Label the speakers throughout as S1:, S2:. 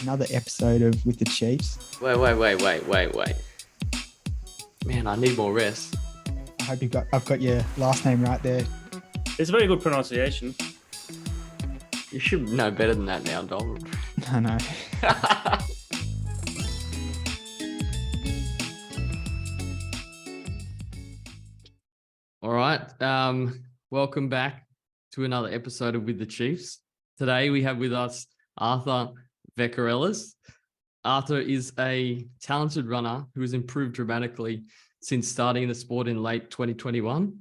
S1: Another episode of With the Chiefs.
S2: Wait. Man, I need more rest.
S1: I hope I've got your last name right there.
S3: It's a very good pronunciation.
S2: You should know better than that now, Donald.
S1: I know.
S2: All right. Welcome back to another episode of With the Chiefs. Today we have with us Arthur Vekiarellis. Arthur is a talented runner who has improved dramatically since starting the sport in late 2021.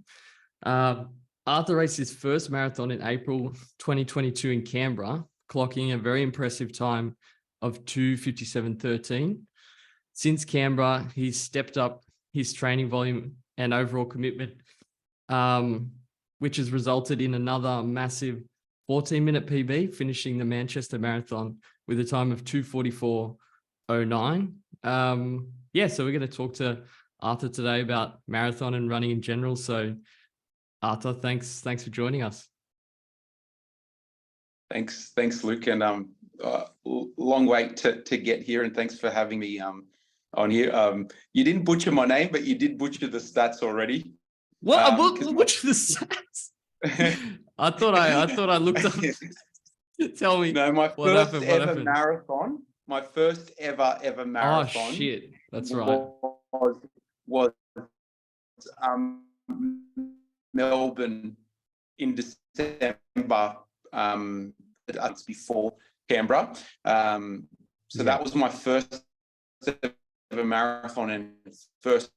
S2: Arthur raced his first marathon in April 2022 in Canberra, clocking a very impressive time of 2:57:13. Since Canberra, he's stepped up his training volume and overall commitment, which has resulted in another massive 14-minute PB, finishing the Manchester Marathon with a time of 2:44:09. So we're going to talk to Arthur today about marathon and running in general. So Arthur, thanks for joining us.
S4: Thanks, Luke, and long wait to get here, and thanks for having me on here. You didn't butcher my name, but you did butcher the stats already.
S2: What? Butcher the stats? I thought I looked up. Tell me.
S4: No, my
S2: what
S4: first
S2: happened?
S4: ever marathon. My first ever marathon.
S2: Oh shit! That's right.
S4: Was Melbourne in December. It's before Canberra. That was my first ever marathon and first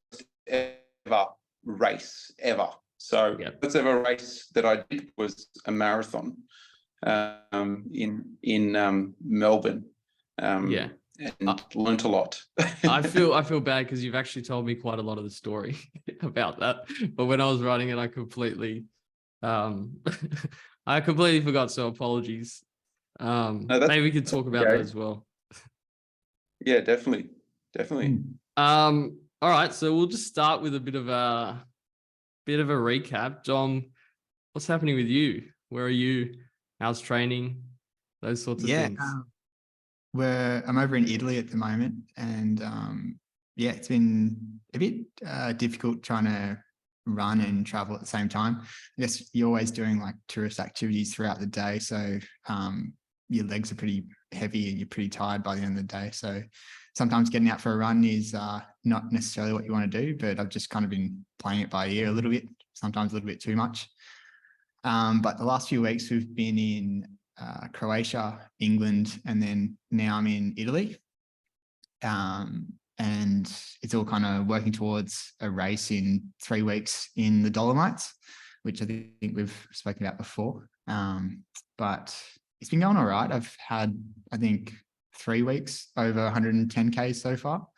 S4: ever race ever. So first ever race that I did was a marathon in Melbourne. And learnt a lot.
S2: I feel bad because you've actually told me quite a lot of the story about that. But when I was writing it, I completely forgot. So apologies. Maybe we could talk about that as well.
S4: Yeah, definitely.
S2: All right, so we'll just start with a bit of a recap. Dom, what's happening with you? Where are you? How's training? Those sorts of things.
S1: I'm over in Italy at the moment, and it's been a bit difficult trying to run and travel at the same time. I guess you're always doing like tourist activities throughout the day, so your legs are pretty heavy and you're pretty tired by the end of the day. So sometimes getting out for a run is not necessarily what you want to do, but I've just kind of been playing it by ear a little bit, sometimes a little bit too much. But the last few weeks we've been in Croatia, England, and then now I'm in Italy. And it's all kind of working towards a race in 3 weeks in the Dolomites, which I think we've spoken about before. But it's been going all right. I've had, I think, 3 weeks over 110 Ks so far.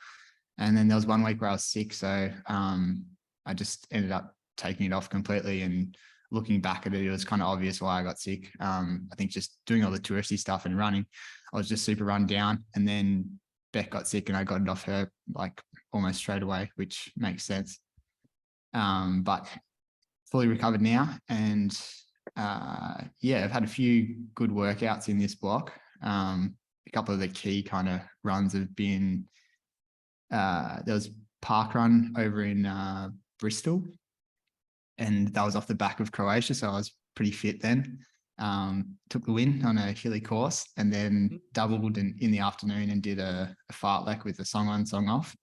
S1: And then there was 1 week where I was sick. So I just ended up taking it off completely, and looking back at it, it was kind of obvious why I got sick. I think just doing all the touristy stuff and running, I was just super run down. And then Beck got sick and I got it off her like almost straight away, which makes sense. But fully recovered now. And I've had a few good workouts in this block. A couple of the key kind of runs have been, there was park run over in Bristol, and that was off the back of Croatia, so I was pretty fit then. Took the win on a hilly course, and then doubled in the afternoon and did a fartlek with a song on, song off,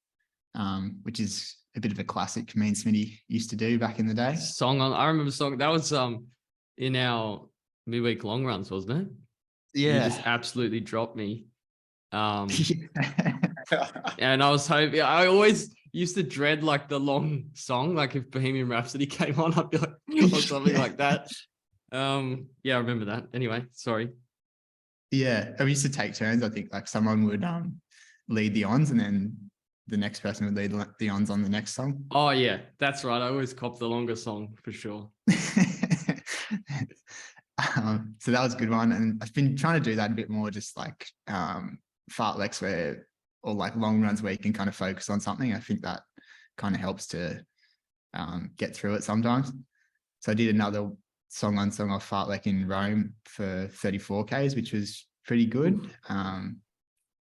S1: which is a bit of a classic me and Smitty used to do back in the day.
S2: Song on, I remember song. That was in our midweek long runs, wasn't it?
S1: Yeah.
S2: You just absolutely dropped me. And I was hoping, I always used to dread like the long song, like if Bohemian Rhapsody came on, I'd be like, or something like that. I remember that. Anyway, sorry.
S1: Yeah, we used to take turns. I think like someone would lead the ons, and then the next person would lead the ons on the next song.
S2: Oh yeah, that's right. I always copped the longer song for sure.
S1: So that was a good one, and I've been trying to do that a bit more, just like fartleks or like long runs where you can kind of focus on something. I think that kind of helps to get through it sometimes. So I did another song on, song off fartlek in Rome for 34 Ks, which was pretty good.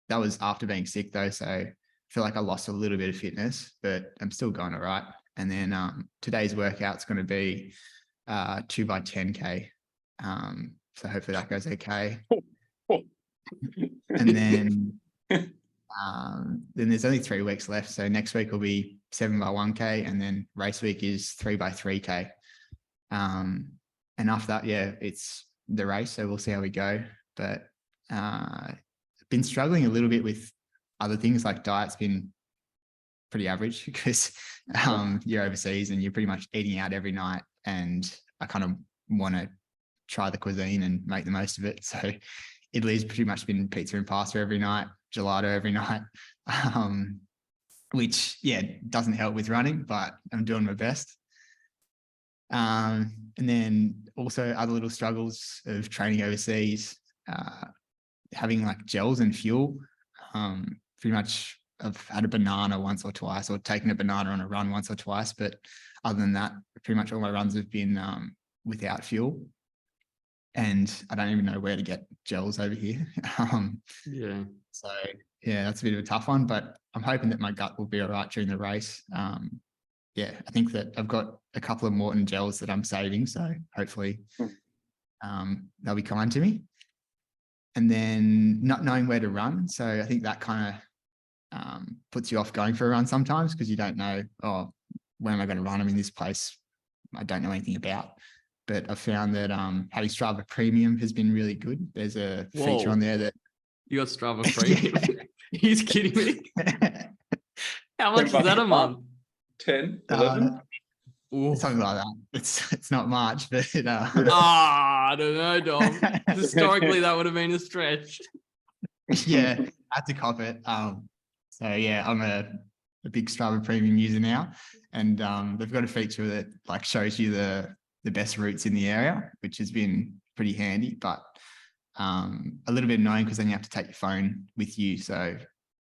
S1: that was after being sick though. So I feel like I lost a little bit of fitness, but I'm still going all right. And then today's workout's going to be 2 by 10K. So hopefully that goes okay. And then there's only 3 weeks left. So next week will be 7 by 1K, and then race week is 3 by 3K. And after that, yeah, it's the race. So we'll see how we go. But been struggling a little bit with other things, like diet's been pretty average because you're overseas and you're pretty much eating out every night. And I kind of want to try the cuisine and make the most of it. So Italy's pretty much been pizza and pasta every night, gelato every night, which, yeah, doesn't help with running, but I'm doing my best. And then also other little struggles of training overseas, having like gels and fuel. Pretty much I've had a banana once or twice, or taken a banana on a run once or twice. But other than that, pretty much all my runs have been without fuel. And I don't even know where to get gels over here.
S2: Yeah.
S1: So yeah, that's a bit of a tough one, but I'm hoping that my gut will be all right during the race. Yeah, I think that I've got a couple of Morton gels that I'm saving. So hopefully they'll be kind to me. And then not knowing where to run. So I think that kind of puts you off going for a run sometimes, because you don't know, oh, where am I going to run? I'm in this place I don't know anything about. But I found that having Strava Premium has been really good. There's a feature on there that
S2: you got Strava Premium. He's kidding me. How much is that a month?
S4: 10, 11?
S1: Something like that. It's not much, but
S2: I don't know, Dom. Historically, that would have been a stretch.
S1: Yeah, I had to cop it. So yeah, I'm a big Strava Premium user now, and they've got a feature that like shows you the best routes in the area, which has been pretty handy, but a little bit annoying because then you have to take your phone with you. So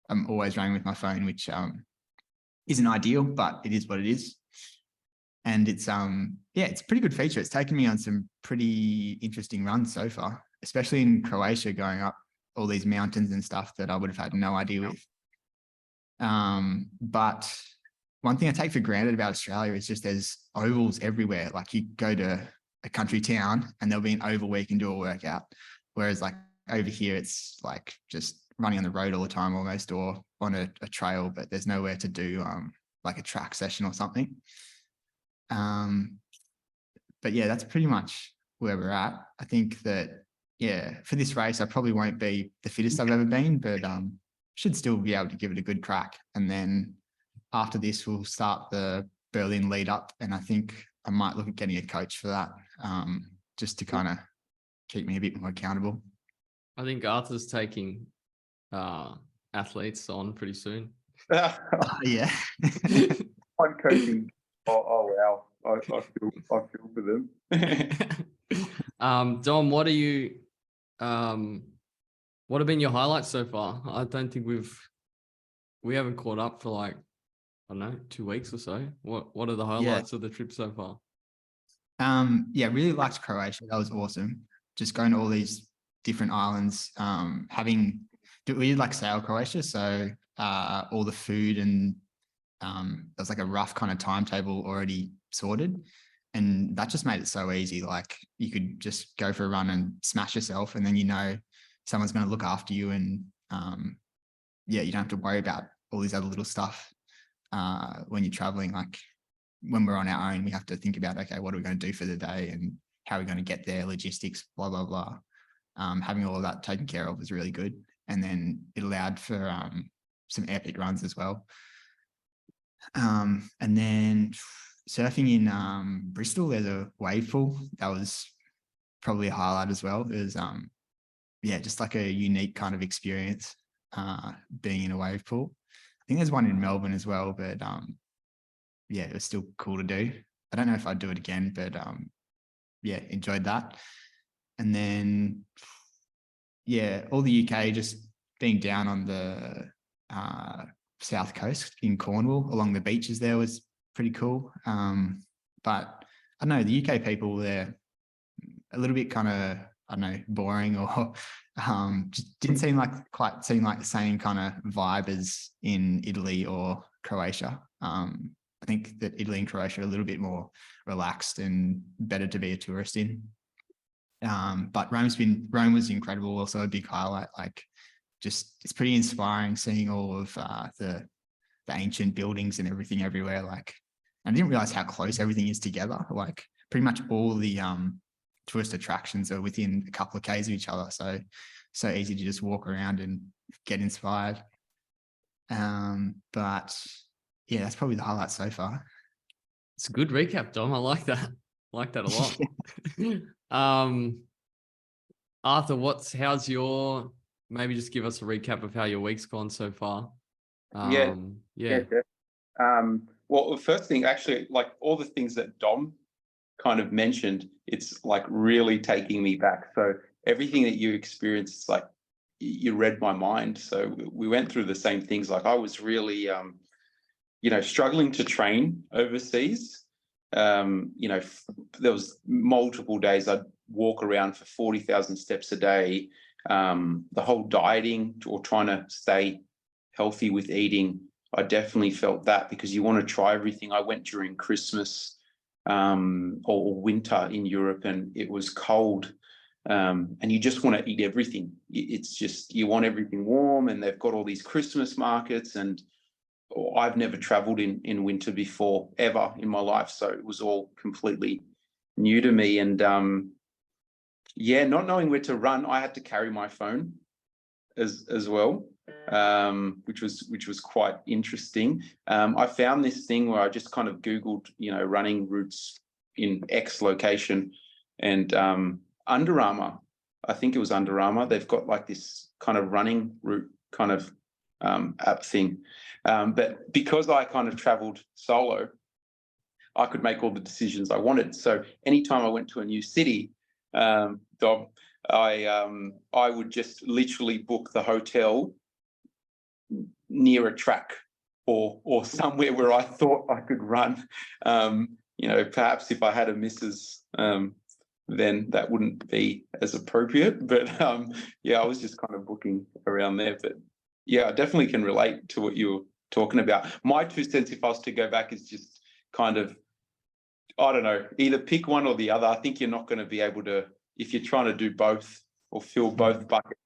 S1: I'm always running with my phone, which isn't ideal, but it is what it is. And it's yeah, it's a pretty good feature. It's taken me on some pretty interesting runs so far, especially in Croatia, going up all these mountains and stuff that I would have had no idea with. But one thing I take for granted about Australia is just there's ovals everywhere. Like you go to a country town and there'll be an oval where you can do a workout. Whereas like over here, it's like just running on the road all the time almost, or on a trail, but there's nowhere to do like a track session or something. But yeah, that's pretty much where we're at. I think that, yeah, for this race, I probably won't be the fittest I've ever been, but should still be able to give it a good crack. And then after this, we'll start the Berlin lead up. And I think I might look at getting a coach for that, just to kind of keep me a bit more accountable.
S2: I think Arthur's taking athletes on pretty soon.
S1: Yeah.
S4: I'm coaching. Oh wow. I feel for them.
S2: Dom, what have been your highlights so far? I don't think we haven't caught up for like, I don't know, 2 weeks or so. What are the highlights of the trip so far?
S1: Yeah, really liked Croatia. That was awesome. Just going to all these different islands, we did like sail Croatia. So all the food and there's like a rough kind of timetable already sorted. And that just made it so easy. Like you could just go for a run and smash yourself, and then you know someone's going to look after you, and yeah, you don't have to worry about all these other little stuff when you're traveling. Like when we're on our own, we have to think about, okay, what are we going to do for the day and how are we going to get there, logistics, blah, blah, blah. Having all of that taken care of was really good. And then it allowed for some epic runs as well. And then surfing in Bristol, there's a wave pool. That was probably a highlight as well. It was, yeah, just like a unique kind of experience being in a wave pool. I think there's one in Melbourne as well, but yeah, it was still cool to do. I don't know if I'd do it again, but yeah, enjoyed that. And then, yeah, all the UK, just being down on the south coast in Cornwall along the beaches there was pretty cool. But I don't know, the UK people, they're a little bit kind of I don't know, boring or just didn't seem like the same kind of vibe as in Italy or Croatia. I think that Italy and Croatia are a little bit more relaxed and better to be a tourist in. But Rome was incredible. Also a big highlight. Like, just it's pretty inspiring seeing all of the ancient buildings and everything everywhere. Like, I didn't realize how close everything is together. Like, pretty much all the tourist attractions are within a couple of k's of each other. So easy to just walk around and get inspired. But yeah, that's probably the highlight so far.
S2: It's a good recap, Dom. I like that. I like that a lot. Arthur, how's your, maybe just give us a recap of how your week's gone so far.
S4: Yeah. Well, the first thing, actually, like all the things that Dom kind of mentioned, it's like really taking me back. So everything that you experienced, it's like you read my mind. So we went through the same things. Like, I was really, struggling to train overseas. There was multiple days I'd walk around for 40,000 steps a day. The whole dieting or trying to stay healthy with eating, I definitely felt that, because you want to try everything. I went during Christmas or winter in Europe, and it was cold, and you just want to eat everything. It's just, you want everything warm, and they've got all these Christmas markets, and I've never traveled in winter before, ever in my life. So it was all completely new to me. And not knowing where to run, I had to carry my phone as well, which was quite interesting. I found this thing where I just kind of Googled, running routes in X location, and Under Armour, I think it was Under Armour, they've got like this kind of running route kind of app thing. But because I kind of traveled solo, I could make all the decisions I wanted. So anytime I went to a new city, Dom, I would just literally book the hotel near a track or somewhere where I thought I could run. Perhaps if I had a missus, then that wouldn't be as appropriate. But I was just kind of booking around there. But yeah, I definitely can relate to what you're talking about. My 2 cents, if I was to go back, is just kind of, I don't know, either pick one or the other. I think you're not going to be able to, if you're trying to do both or fill both buckets.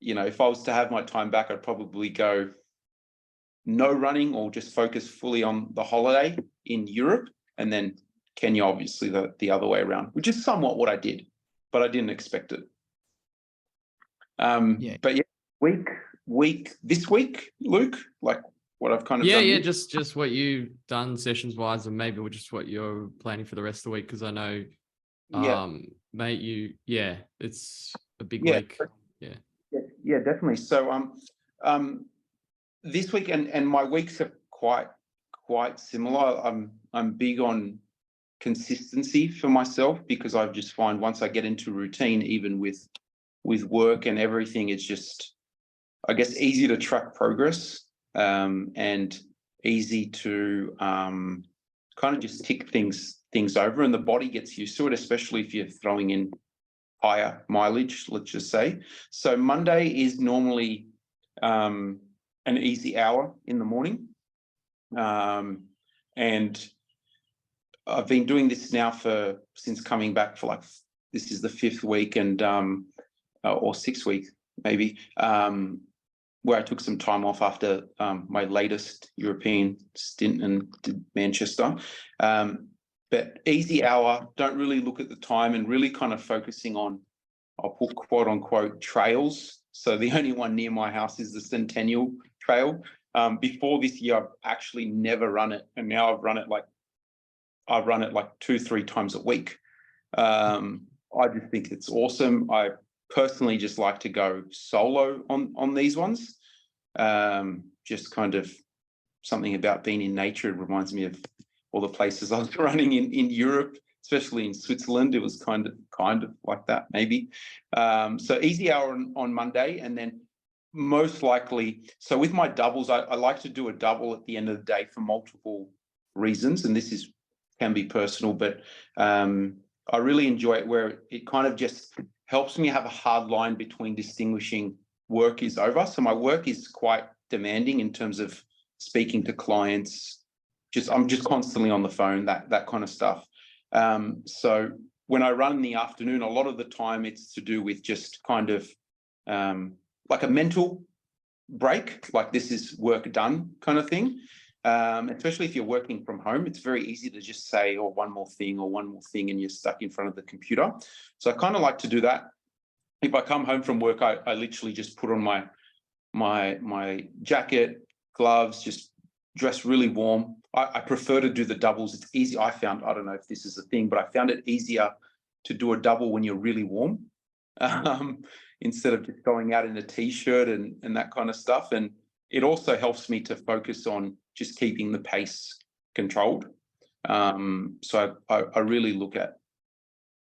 S4: If I was to have my time back, I'd probably go no running or just focus fully on the holiday in Europe, and then Kenya, obviously the other way around, which is somewhat what I did, but I didn't expect it. But yeah, this week, Luke, like what I've kind of done.
S2: Just what you've done sessions wise, and maybe just what you're planning for the rest of the week, because I know mate, it's a big week.
S4: Yeah, definitely. So this week and my weeks are quite similar. I'm big on consistency for myself, because I just find once I get into routine, even with work and everything, it's just, I guess, easy to track progress, and easy to kind of just tick things over, and the body gets used to it, especially if you're throwing in higher mileage, let's just say. So Monday is normally an easy hour in the morning, and I've been doing this now since coming back for this is the 5th week, and or 6th week maybe, where I took some time off after my latest European stint in Manchester. But easy hour, don't really look at the time, and really kind of focusing on, I'll put quote unquote trails. So the only one near my house is the Centennial Trail. Before this year, I've actually never run it, and now I've run it like 2-3 times a week. I just think it's awesome. I personally just like to go solo on these ones. Just kind of something about being in nature. It reminds me of all the places I was running in Europe, especially in Switzerland. It was kind of like that, maybe. So easy hour on Monday, and then most likely, so with my doubles, I like to do a double at the end of the day for multiple reasons, and this can be personal, but I really enjoy it where it kind of just helps me have a hard line between distinguishing work is over. So my work is quite demanding in terms of speaking to clients. I'm just constantly on the phone, that kind of stuff. So when I run in the afternoon, a lot of the time it's to do with just kind of like a mental break, like this is work done kind of thing. Especially if you're working from home, it's very easy to just say, oh, one more thing, and you're stuck in front of the computer. So I kind of like to do that. If I come home from work, I literally just put on my jacket, gloves, just dress really warm. I prefer to do the doubles. It's easy. I don't know if this is a thing, but I found it easier to do a double when you're really warm, instead of just going out in a t-shirt and that kind of stuff. And it also helps me to focus on just keeping the pace controlled. So I really look at,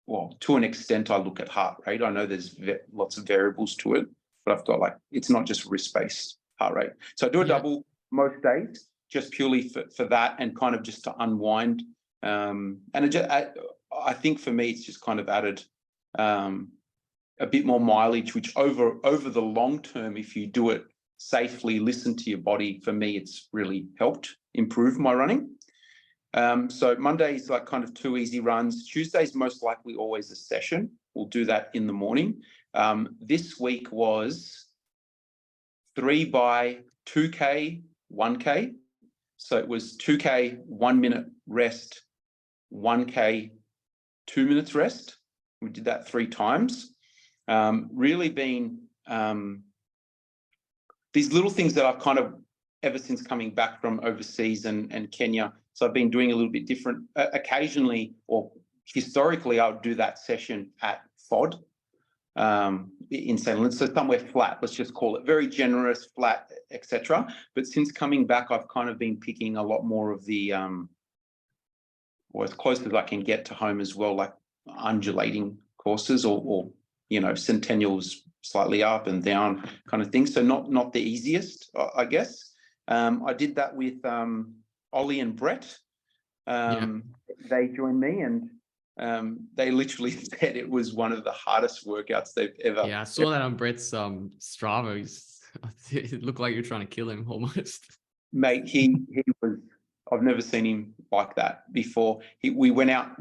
S4: well, to an extent, I look at heart rate. I know there's lots of variables to it, but I've got it's not just wrist-based heart rate. So I do a double most days, just purely for that and kind of just to unwind. And I think for me, it's just kind of added a bit more mileage, which over the long term, if you do it safely, listen to your body, for me, it's really helped improve my running. So Monday's like kind of 2 easy runs. Tuesday's most likely always a session. We'll do that in the morning. This week was 3 by 2K, 1K. So it was 2K, 1 minute rest, 1K, 2 minutes rest. We did that 3 times. Really been these little things that I've kind of, ever since coming back from overseas and Kenya, so I've been doing a little bit different. Occasionally, or historically, I would do that session at FOD in St. Helens, so somewhere flat, let's just call it, very generous, flat, etc. But since coming back, I've kind of been picking a lot more of the, or as close as I can get to home as well, like undulating courses or centennials slightly up and down kind of thing. So not the easiest, I guess. I did that with Ollie and Brett. They joined me and they literally said it was one of the hardest workouts they've ever.
S2: Yeah, I saw that on Brett's Strava. It looked like you're trying to kill him almost.
S4: Mate, he was. I've never seen him like that before. We went out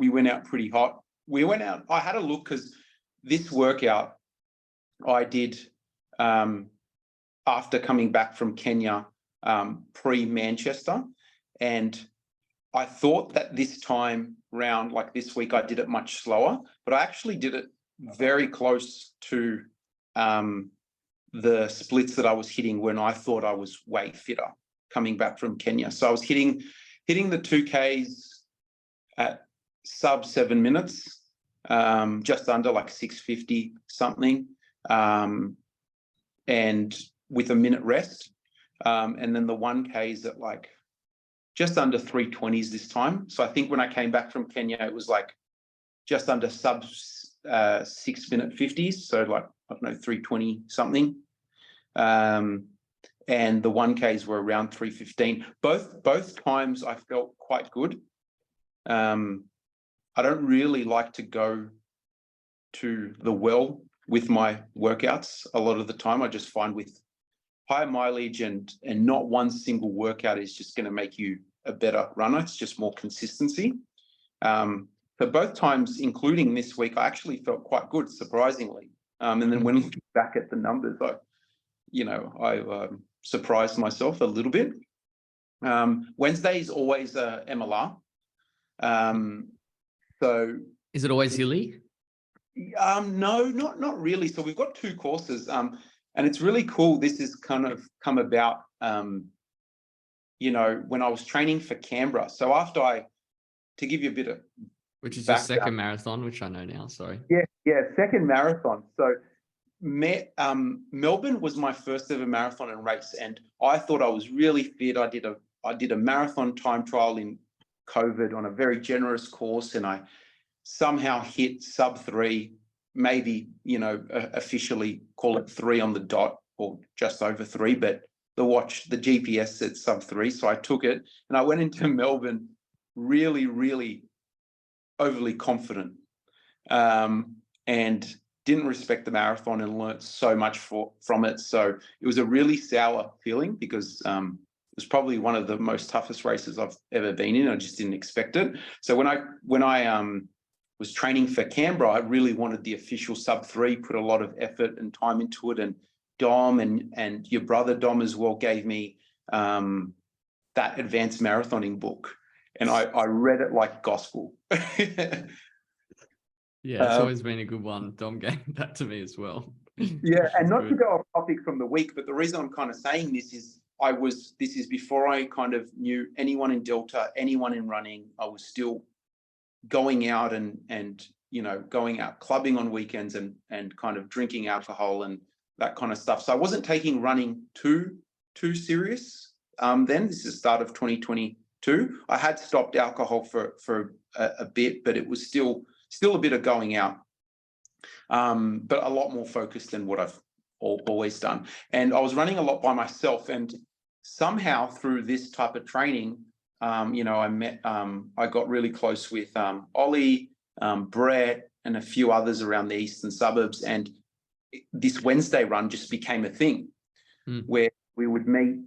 S4: pretty hot. I had a look because this workout I did after coming back from Kenya, pre-Manchester, and I thought that this time round, like this week, I did it much slower, but I actually did it very close to the splits that I was hitting when I thought I was way fitter coming back from Kenya. So I was hitting the 2Ks at sub 7 minutes, just under like 650 something, and with a minute rest. And then the 1Ks at like just under 320s this time. So I think when I came back from Kenya, it was like just under sub 6 minute 50s. So like, I don't know, 320 something. And the 1Ks were around 315. Both times I felt quite good. I don't really like to go to the well with my workouts a lot of the time. I just find with high mileage and not one single workout is just going to make you a better runner. It's just more consistency. So both times, including this week, I actually felt quite good, surprisingly. And then when looking back at the numbers, I surprised myself a little bit. Wednesday is always a MLR. So
S2: is it always hilly?
S4: No, not really. So we've got 2 courses, and it's really cool. This has kind of come about, when I was training for Canberra. So to give you a bit of,
S2: which is your second marathon, which I know now. Sorry.
S4: Yeah, second marathon. So Melbourne was my first ever marathon and race, and I thought I was really fit. I did a marathon time trial in COVID on a very generous course, and I somehow hit sub 3, maybe, officially call it 3 on the dot or just over 3, but the GPS said sub 3. So I took it and I went into Melbourne really, really overly confident. and didn't respect the marathon and learnt so much from it. So it was a really sour feeling because it was probably one of the most toughest races I've ever been in. I just didn't expect it. So when I was training for Canberra, I really wanted the official sub-3, put a lot of effort and time into it. And Dom and your brother Dom as well gave me that advanced marathoning book. And I read it like gospel.
S2: Yeah, it's always been a good one. Dom gave that to me as well.
S4: Yeah, and not to go off topic from the week, but the reason I'm kind of saying this is this is before I kind of knew anyone in Delta, anyone in running. I was still going out and going out clubbing on weekends and kind of drinking alcohol and that kind of stuff. So I wasn't taking running too serious. Then this is the start of 2022. I had stopped alcohol for a bit, but it was still a bit of going out, but a lot more focused than what I've always done. And I was running a lot by myself, and somehow through this type of training, I got really close with Ollie, Brett, and a few others around the eastern suburbs. And this Wednesday run just became a thing where we would meet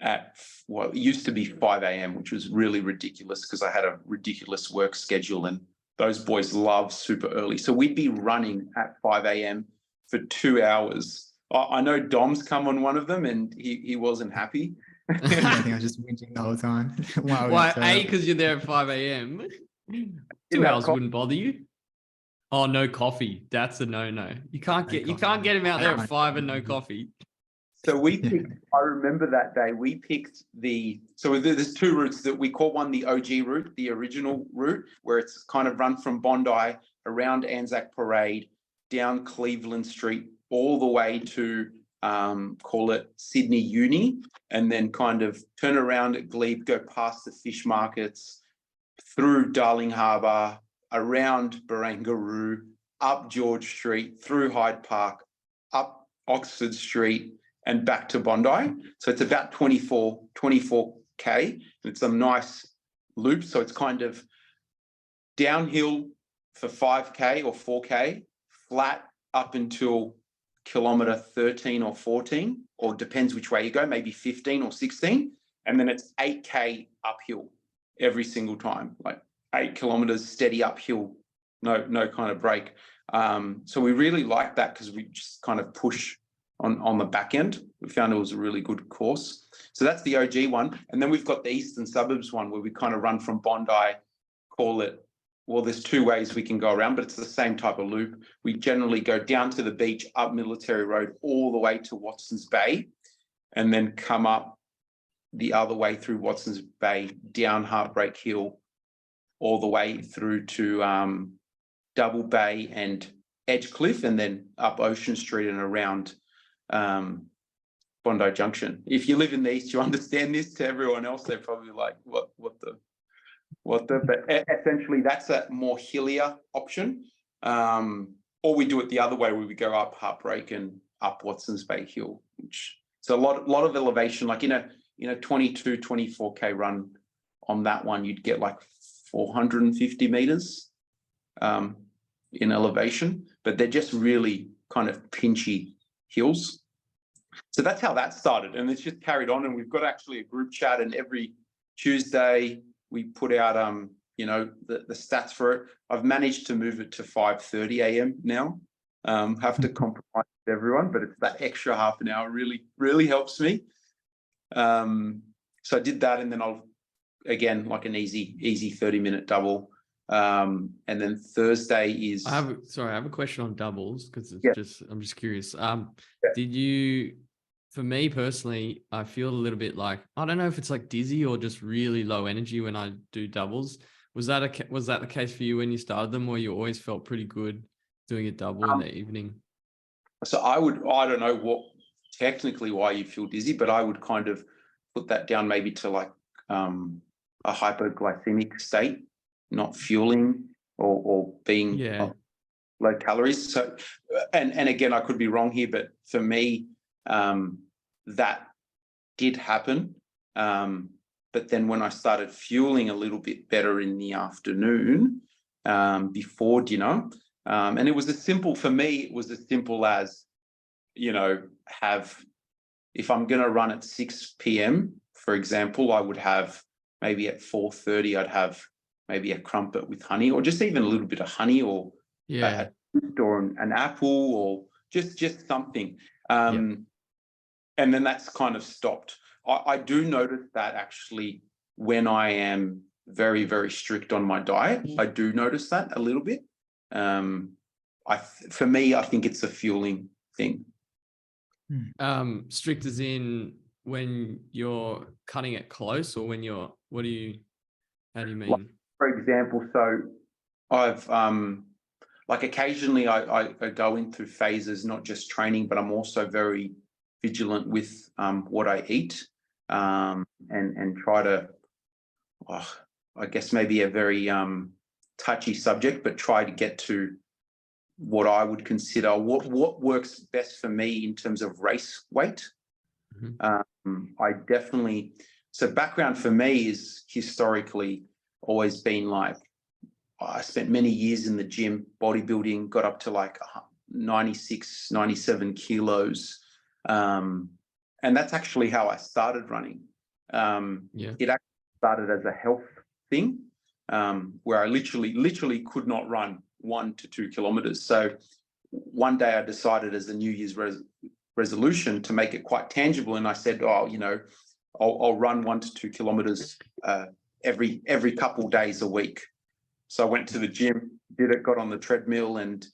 S4: at it used to be 5 a.m., which was really ridiculous because I had a ridiculous work schedule and those boys love super early. So we'd be running at 5 a.m. for 2 hours. I know Dom's come on one of them and he wasn't happy.
S1: I think I was just whinging the whole time.
S2: Why? A, because you're there at 5 a.m. 2 hours wouldn't bother you. Oh, no coffee. That's a no. You can't get him out there at 5 and no coffee.
S4: So we picked, I remember that day, we picked so there's two routes that we call one the OG route, the original route, where it's kind of run from Bondi around Anzac Parade, down Cleveland Street, all the way to call it Sydney Uni, and then kind of turn around at Glebe, go past the fish markets, through Darling Harbour, around Barangaroo, up George Street, through Hyde Park, up Oxford Street, and back to Bondi. So it's about 24K. And it's a nice loop. So it's kind of downhill for 5K or 4K, flat up until kilometer 13 or 14, or depends which way you go, maybe 15 or 16. And then it's 8K uphill every single time, like 8 kilometers steady uphill, no kind of break. So we really like that because we just kind of push on the back end. We found it was a really good course. So that's the OG one. And then we've got the Eastern Suburbs one where we kind of run from Bondi, call it, well, there's two ways we can go around, but it's the same type of loop. We generally go down to the beach, up Military Road, all the way to Watson's Bay, and then come up the other way through Watson's Bay, down Heartbreak Hill, all the way through to Double Bay and Edgecliff, and then up Ocean Street and around Bondi Junction. If you live in the East, you understand this. To everyone else, they're probably like, what the, but essentially that's a more hillier option. Or we do it the other way where we go up Heartbreak and up Watson's Bay Hill, which so a lot of elevation, like in a 24K run on that one, you'd get like 450 meters in elevation, but they're just really kind of pinchy hills. So that's how that started, and it's just carried on. And we've got actually a group chat, and every Tuesday we put out the stats for it. I've managed to move it to 5:30 a.m. now. Have to compromise with everyone, but it's that extra half an hour really helps me. So I did that, and then I'll again like an easy 30-minute double. And then Thursday is.
S2: I have a question on doubles because it's I'm just curious. Did you? For me personally, I feel a little bit like, I don't know if it's like dizzy or just really low energy when I do doubles. Was that the case for you when you started them, or you always felt pretty good doing a double in the evening?
S4: So I don't know what technically why you feel dizzy, but I would kind of put that down maybe to like a hypoglycemic state, not fueling or being low calories. So, and again, I could be wrong here, but for me, that did happen. But then when I started fueling a little bit better in the afternoon, before dinner. And it was as simple for me, it was as simple as, if I'm going to run at 6 p.m., for example, I would have maybe at 4:30, I'd have maybe a crumpet with honey, or just even a little bit of honey, or an apple, or just something. And then that's kind of stopped. I do notice that actually when I am very, very strict on my diet, I do notice that a little bit. For me, I think it's a fueling thing.
S2: Strict as in when you're cutting it close, or when you're, how do you mean?
S4: Like, for example, so I've occasionally I go into phases, not just training, but I'm also very vigilant with what I eat, and try to, I guess maybe a very touchy subject, but try to get to what I would consider what works best for me in terms of race weight. I definitely, so background for me is historically always been like, I spent many years in the gym, bodybuilding, got up to like 96, 97 kilos. And that's actually how I started running. It actually started as a health thing, where I literally could not run 1 to 2 kilometers. So one day I decided as a New Year's resolution to make it quite tangible. And I said, I'll run 1 to 2 kilometers every couple days a week. So I went to the gym, did it, got on the treadmill. And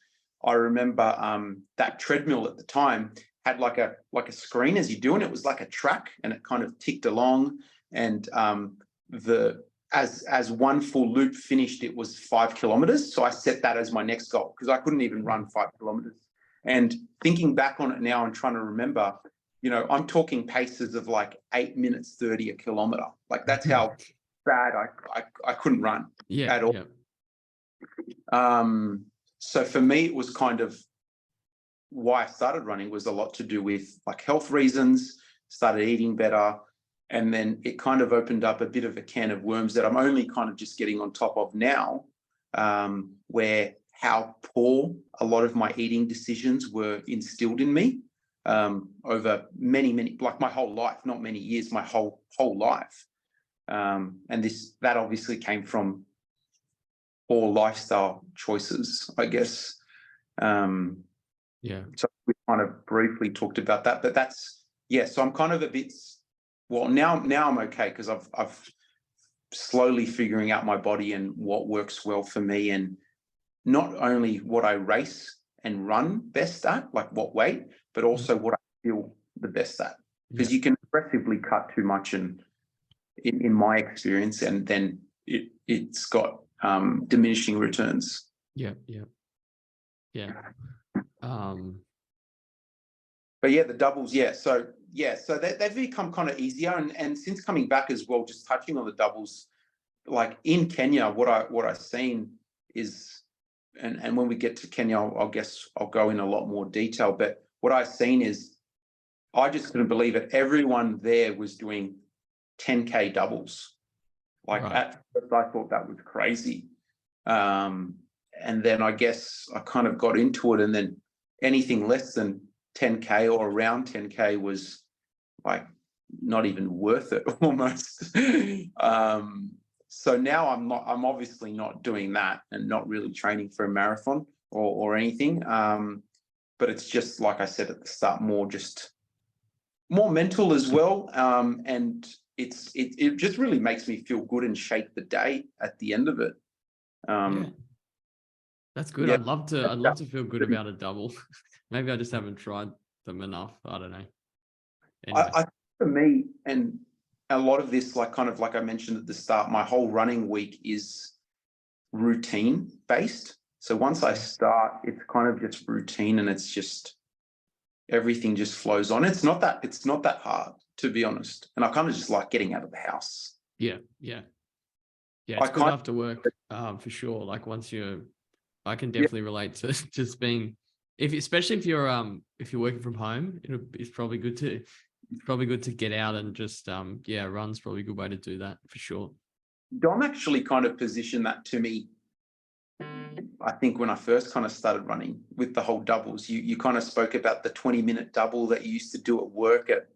S4: I remember that treadmill at the time had like a screen as you do, and it was like a track, and it kind of ticked along. And as one full loop finished, it was 5 kilometers. So I set that as my next goal, because I couldn't even run 5 kilometers. And thinking back on it now and trying to remember, I'm talking paces of like 8 minutes 30 a kilometer. Like that's how bad I couldn't run at all. So for me, it was kind of why I started running was a lot to do with like health reasons, started eating better. And then it kind of opened up a bit of a can of worms that I'm only kind of just getting on top of now, where how poor a lot of my eating decisions were instilled in me over many, like my whole life, not many years, my whole life. And that obviously came from all lifestyle choices, I guess. So we kind of briefly talked about that, but so I'm kind of a bit, well, now I'm okay, because I've slowly figuring out my body and what works well for me, and not only what I race and run best at, like what weight, but also what I feel the best at, because you can aggressively cut too much, and in my experience, and then it's got diminishing returns. But the doubles, so they've become kind of easier, and since coming back as well, just touching on the doubles, like in Kenya, what I've seen is, and when we get to Kenya, I guess I'll go in a lot more detail, but what I've seen is, I just couldn't believe it. Everyone there was doing 10K doubles. Like at first I thought that was crazy. And then I guess I kind of got into it, and then anything less than 10K or around 10K was like not even worth it almost. So now I'm obviously not doing that, and not really training for a marathon or anything. But it's just, like I said at the start, more mental as well. And it just really makes me feel good and shape the day at the end of it.
S2: That's good. I'd love to feel good about a double. Maybe I just haven't tried them enough. I don't know. Anyway.
S4: I for me, and a lot of this, like kind of like I mentioned at the start, my whole running week is routine based. So once I start, it's kind of just routine, and it's just everything just flows on. It's not that hard, to be honest. And I kind of just like getting out of the house.
S2: It's good after work, for sure. Like I can definitely relate to just being, especially if you're working from home, it's probably good to get out and just run's probably a good way to do that, for sure.
S4: Dom actually kind of positioned that to me I think when I first kind of started running with the whole doubles, you kind of spoke about the 20-minute double that you used to do at work at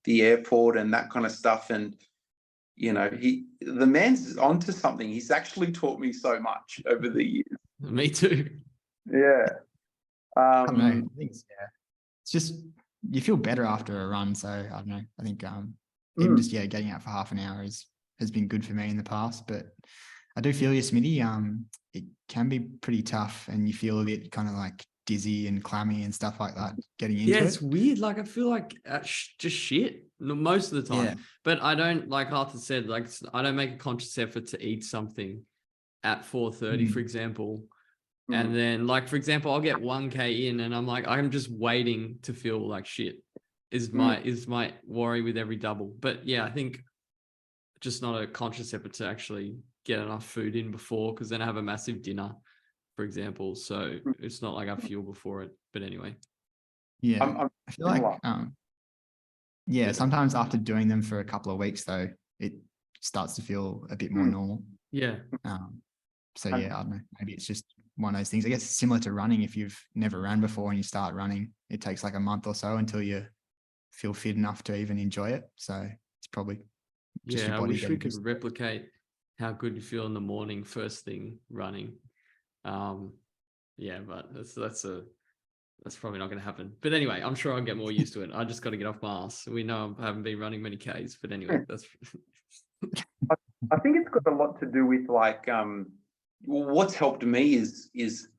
S4: the airport and that kind of stuff. And, you know, the man's onto something. He's actually taught me so much over the years.
S2: Me too.
S4: Yeah.
S1: I don't know. I think it's just you feel better after a run. So I don't know. I think even just getting out for half an hour has been good for me in the past. But I do feel you, Smitty. It can be pretty tough, and you feel a bit kind of like dizzy and clammy and stuff like that getting into
S2: Yeah,
S1: it.
S2: it's weird. Like I feel like just shit most of the time.
S1: Yeah.
S2: But I don't, like Arthur said, like I don't make a conscious effort to eat something at 4:30, for example. And then, like, for example, I'll get 1K in and I'm like, I'm just waiting to feel like shit is my worry with every double. But yeah, I think just not a conscious effort to actually get enough food in before, because then I have a massive dinner, for example. So it's not like I fuel before it. But anyway.
S1: Yeah. I feel like, sometimes after doing them for a couple of weeks, though, it starts to feel a bit more normal.
S2: Yeah.
S1: So yeah, I don't know. Maybe it's just one of those things. I guess it's similar to running. If you've never ran before and you start running, it takes like a month or so until you feel fit enough to even enjoy it. So it's probably just your
S2: I
S1: body
S2: wish we
S1: getting
S2: could
S1: used to it.
S2: replicate how good you feel in the morning, first thing running. Yeah, but that's probably not going to happen. But anyway, I'm sure I'll get more used to it. I just got to get off my ass. We know I haven't been running many Ks, but anyway, that's.
S4: I think it's got a lot to do with like what's helped me is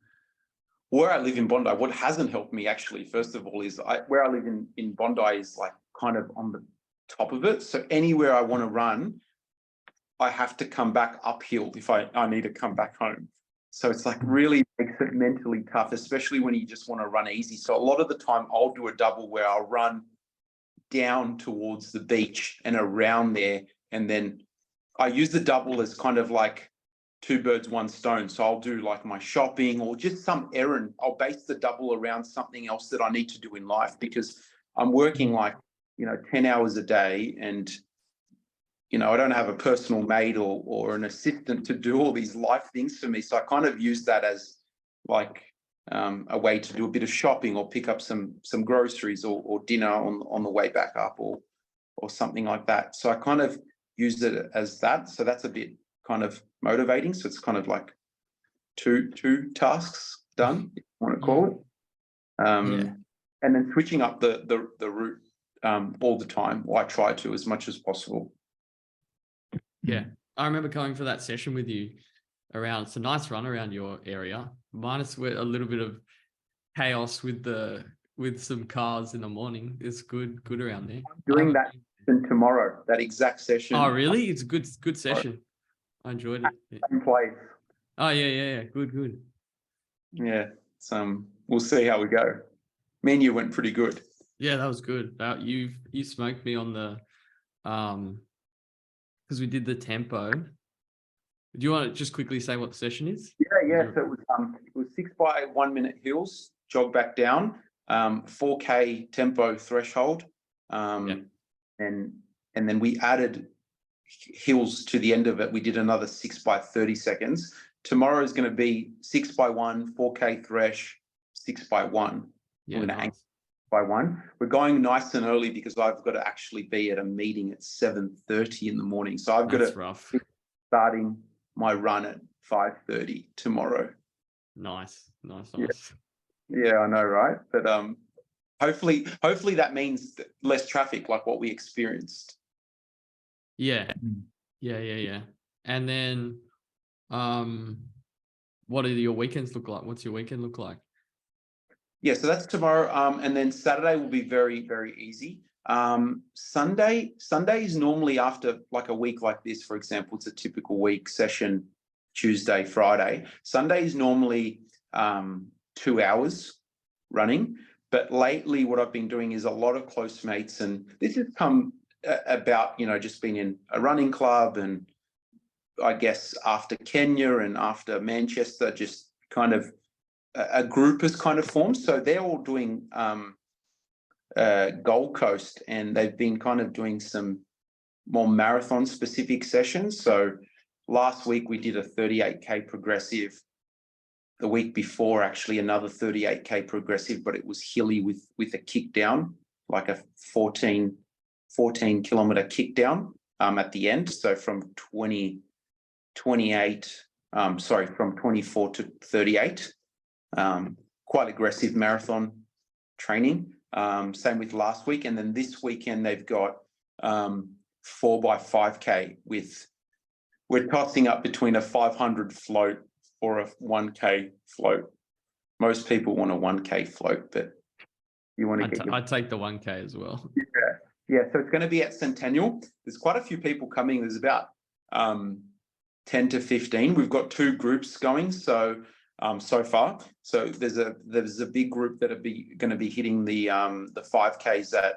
S4: where I live in Bondi. What hasn't helped me actually, first of all, is where I live in Bondi is like kind of on the top of it. So anywhere I want to run, I have to come back uphill if I need to come back home. So it's like really makes it mentally tough, especially when you just want to run easy. So a lot of the time I'll do a double where I'll run down towards the beach and around there, and then I use the double as kind of like 2 birds, 1 stone. So I'll do like my shopping or just some errand. I'll base the double around something else that I need to do in life, because I'm working like, 10 hours a day, and, I don't have a personal maid or an assistant to do all these life things for me. So I kind of use that as like a way to do a bit of shopping or pick up some groceries or dinner on the way back up or something like that. So I kind of use it as that. So that's a bit kind of motivating. So it's kind of like two tasks done, if you want to call it. And then switching up the route all the time. Well, I try to as much as possible.
S2: Yeah. I remember going for that session with you around, it's a nice run around your area, minus with a little bit of chaos with some cars in the morning. It's good around there.
S4: I'm doing that tomorrow, that exact session.
S2: Oh, really? It's a good session. I enjoyed it. Yeah.
S4: Same place.
S2: Oh, yeah. Good.
S4: Yeah. We'll see how we go. Me and you went pretty good.
S2: Yeah, that was good. You smoked me on the because we did the tempo. Do you want to just quickly say what the session is?
S4: Yeah. So it was 6 by 1 minute hills, jog back down, 4K tempo threshold, and then we added hills to the end of it. We did another 6 by 30 seconds. Tomorrow is going to be 6 by 1, 4K thresh, 6 by 1.
S2: Yeah, nice.
S4: By 1. We're going nice and early because I've got to actually be at a meeting at 7:30 in the morning. So I've got to be starting my run at 5:30 tomorrow.
S2: Nice.
S4: Yeah, I know, right? But hopefully that means less traffic, like what we experienced.
S2: Yeah. And then, what do your weekends look like? What's your weekend look like?
S4: Yeah, so that's tomorrow. And then Saturday will be very, very easy. Sunday is normally after like a week like this, for example, it's a typical week session, Tuesday, Friday. Sunday is normally 2 hours running. But lately what I've been doing is a lot of close mates, and this has come about, just being in a running club, and I guess after Kenya and after Manchester, just kind of a group has kind of formed. So they're all doing Gold Coast, and they've been kind of doing some more marathon specific sessions. So last week we did a 38K progressive. the week before, actually another 38K progressive, but it was hilly with a kick down, like a 14 kilometer kick down at the end. So from 24 to 38, quite aggressive marathon training. Same with last week. And then this weekend, they've got 4x5K we're tossing up between a 500 float or a 1K float. Most people want a 1K float, but you want to get
S2: I'd take the 1K as well.
S4: Yeah. So it's going to be at Centennial. There's quite a few people coming. There's about 10 to 15. We've got 2 groups going. So far. So there's a big group that are going to be hitting the 5Ks at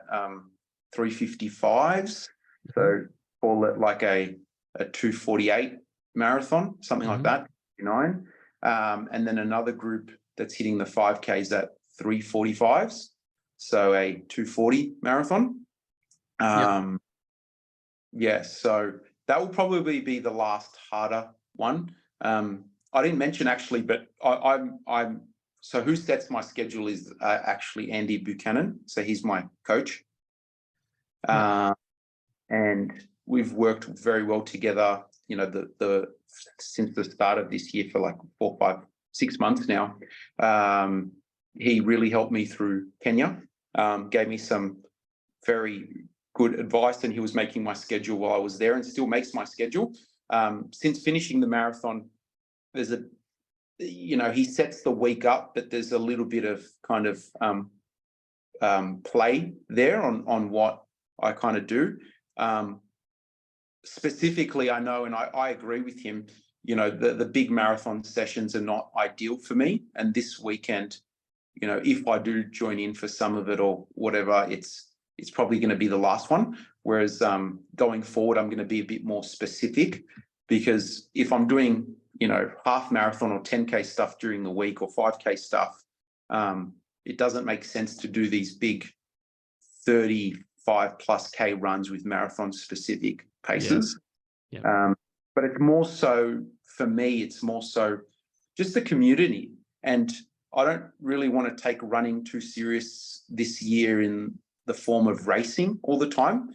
S4: 355s. So call it like a 248 marathon, something like that, 9. And then another group that's hitting the 5Ks at 345s. So a 240 marathon. So that will probably be the last harder one. I didn't mention actually, but I'm so who sets my schedule is actually Andy Buchanan. So he's my coach. And we've worked very well together, you know, since the start of this year for like 4, 5, 6 months now. He really helped me through Kenya, gave me some very good advice, and he was making my schedule while I was there and still makes my schedule. Since finishing the marathon, there's he sets the week up, but there's a little bit of kind of play there on what I kind of do. Specifically, I know, and I agree with him, you know, the big marathon sessions are not ideal for me. And this weekend, you know, if I do join in for some of it or whatever, it's probably going to be the last one. Whereas going forward, I'm going to be a bit more specific, because if I'm doing, you know, half marathon or 10K stuff during the week or 5K stuff, it doesn't make sense to do these big 35+K runs with marathon specific paces. But it's more so for me, it's more so just the community. And I don't really want to take running too serious this year in the form of racing all the time.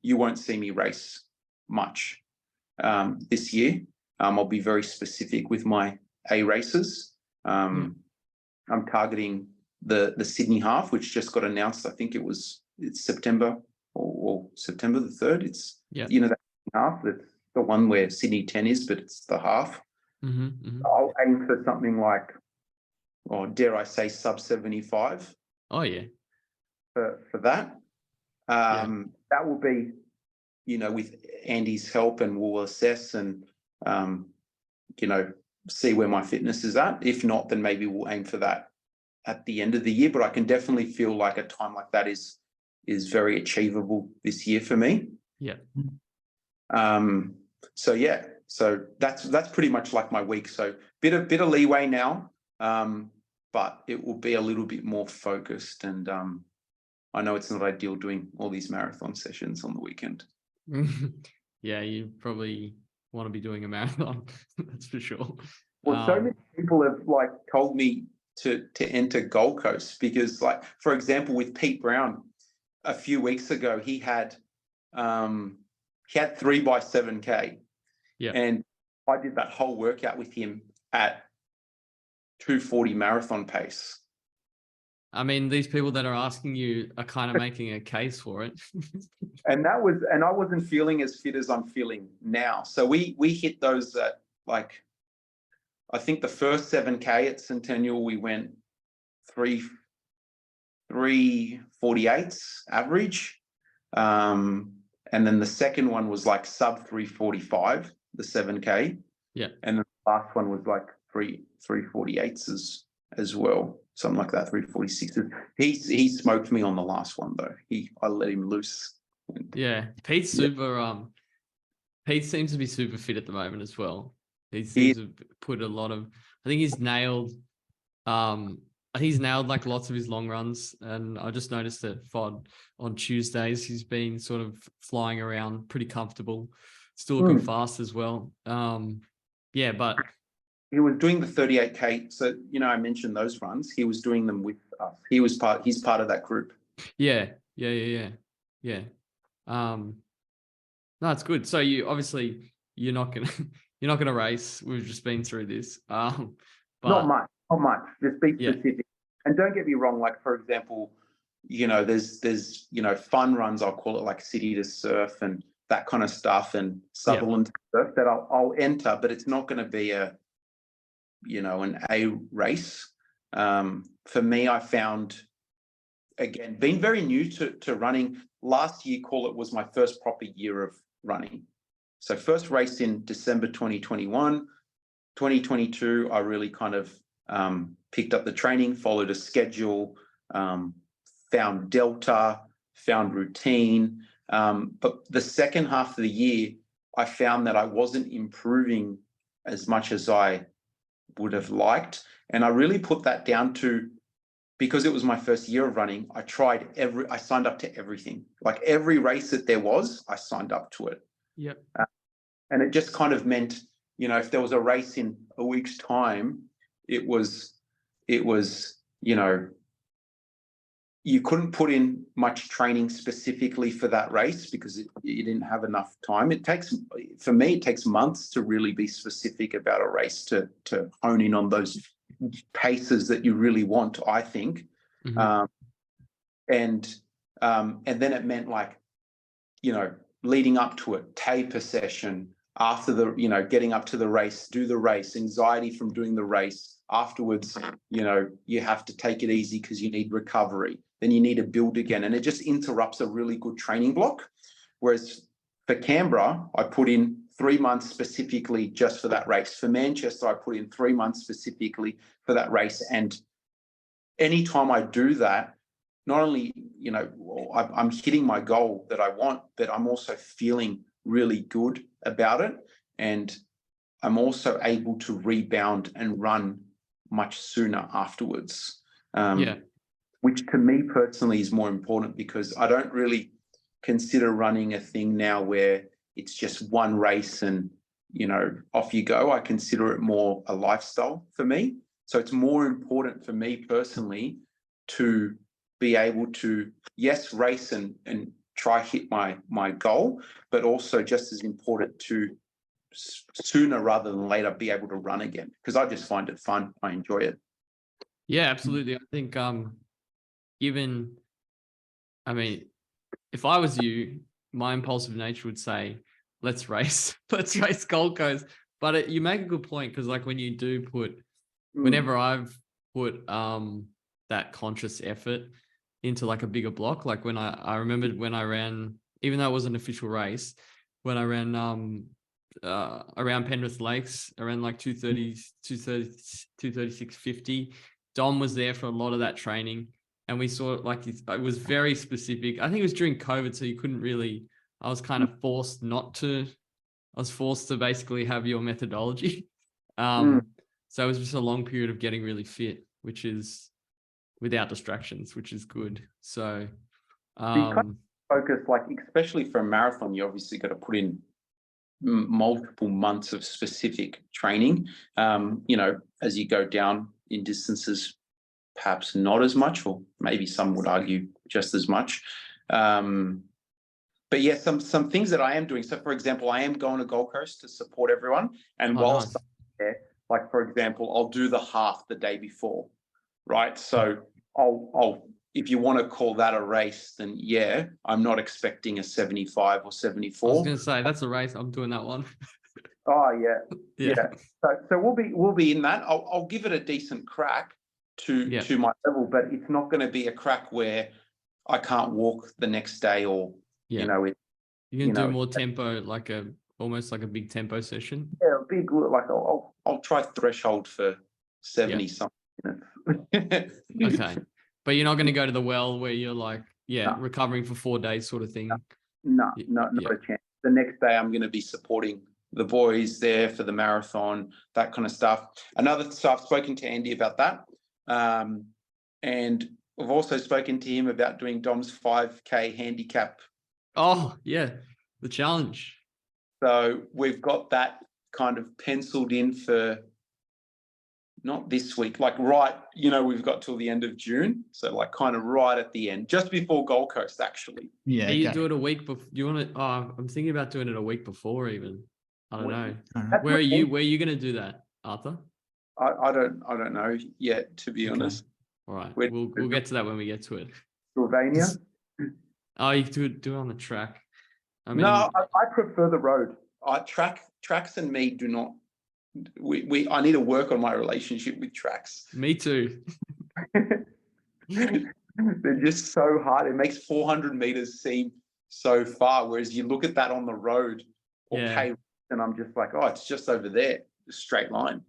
S4: You won't see me race much this year. I'll be very specific with my A races. I'm targeting the Sydney half, which just got announced. I think it's September or September the 3rd. It's, you know, that half, that's the one where Sydney 10 is, but it's the half. I'll aim for something like, or dare I say, sub 75.
S2: Oh yeah.
S4: For that. That will be, you know, with Andy's help, and we'll assess and, you know, see where my fitness is at. If not, then maybe we'll aim for that at the end of the year. But I can definitely feel like a time like that is very achievable this year for me. So that's pretty much like my week. So bit of leeway now, but it will be a little bit more focused. And I know it's not ideal doing all these marathon sessions on the weekend.
S2: Yeah, you probably want to be doing a marathon. That's for sure.
S4: Well, so many people have like told me to enter Gold Coast, because, like, for example, with Pete Brown a few weeks ago, he had 3x7K. And I did that whole workout with him at 240 marathon pace.
S2: I mean, these people that are asking you are kind of making a case for it.
S4: And I wasn't feeling as fit as I'm feeling now. So we hit those at, like, I think the first 7K at Centennial, we went 3:48 average. And then the second one was like sub 3:45, the 7K. And the last one was like 3:48s as well. Something like that, 3:46. He smoked me on the last one though. I let him loose.
S2: Pete's super. Pete seems to be super fit at the moment as well. He seems to put a lot of. I think he's nailed. He's nailed like lots of his long runs, and I just noticed that FOD on Tuesdays he's been sort of flying around pretty comfortable, still looking fast as well. But
S4: doing the 38K. So, I mentioned those runs. He was doing them with us. He's part of that group.
S2: Yeah. No, it's good. So you obviously you're not gonna race. We've just been through this. But
S4: Not much. Just be
S2: Yeah.
S4: specific. And don't get me wrong. Like, for example, there's fun runs. I'll call it like City to Surf and that kind of stuff, and Sutherland Surf that I'll enter, but it's not going to be an A race. For me, I found, again, being very new to running. Last year, call it, was my first proper year of running. So first race in December 2021, 2022, I really kind of picked up the training, followed a schedule, found delta, found routine. But the second half of the year, I found that I wasn't improving as much as I would have liked. And I really put that down to, because it was my first year of running, I signed up to everything. Like every race that there was, I signed up to it.
S2: Yep.
S4: And it just kind of meant, if there was a race in a week's time, it was, you couldn't put in much training specifically for that race because you didn't have enough time. For me, it takes months to really be specific about a race to hone in on those paces that you really want, I think.
S2: Mhm.
S4: And then it meant, like, leading up to it, taper session, after the, getting up to the race, do the race, anxiety from doing the race. Afterwards, you have to take it easy because you need recovery. Then you need to build again. And it just interrupts a really good training block. Whereas for Canberra, I put in 3 months specifically just for that race. For Manchester, I put in 3 months specifically for that race. And anytime I do that, not only, I'm hitting my goal that I want, but I'm also feeling really good about it. And I'm also able to rebound and run much sooner afterwards. Which to me personally is more important, because I don't really consider running a thing now where it's just one race and, off you go. I consider it more a lifestyle for me. So it's more important for me personally to be able to, yes, race and try hit my goal, but also just as important to sooner rather than later be able to run again, because I just find it fun. I enjoy it.
S2: Yeah, absolutely. I think if I was you, my impulsive nature would say, let's race Gold Coast. But you make a good point, because like when you do whenever I've put that conscious effort into like a bigger block, like when I remembered when I ran, even though it was an official race, when I ran around Penrith Lakes, around like 236.50. Dom was there for a lot of that training, and we saw it, like, it was very specific. I think it was during COVID, so you couldn't really, I was kind of forced to basically have your methodology. So it was just a long period of getting really fit, which is without distractions, which is good. So
S4: you kind of focus, like, especially for a marathon, you obviously got to put in multiple months of specific training. As you go down in distances, perhaps not as much, or maybe some would argue just as much. But yeah, some things that I am doing. So, for example, I am going to Gold Coast to support everyone. And whilst
S2: nice.
S4: I'm there, like, for example, I'll do the half the day before, right? So I'll if you want to call that a race, then yeah, I'm not expecting a 75 or 74.
S2: I was going to say, that's a race. I'm doing that one.
S4: Oh yeah.
S2: Yeah.
S4: So we'll be in that. I'll give it a decent crack to my level, but it's not going to be a crack where I can't walk the next day, or
S2: you can do more tempo, like almost like a big tempo session.
S4: Yeah, big, like I'll try threshold for 70 something minutes.
S2: Okay, but you're not going to go to the well where you're like recovering for 4 days sort of thing.
S4: No, not a chance. The next day I'm going to be supporting the boys there for the marathon, that kind of stuff. So I've spoken to Andy about that. And I've also spoken to him about doing Dom's 5K handicap.
S2: Oh, yeah, the challenge.
S4: So we've got that kind of penciled in for not this week, like right, we've got till the end of June. So like kind of right at the end, just before Gold Coast, actually.
S1: Yeah.
S2: You
S1: okay.
S2: do it a week before. You want to? Oh, I'm thinking about doing it a week before even. I don't know.
S1: I don't know.
S2: Where are you? Where are you going to do that, Arthur?
S4: I don't know yet, to be
S2: Okay.
S4: honest.
S2: All right.
S4: Where-
S2: We'll get to that when we get to it.
S4: Sylvania?
S2: Oh, you do it on the track. I mean,
S4: No, I prefer the road. Tracks and me do not. I need to work on my relationship with tracks.
S2: me too.
S4: They're just so hard. It makes 400 meters seem so far, whereas you look at that on the road or
S2: Yeah.
S4: K, and I'm just like, oh, it's just over there, a straight line.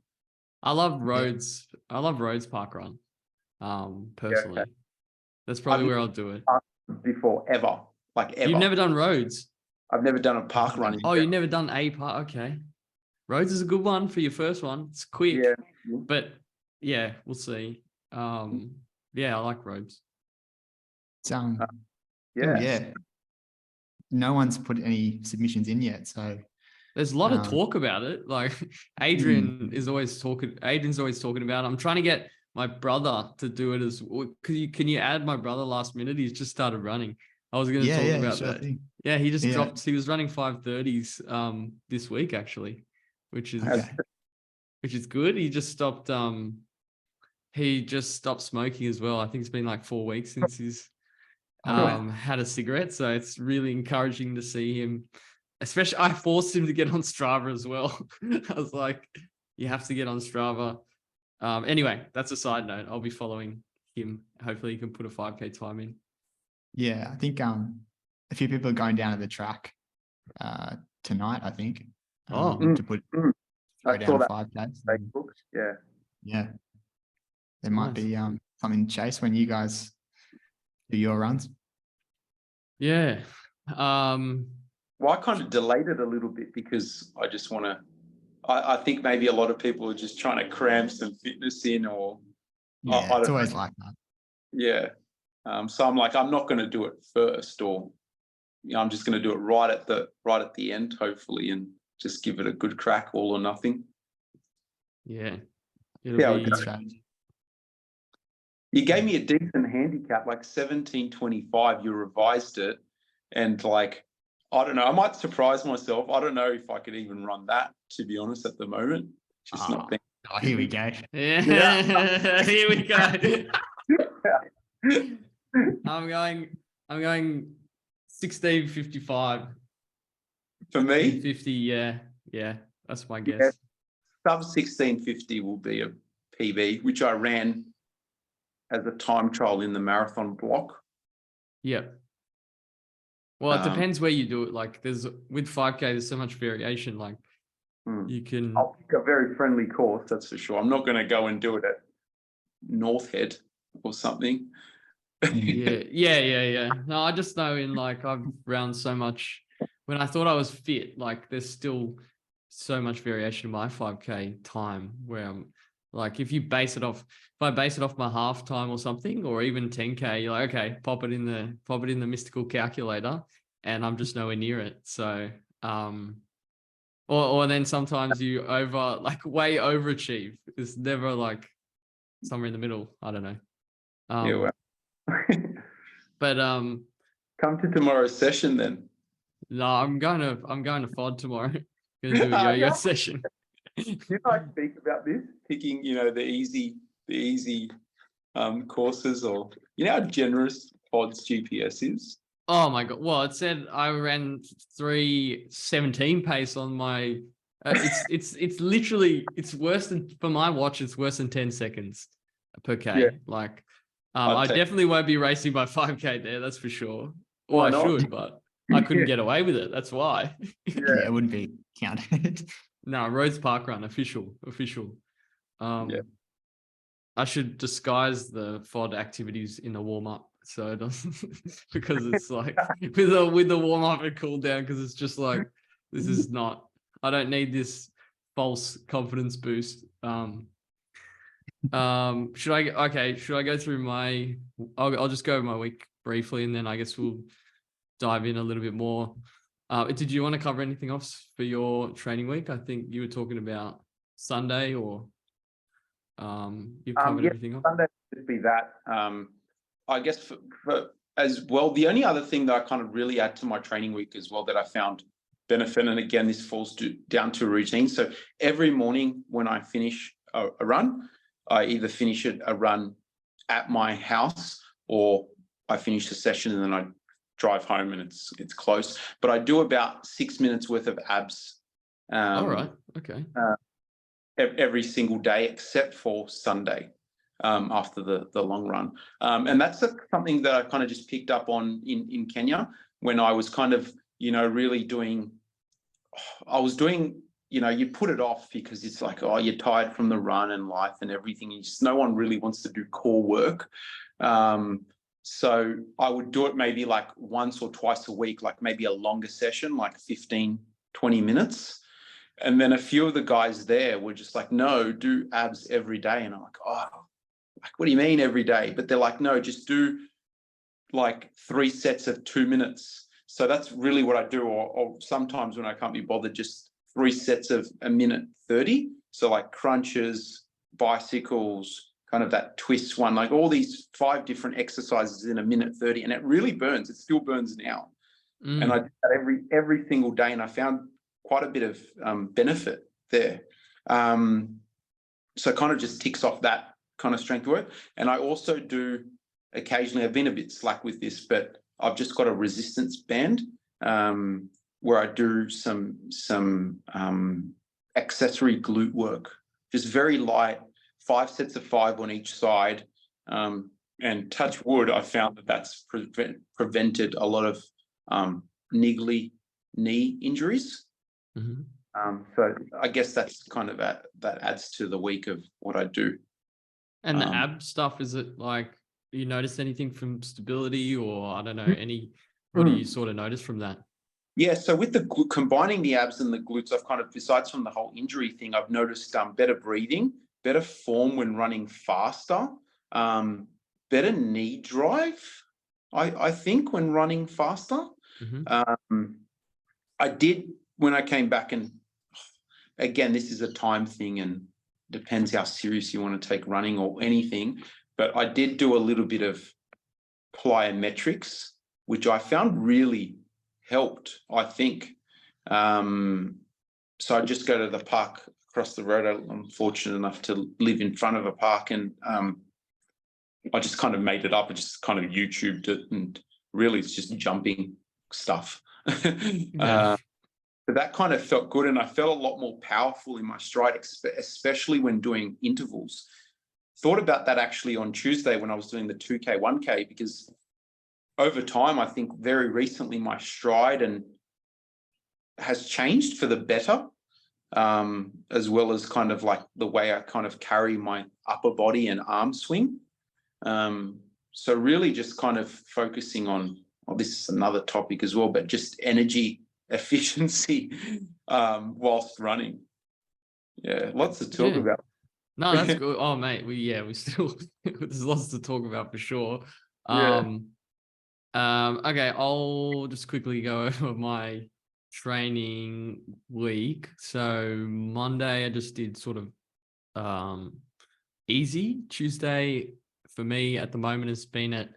S2: I love roads. I love roads park run. Personally,
S4: okay.
S2: that's probably
S4: I've
S2: where I'll do it.
S4: Before ever, like ever.
S2: You've never done roads.
S4: I've never done a park run.
S2: Oh, you've never done a park. Okay. Roads is a good one for your first one. It's quick.
S4: Yeah.
S2: But yeah, we'll see. Yeah, I like roads.
S1: It's,
S4: Yeah.
S1: No one's put any submissions in yet, so
S2: There's a lot of talk about it. Like Adrian's always talking about it. I'm trying to get my brother to do it as well. Can you add my brother last minute? He's just started running. I was going to talk about
S1: sure
S2: that.
S1: thing.
S2: Yeah, he just dropped. He was running 5:30s this week actually, which is good. He just stopped smoking as well. I think it's been like 4 weeks since he's had a cigarette. So it's really encouraging to see him. Especially, I forced him to get on Strava as well. I was like, you have to get on Strava. Anyway, that's a side note. I'll be following him. Hopefully he can put a 5K time in.
S1: Yeah, I think a few people are going down to the track tonight, I think. To throw
S4: I saw
S1: down
S4: that
S1: 5Ks.
S4: Facebook. Yeah.
S1: Yeah. There might be something chase when you guys do your runs.
S2: Yeah.
S4: Well, I kind of delayed it a little bit because I just want to. I think maybe a lot of people are just trying to cram some fitness in, or
S1: Yeah, it's always like that.
S4: Yeah. So I'm like, I'm not going to do it first, or I'm just going to do it right at the end, hopefully, and just give it a good crack, all or nothing.
S2: Yeah.
S1: Good strategy.
S4: You gave me a decent handicap, like 1725. You revised it, and like, I don't know. I might surprise myself. I don't know if I could even run that, to be honest, at the moment. Just not thinking.
S1: Oh, here we go.
S2: Yeah. Here we go. I'm going 1655.
S4: For me,
S2: 50, yeah, that's my guess.
S4: Yeah. Sub 1650 will be a PB, which I ran as a time trial in the marathon block.
S2: Yeah. Well, it depends where you do it. Like with 5K, there's so much variation. Like you can.
S4: I'll pick a very friendly course, that's for sure. I'm not going to go and do it at North Head or something.
S2: Yeah. No, I just know I've run so much. When I thought I was fit, like there's still so much variation in my 5K time where I'm like, if I base it off my half time or something, or even 10K, you're like, okay, pop it in the mystical calculator, and I'm just nowhere near it. So, or then sometimes you way overachieve. It's never like somewhere in the middle. I don't know. But
S4: come to tomorrow's session then.
S2: No, I'm going to FOD tomorrow. Gonna do a yo-yo session.
S4: Did I speak about this? Picking, the easy courses, or how generous FOD's GPS is.
S2: Oh my god! Well, it said I ran 3:17 pace on my. It's literally worse than, for my watch. It's worse than 10 seconds per K.
S4: Yeah.
S2: Like, I definitely won't be racing my 5K there. That's for sure. Or I should, but I couldn't get away with it. That's why.
S1: Yeah, it wouldn't be counted.
S2: No, Rhodes Park Run, official. I should disguise the FOD activities in the warm up, so it doesn't, because it's like with the warm up and cool down, because it's just like, this is not. I don't need this false confidence boost. Should I go through my? I'll just go over my week briefly, and then I guess we'll dive in a little bit more. Did you want to cover anything else for your training week? I think you were talking about Sunday, or You've covered
S4: Yeah,
S2: everything off.
S4: Sunday would be that. I guess for as well, the only other thing that I kind of really add to my training week as well that I found benefit, and again, this falls down to a routine. So every morning when I finish a run, I either finish a run at my house or I finish the session and then I drive home and it's close. But I do about 6 minutes worth of abs.
S2: All right. Okay.
S4: Every single day except for Sunday after the long run. And that's something that I kind of just picked up on in Kenya when I was kind of, really doing, you put it off because it's like, oh, you're tired from the run and life and everything. And just, no one really wants to do core work. So I would do it maybe like once or twice a week, like maybe a longer session, like 15, 20 minutes. And then a few of the guys there were just like, no, do abs every day. And I'm like, oh, like, what do you mean every day? But they're like, no, just do like 3 sets of 2 minutes. So that's really what I do. Or sometimes when I can't be bothered, just 3 sets of 1:30. So like crunches, bicycles, kind of that twist one, like all these 5 different exercises in 1:30. And it really burns. It still burns now. And I do that every single day. And I found quite a bit of benefit there. So kind of just ticks off that kind of strength work. And I also do occasionally, I've been a bit slack with this, but I've just got a resistance band where I do some accessory glute work, just very light, 5 sets of 5 on each side. And touch wood, I found that that's prevented a lot of niggly knee injuries.
S2: Mm-hmm.
S4: So I guess that's kind of that adds to the week of what I do.
S2: And the ab stuff, is it like, you notice anything from stability or I don't know, what do you sort of notice from that?
S4: Yeah, so with the combining the abs and the glutes, I've kind of, besides from the whole injury thing, I've noticed better breathing, better form when running faster, better knee drive, I think, when running faster.
S2: Mm-hmm.
S4: I did, when I came back, and again, this is a time thing and depends how serious you want to take running or anything, but I did do a little bit of plyometrics, which I found really helped, I think. So I just go to the park across the road. I'm fortunate enough to live in front of a park, and I just kind of made it up. I just kind of YouTubed it, and really it's just jumping stuff.
S2: Yeah.
S4: But that kind of felt good, and I felt a lot more powerful in my stride, especially when doing intervals. Thought about that actually on Tuesday when I was doing the 2K, 1K, because over time, I think very recently my stride has changed for the better, as well as kind of like the way I kind of carry my upper body and arm swing. So really just kind of focusing on, this is another topic as well, but just energy efficiency whilst running. Yeah, lots to talk about.
S2: No, that's good. Oh, mate, we still there's lots to talk about for sure.
S4: Yeah.
S2: Okay, I'll just quickly go over my training week. So Monday I just did sort of easy. Tuesday for me at the moment has been at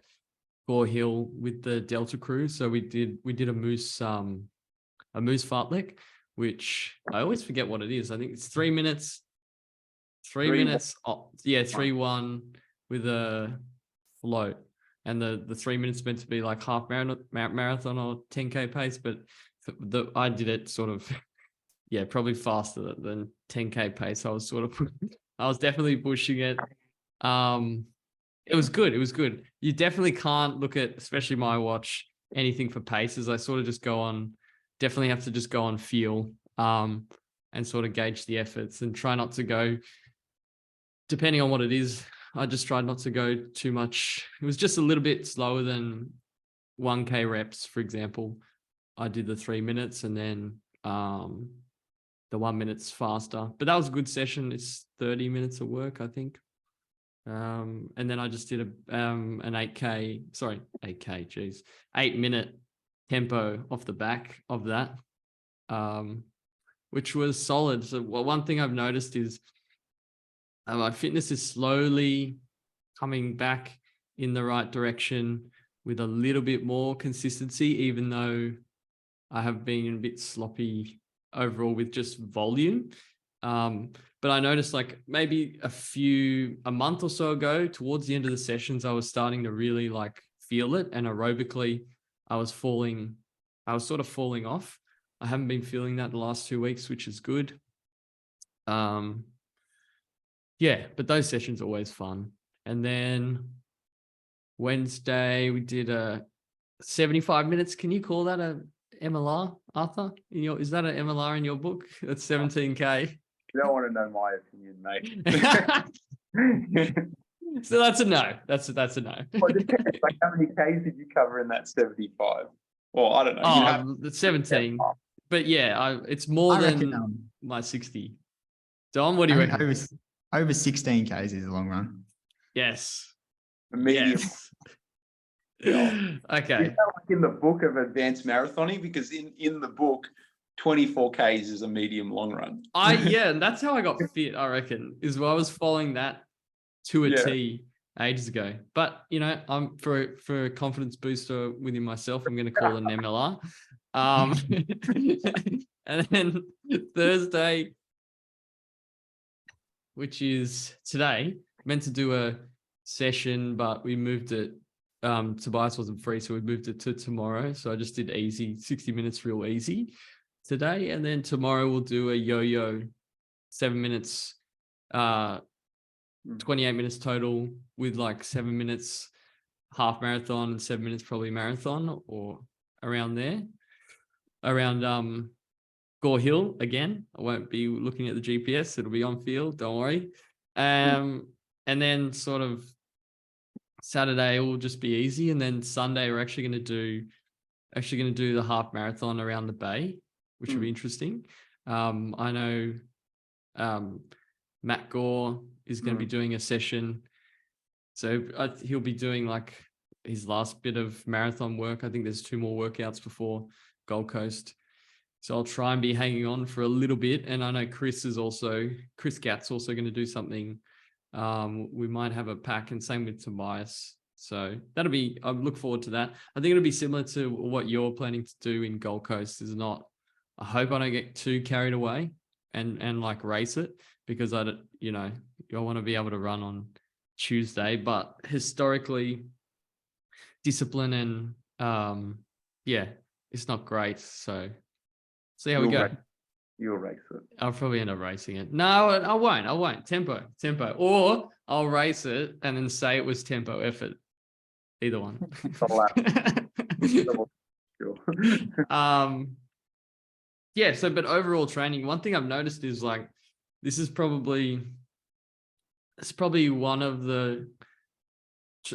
S2: Gore Hill with the Delta crew. So we did a moose fartlek, which I always forget what it is. I think it's 3 minutes. 3 minutes. Oh, yeah, 3-1 with a float. And the 3 minutes meant to be like half marathon or 10K pace, but I did it sort of, yeah, probably faster than 10K pace. I was definitely pushing it. It was good. It was good. You definitely can't look at, especially my watch, anything for paces. I sort of just definitely have to just go on feel, and sort of gauge the efforts and try not to go, depending on what it is. I just tried not to go too much. It was just a little bit slower than 1K reps, for example. I did the 3 minutes and then the 1 minute's faster. But that was a good session. It's 30 minutes of work, I think. And then I just did an 8-minute tempo off the back of that, which was solid. So one thing I've noticed is My fitness is slowly coming back in the right direction with a little bit more consistency, even though I have been a bit sloppy overall with just volume. But I noticed like maybe a month or so ago, towards the end of the sessions, I was starting to really like feel it, and aerobically I was sort of falling off. I haven't been feeling that the last 2 weeks, which is good. Yeah, but those sessions are always fun. And then Wednesday we did a 75 minutes. Can you call that a MLR, Arthur? Is that an MLR in your book? That's 17K.
S4: You don't want to know my opinion, mate.
S2: So that's a no. That's a no.
S4: Well, it depends. Like, how many Ks did you cover in that 75? Well, I don't know.
S2: The 17. But yeah, it's more than my 60. Dom, what do you reckon?
S1: Over 16 Ks is a long run.
S2: Yes.
S4: A medium.
S2: Yes.
S4: Yeah.
S2: Okay.
S4: Is that like in the book of advanced marathoning? Because in the book, 24 Ks is a medium long run.
S2: And that's how I got fit, I reckon, is where I was following that to a T ages ago. But I'm for a confidence booster within myself, I'm going to call it an MLR. And then Thursday, which is today, meant to do a session, but we moved it. Tobias wasn't free, so we moved it to tomorrow. So I just did easy, 60 minutes, real easy today. And then tomorrow we'll do a yo-yo, 7 minutes, 28 minutes total, with like 7 minutes half marathon and 7 minutes probably marathon, or around there, around Gore Hill again. I won't be looking at the GPS, it'll be on field, don't worry. And then sort of Saturday will just be easy, and then Sunday we're actually going to do the half marathon around the bay, which will be interesting. I know Matt Gore is going to be doing a session, so he'll be doing like his last bit of marathon work. I think there's 2 more workouts before Gold Coast, so I'll try and be hanging on for a little bit. And I know Chris Gatt's also going to do something. We might have a pack, and same with Tobias. So I look forward to that. I think it'll be similar to what you're planning to do in Gold Coast. I hope I don't get too carried away and like race it, because I want to be able to run on Tuesday. But historically, discipline and it's not great. So see how we go.
S4: You'll race it.
S2: I'll probably end up racing it. No, I won't. Tempo. Or I'll race it and then say it was tempo effort. Either one. But overall training, one thing I've noticed is like, it's probably one of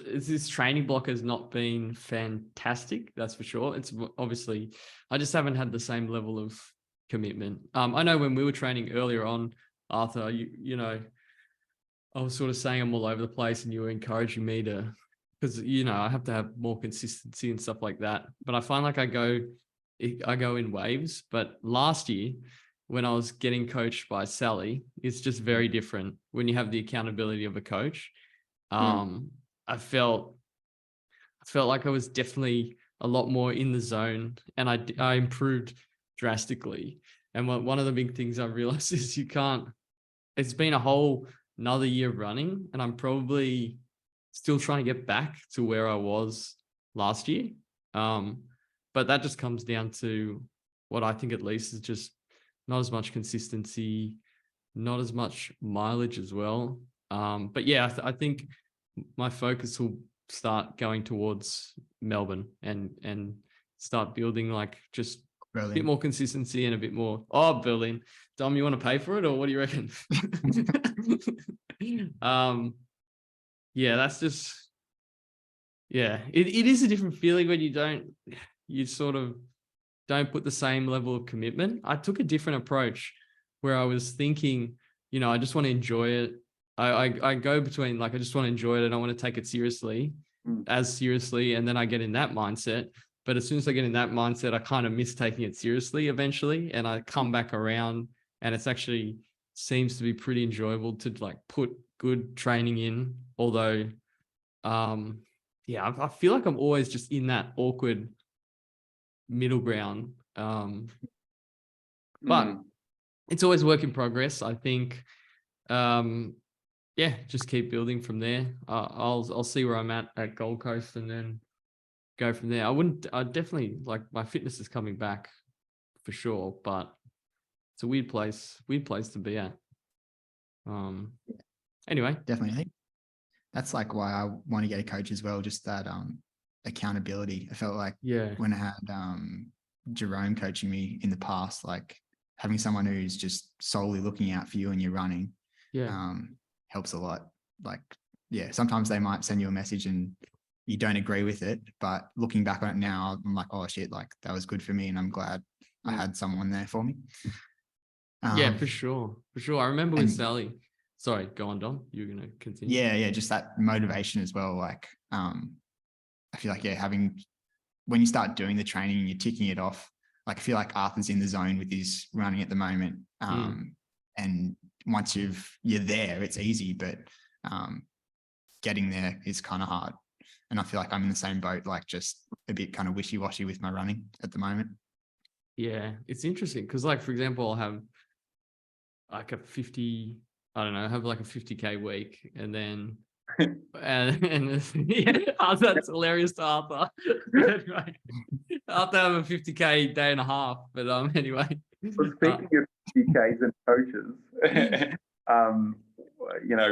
S2: this training block has not been fantastic. That's for sure. It's obviously, I just haven't had the same level of commitment. I know when we were training earlier on, Arthur, I was sort of saying I'm all over the place, and you were encouraging me to, because I have to have more consistency and stuff like that. But I find like I go in waves. But last year, when I was getting coached by Sally, it's just very different when you have the accountability of a coach. I felt like I was definitely a lot more in the zone, and I improved drastically. And one of the big things I realized is it's been a whole another year of running, and I'm probably still trying to get back to where I was last year. But that just comes down to what I think at least is just not as much consistency, not as much mileage as well. But yeah, I think my focus will start going towards Melbourne and start building like just Berlin. A bit more consistency and a bit more. Oh, Berlin. Dom, you want to pay for it, or what do you reckon? That's just, it is a different feeling when you sort of don't put the same level of commitment. I took a different approach where I was thinking, I just want to enjoy it. I go between like, I just want to enjoy it. I don't want to take it as seriously. And then I get in that mindset. But as soon as I get in that mindset, I kind of miss taking it seriously eventually. And I come back around, and it's actually seems to be pretty enjoyable to like put good training in, although I feel like I'm always just in that awkward middle ground. But it's always work in progress. I think just keep building from there. I'll see where I'm at Gold Coast and then go from there. I definitely, like, my fitness is coming back for sure, but it's a weird place to be at. Anyway.
S1: Definitely. I think that's like why I want to get a coach as well. Just that accountability. I felt like when I had Jerome coaching me in the past, like having someone who's just solely looking out for you and you're running helps a lot. Like, sometimes they might send you a message and you don't agree with it, but looking back on it now, I'm like, oh shit, like that was good for me. And I'm glad I had someone there for me.
S2: For sure. I remember with Sally. Sorry, go on, Dom. You're going to continue.
S1: Yeah. Just that motivation as well. Like, I feel like, when you start doing the training and you're ticking it off, like I feel like Arthur's in the zone with his running at the moment. And once you're there, it's easy, but getting there is kind of hard. And I feel like I'm in the same boat, like just a bit kind of wishy-washy with my running at the moment. Yeah,
S2: it's interesting because, like, for example, I'll have like a 50, I don't know, have like a 50K week and then that's hilarious to Arthur. Anyway, Arthur have a 50K day and a half, but anyway.
S4: Well, speaking of 50Ks and coaches,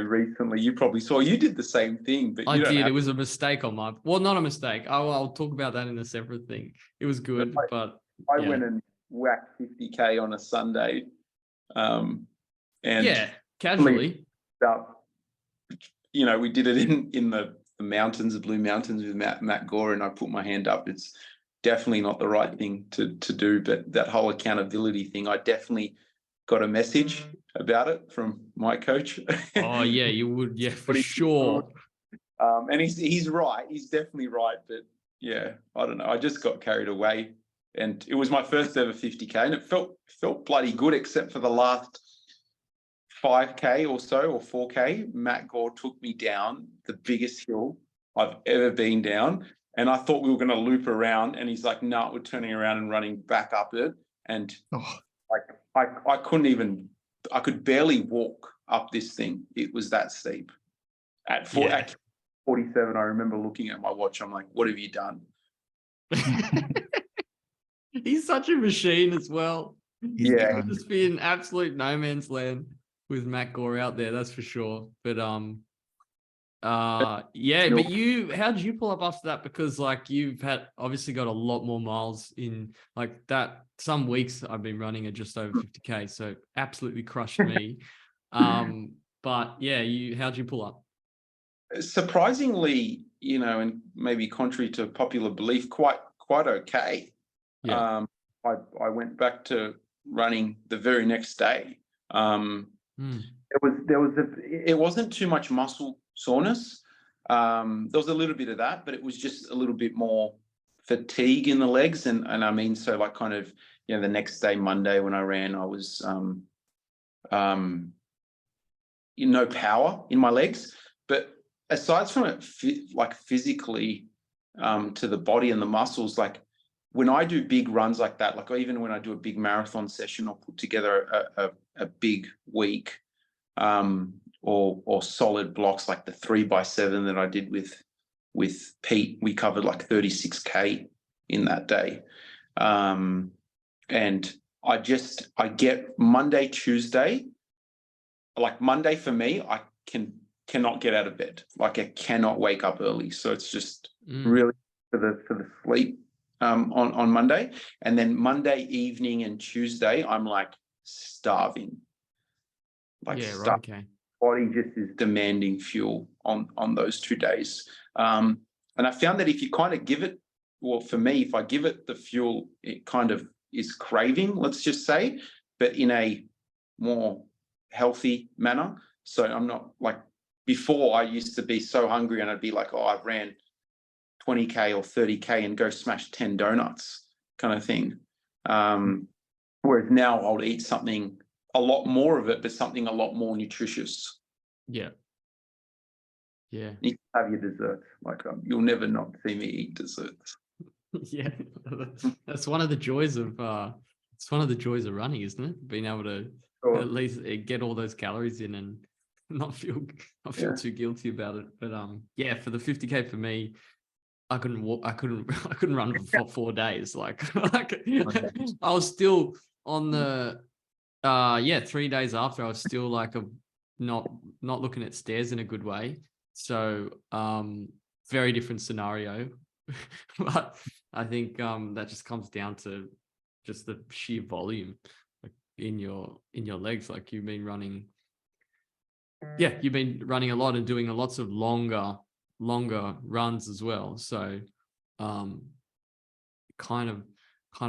S4: recently you probably saw you did the same thing, but
S2: I did. It was a mistake on my. Well, not a mistake. I'll talk about that in a separate thing. It was good, but
S4: I went and whacked 50K on a Sunday, and
S2: casually.
S4: We did it in the mountains, the Blue Mountains with Matt Gore, and I put my hand up. It's definitely not the right thing to do, but that whole accountability thing, I definitely got a message about it from my coach.
S2: Oh yeah, you would, for sure.
S4: And he's right. He's definitely right, but I don't know. I just got carried away, and it was my first ever 50K, and it felt bloody good, except for the last 5K or so, or 4K. Matt Gore took me down the biggest hill I've ever been down, and I thought we were going to loop around, and he's like, "No, we're turning around and running back up it." And I couldn't even. I could barely walk up this thing. It was that steep. At 47, I remember looking at my watch. I'm like, "What have you done?"
S2: He's such a machine as well. He's just be in absolute no man's land with Matt Gore out there, that's for sure. But but how did you pull up after that? Because like you've had obviously got a lot more miles in like that. Some weeks I've been running at just over 50K, so absolutely crushed me. But how'd you pull up?
S4: Surprisingly, and maybe contrary to popular belief, quite okay. I went back to running the very next day. It wasn't too much muscle soreness. There was a little bit of that, but it was just a little bit more fatigue in the legs. And I mean, so like kind of, the next day, Monday, when I ran, I was no power in my legs. But aside from it, like physically to the body and the muscles, like when I do big runs like that, like even when I do a big marathon session or put together a big week, or solid blocks like the 3x7 that I did with Pete, we covered like 36K in that day. And I get Monday, Tuesday, like Monday for me, I cannot get out of bed. Like I cannot wake up early. So it's just really for the sleep on Monday. And then Monday evening and Tuesday, I'm like starving.
S2: Okay.
S4: Body just is demanding fuel on those 2 days. And I found that if you kind of give it, well, for me, if I give it the fuel, it kind of is craving, let's just say, but in a more healthy manner. So I'm not like before. I used to be so hungry and I'd be like, oh, I've ran 20K or 30K and go smash 10 donuts kind of thing. Whereas now I'll eat something, a lot more of it, but something a lot more nutritious.
S2: Yeah. Yeah.
S4: You can have your desserts. Like you'll never not see me eat desserts.
S2: Yeah. That's one of the joys of it's one of the joys of running, isn't it? Being able to
S4: Sure.
S2: at least get all those calories in and not feel
S4: Yeah.
S2: too guilty about it. But yeah, for the 50K for me, I couldn't walk. I couldn't run for 4 days. Like I was still on the 3 days after. I was still like not looking at stairs in a good way. So very different scenario. But I think that just comes down to just the sheer volume in your legs. Like you've been running a lot and doing lots of longer runs as well. So kind of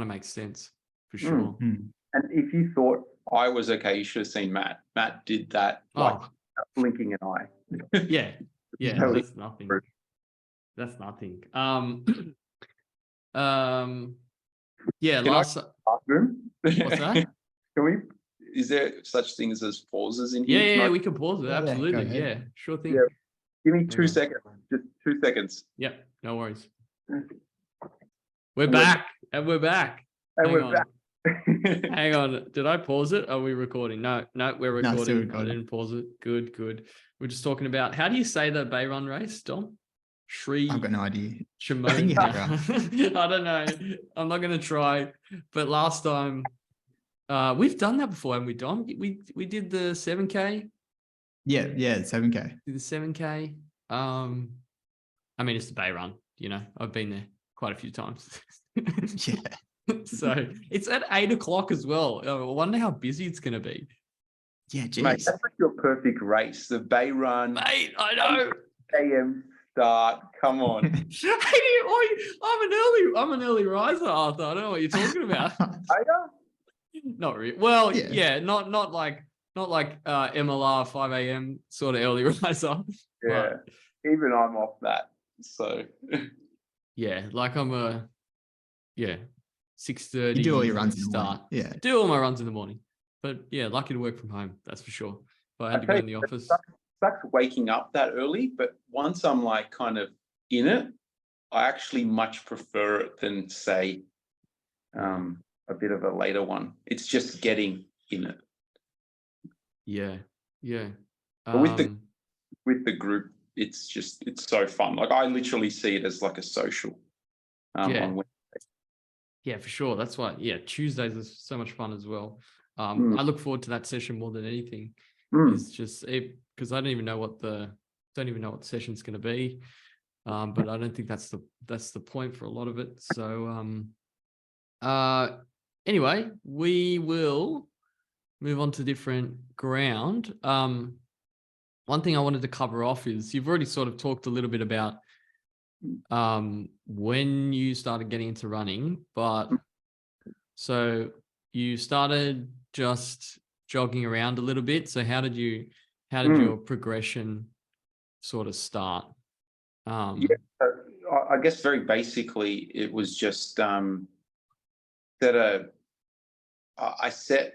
S2: makes sense for sure.
S1: Mm.
S4: And if you thought I was okay, you should have seen Matt. Matt did that like blinking an eye.
S2: Yeah.
S4: That was
S2: That's nothing.
S4: true.
S2: That's nothing. Yeah,
S4: Can
S2: last
S4: bathroom?
S2: what's that?
S4: Can we? Is there such things as pauses in here?
S2: Yeah,
S4: Can I-
S2: we can pause it.
S1: Yeah, go
S2: Absolutely.
S1: ahead.
S2: Yeah, sure thing.
S4: Yeah. Give me 2
S2: on.
S4: seconds. Just 2 seconds.
S2: Yep, no worries.
S4: And
S2: We're back. Hang
S4: we're
S2: on.
S4: back.
S2: Hang on. Did I pause it? Are we recording? No, we're
S1: No, still
S2: recording. I
S1: recording.
S2: didn't pause it. Good. We're just talking about, how do you say the Bay Run race, Dom? Shri
S1: I've got no idea.
S2: Shimon.
S1: I think you have,
S2: I don't know. I'm not going to try. But last time, we've done that before, haven't we, Dom? We did the 7K.
S1: Yeah, 7K.
S2: Did the 7K. I mean, it's the Bay Run. You know, I've been there quite a few times.
S1: Yeah.
S2: So it's at 8 o'clock as well. I wonder how busy it's going to be.
S1: Yeah,
S4: Mate,
S1: geez.
S4: that's like your perfect race. The Bay Run,
S2: Mate, I know.
S4: AM start. Come on.
S2: I'm an early riser, Arthur. I don't know what you're talking about.
S4: I know.
S2: Not really. Well,
S1: Yeah.
S2: yeah, not like MLR 5 a.m. sort of early riser.
S4: Yeah. Even I'm off that. So
S2: Yeah, like I'm 6:30.
S1: You do all your runs in the
S2: start.
S1: morning. Yeah.
S2: Do all my runs in the morning. But yeah, lucky to work from home. That's for sure. If I had to go in the office.
S4: sucks waking up that early, but once I'm like kind of in it, I actually much prefer it than say a bit of a later one. It's just getting in it.
S2: Yeah.
S4: But with the group, it's so fun. Like I literally see it as like a social.
S2: Yeah.
S4: On
S2: Yeah, for sure. That's why. Yeah, Tuesdays is so much fun as well. I look forward to that session more than anything. It's just because I don't even know what the session's going to be, but I don't think that's the point for a lot of it. So anyway, we will move on to different ground. One thing I wanted to cover off is you've already sort of talked a little bit about when you started getting into running, but so you started just jogging around a little bit. So how did your progression sort of start?
S4: I guess very basically it was just that I set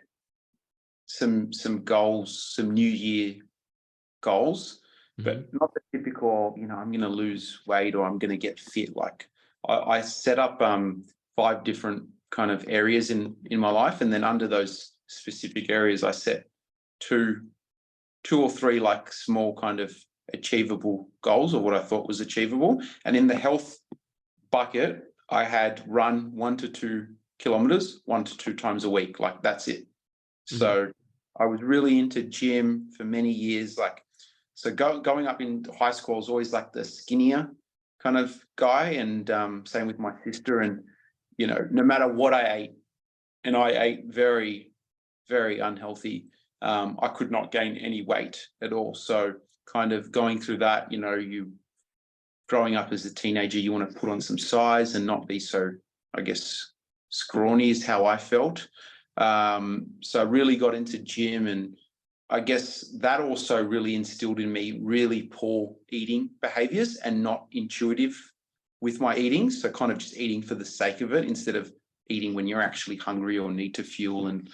S4: some goals, some New Year goals, but not the typical, I'm going to lose weight or I'm going to get fit. Like I set up 5 different kind of areas in my life, and then under those specific areas, I set two or three like small kind of achievable goals, or what I thought was achievable. And in the health bucket, I had run 1 to 2 kilometers 1 to 2 times a week. Like that's it. So I was really into gym for many years. Like, so going up into high school, I was always like the skinnier kind of guy, and same with my sister. And no matter what I ate, and I ate very, very unhealthy, I could not gain any weight at all. So kind of going through that, you growing up as a teenager, you want to put on some size and not be so, I guess, scrawny is how I felt. So I really got into gym, and I guess that also really instilled in me really poor eating behaviors and not intuitive with my eating. So kind of just eating for the sake of it instead of eating when you're actually hungry or need to fuel, and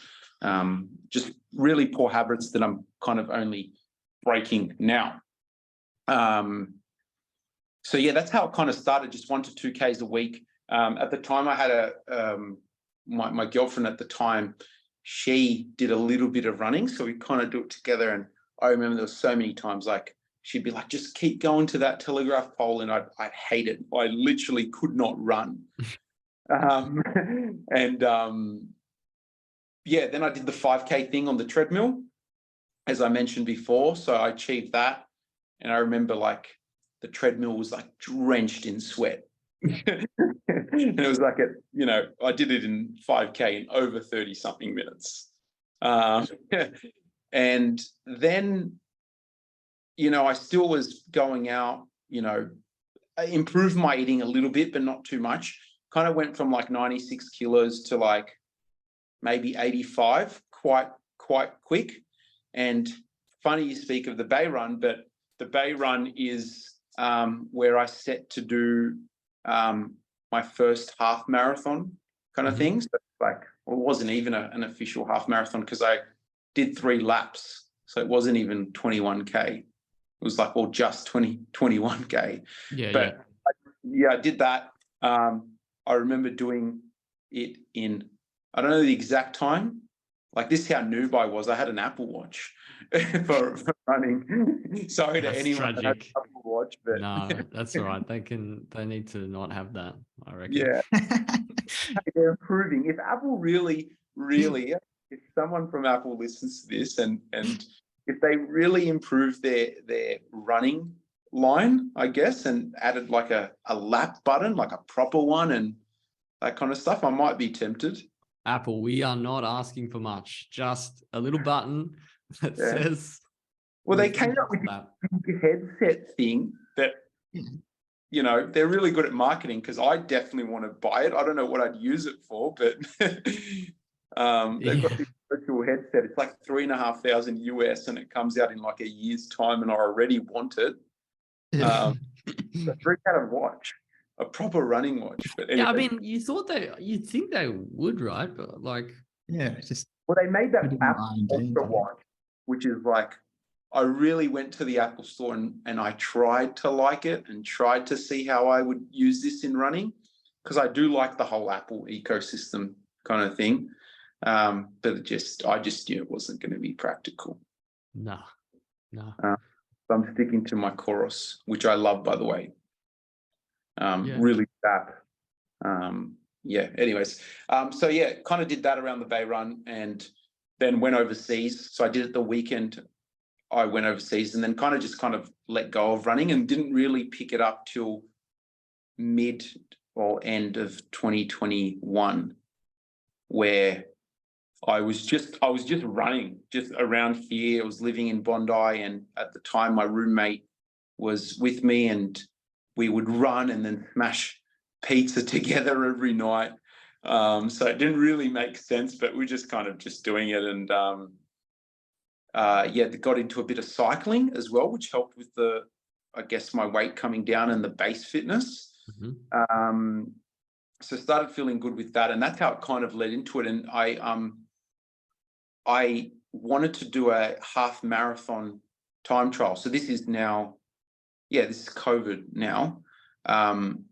S4: just really poor habits that I'm kind of only breaking now. So yeah, that's how it kind of started, just 1 to 2 Ks a week. At the time I had my girlfriend at the time, she did a little bit of running, so we kind of do it together. And I remember there was so many times like she'd be like, just keep going to that telegraph pole, and I'd hate it. I literally could not run. Yeah, then I did the 5K thing on the treadmill, as I mentioned before. So I achieved that. And I remember like the treadmill was like drenched in sweat. And it was like, I did it in 5K in over 30 something minutes. And then, I still was going out, I improved my eating a little bit, but not too much. Kind of went from like 96 kilos to like maybe 85 quite quick. And funny you speak of the Bay Run, but the Bay Run is where I set to do my first half marathon kind of thing. So like, well, it wasn't even an official half marathon because I did 3 laps. So it wasn't even 21K. It was like, well, just 21K. But I did that. I remember doing it in, I don't know the exact time. Like, this is how noob I was. I had an Apple Watch for running. Sorry to anyone that has an Apple Watch, but
S2: no, that's all right. They need to not have that, I reckon.
S4: Yeah. They're improving. If Apple really, if someone from Apple listens to this and if they really improve their running line, I guess, and added like a lap button, like a proper one and that kind of stuff, I might be tempted.
S2: Apple, we are not asking for much, just a little button that says.
S4: Well, they came up with this headset thing that, they're really good at marketing, because I definitely want to buy it. I don't know what I'd use it for, but they've got this virtual headset. It's like $3,500 US, and it comes out in like a year's time, and I already want it. A $3,000 watch, a proper running watch. But anyway.
S2: Yeah, I mean, you'd think they would, right? But like,
S4: well, they made that Apple Ultra watch, which is like, I really went to the Apple store and I tried to like it and tried to see how I would use this in running, because I do like the whole Apple ecosystem kind of thing. But I just knew it wasn't going to be practical.
S2: No.
S4: So I'm sticking to my Chorus, which I love, by the way. Really fab. Anyways. So yeah, kind of did that around the Bay Run and then went overseas. So I did it the weekend. I went overseas and then kind of let go of running and didn't really pick it up till mid or end of 2021, where I was just running just around here. I was living in Bondi, and at the time my roommate was with me, and we would run and then smash pizza together every night. So it didn't really make sense, but we're just kind of just doing it. And got into a bit of cycling as well, which helped with my weight coming down and the base fitness. So started feeling good with that, and that's how it kind of led into it. And I wanted to do a half marathon time trial. So this is now, this is COVID now.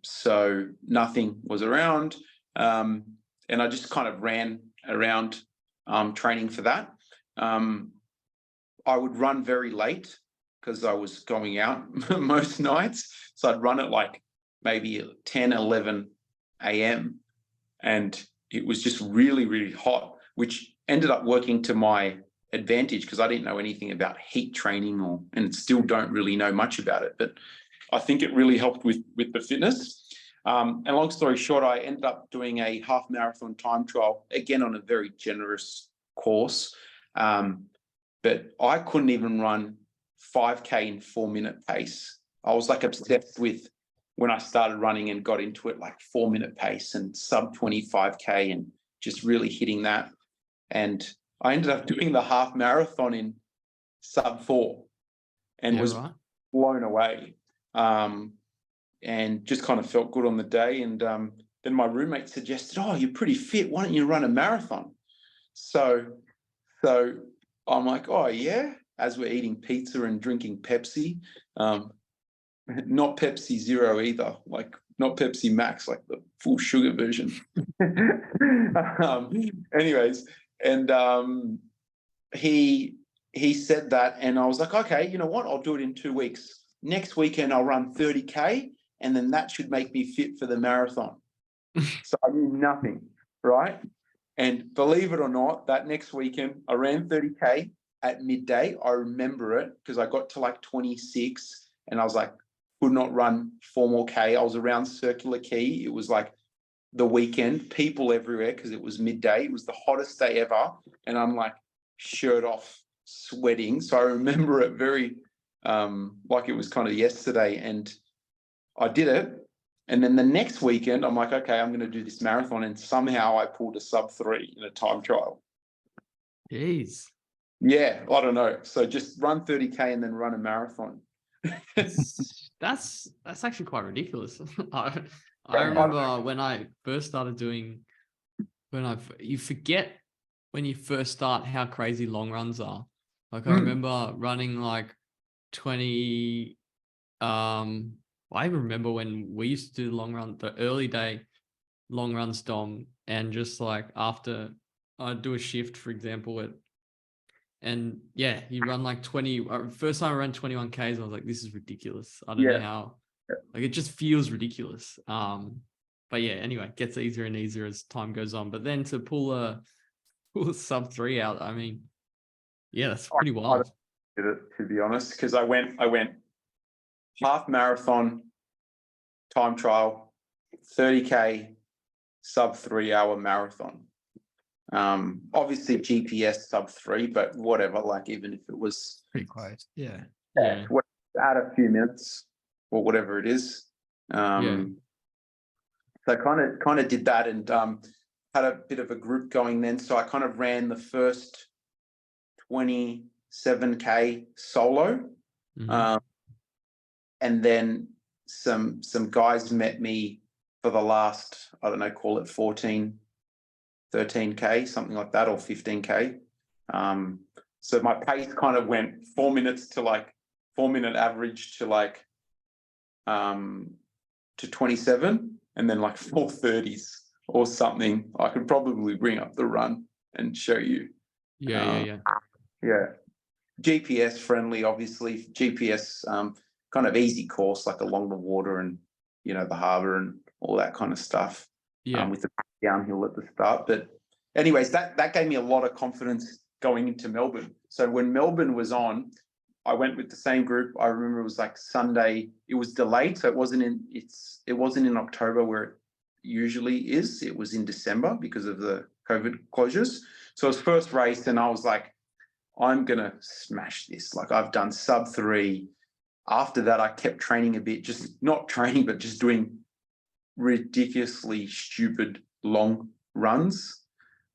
S4: So nothing was around. And I just kind of ran around training for that. I would run very late because I was going out most nights. So I'd run at like maybe 10, 11 a.m. And it was just really, really hot, which ended up working to my advantage because I didn't know anything about heat training and still don't really know much about it. But I think it really helped with the fitness. And long story short, I ended up doing a half marathon time trial, again on a very generous course. But I couldn't even run 5K in 4-minute pace. I was like obsessed with, when I started running and got into it, like 4-minute pace and sub 25K and just really hitting that. And I ended up doing the half marathon in sub 4 and was blown away. And just kind of felt good on the day. And then my roommate suggested, "Oh, you're pretty fit. Why don't you run a marathon?" So I'm like, "Oh yeah." As we're eating pizza and drinking Pepsi, not Pepsi Zero either, like not Pepsi Max, like the full sugar version. Anyways, and he said that, and I was like, okay, you know what? I'll do it in 2 weeks. Next weekend, I'll run 30K, and then that should make me fit for the marathon. So I knew nothing, right? And believe it or not, that next weekend, I ran 30K at midday. I remember it because I got to like 26, and I was like, could not run 4 more K. I was around Circular Quay. It was like the weekend, people everywhere because it was midday. It was the hottest day ever. And I'm like shirt off, sweating. So I remember it very like it was kind of yesterday, and I did it. And then the next weekend, I'm like, okay, I'm going to do this marathon. And somehow I pulled a sub-3 in a time trial.
S2: Jeez.
S4: Yeah, I don't know. So just run 30K and then run a marathon.
S2: That's actually quite ridiculous. I remember when I first started doing, you forget when you first start how crazy long runs are. Like I remember running like 20, I even remember when we used to do long run, the early day long runs, Dom, and just like after I'd do a shift, for example, and yeah, you run like 20, first time I ran 21 Ks, I was like, this is ridiculous. I don't know how, like it just feels ridiculous. But yeah, anyway, it gets easier and easier as time goes on. But then to pull a sub-3 out, I mean, yeah, that's pretty wild.
S4: I did it, to be honest, because I went half marathon, time trial, 30K, sub-3 hour marathon. Obviously GPS sub-3, but whatever, like even if it was
S1: Pretty close. Yeah.
S2: Yeah.
S4: add a few minutes or whatever it is. So I kind of did that, and had a bit of a group going then. So I kind of ran the first 27K solo. And then some guys met me for the last, I don't know, call it 14, 13K, something like that, or 15K. So my pace kind of went 4 minutes to like 4-minute average to like to 27, and then like 4:30s or something. I could probably bring up the run and show you.
S2: Yeah.
S4: GPS friendly, obviously. GPS kind of easy course, like along the water and the harbour and all that kind of stuff. With the downhill at the start. But anyways, that gave me a lot of confidence going into Melbourne. So when Melbourne was on, I went with the same group. I remember it was like Sunday. It was delayed, so it wasn't in October where it usually is. It was in December because of the COVID closures. So it was first race, and I was like, I'm gonna smash this. Like I've done sub-3. After that, I kept training a bit, just not training, but just doing ridiculously stupid long runs.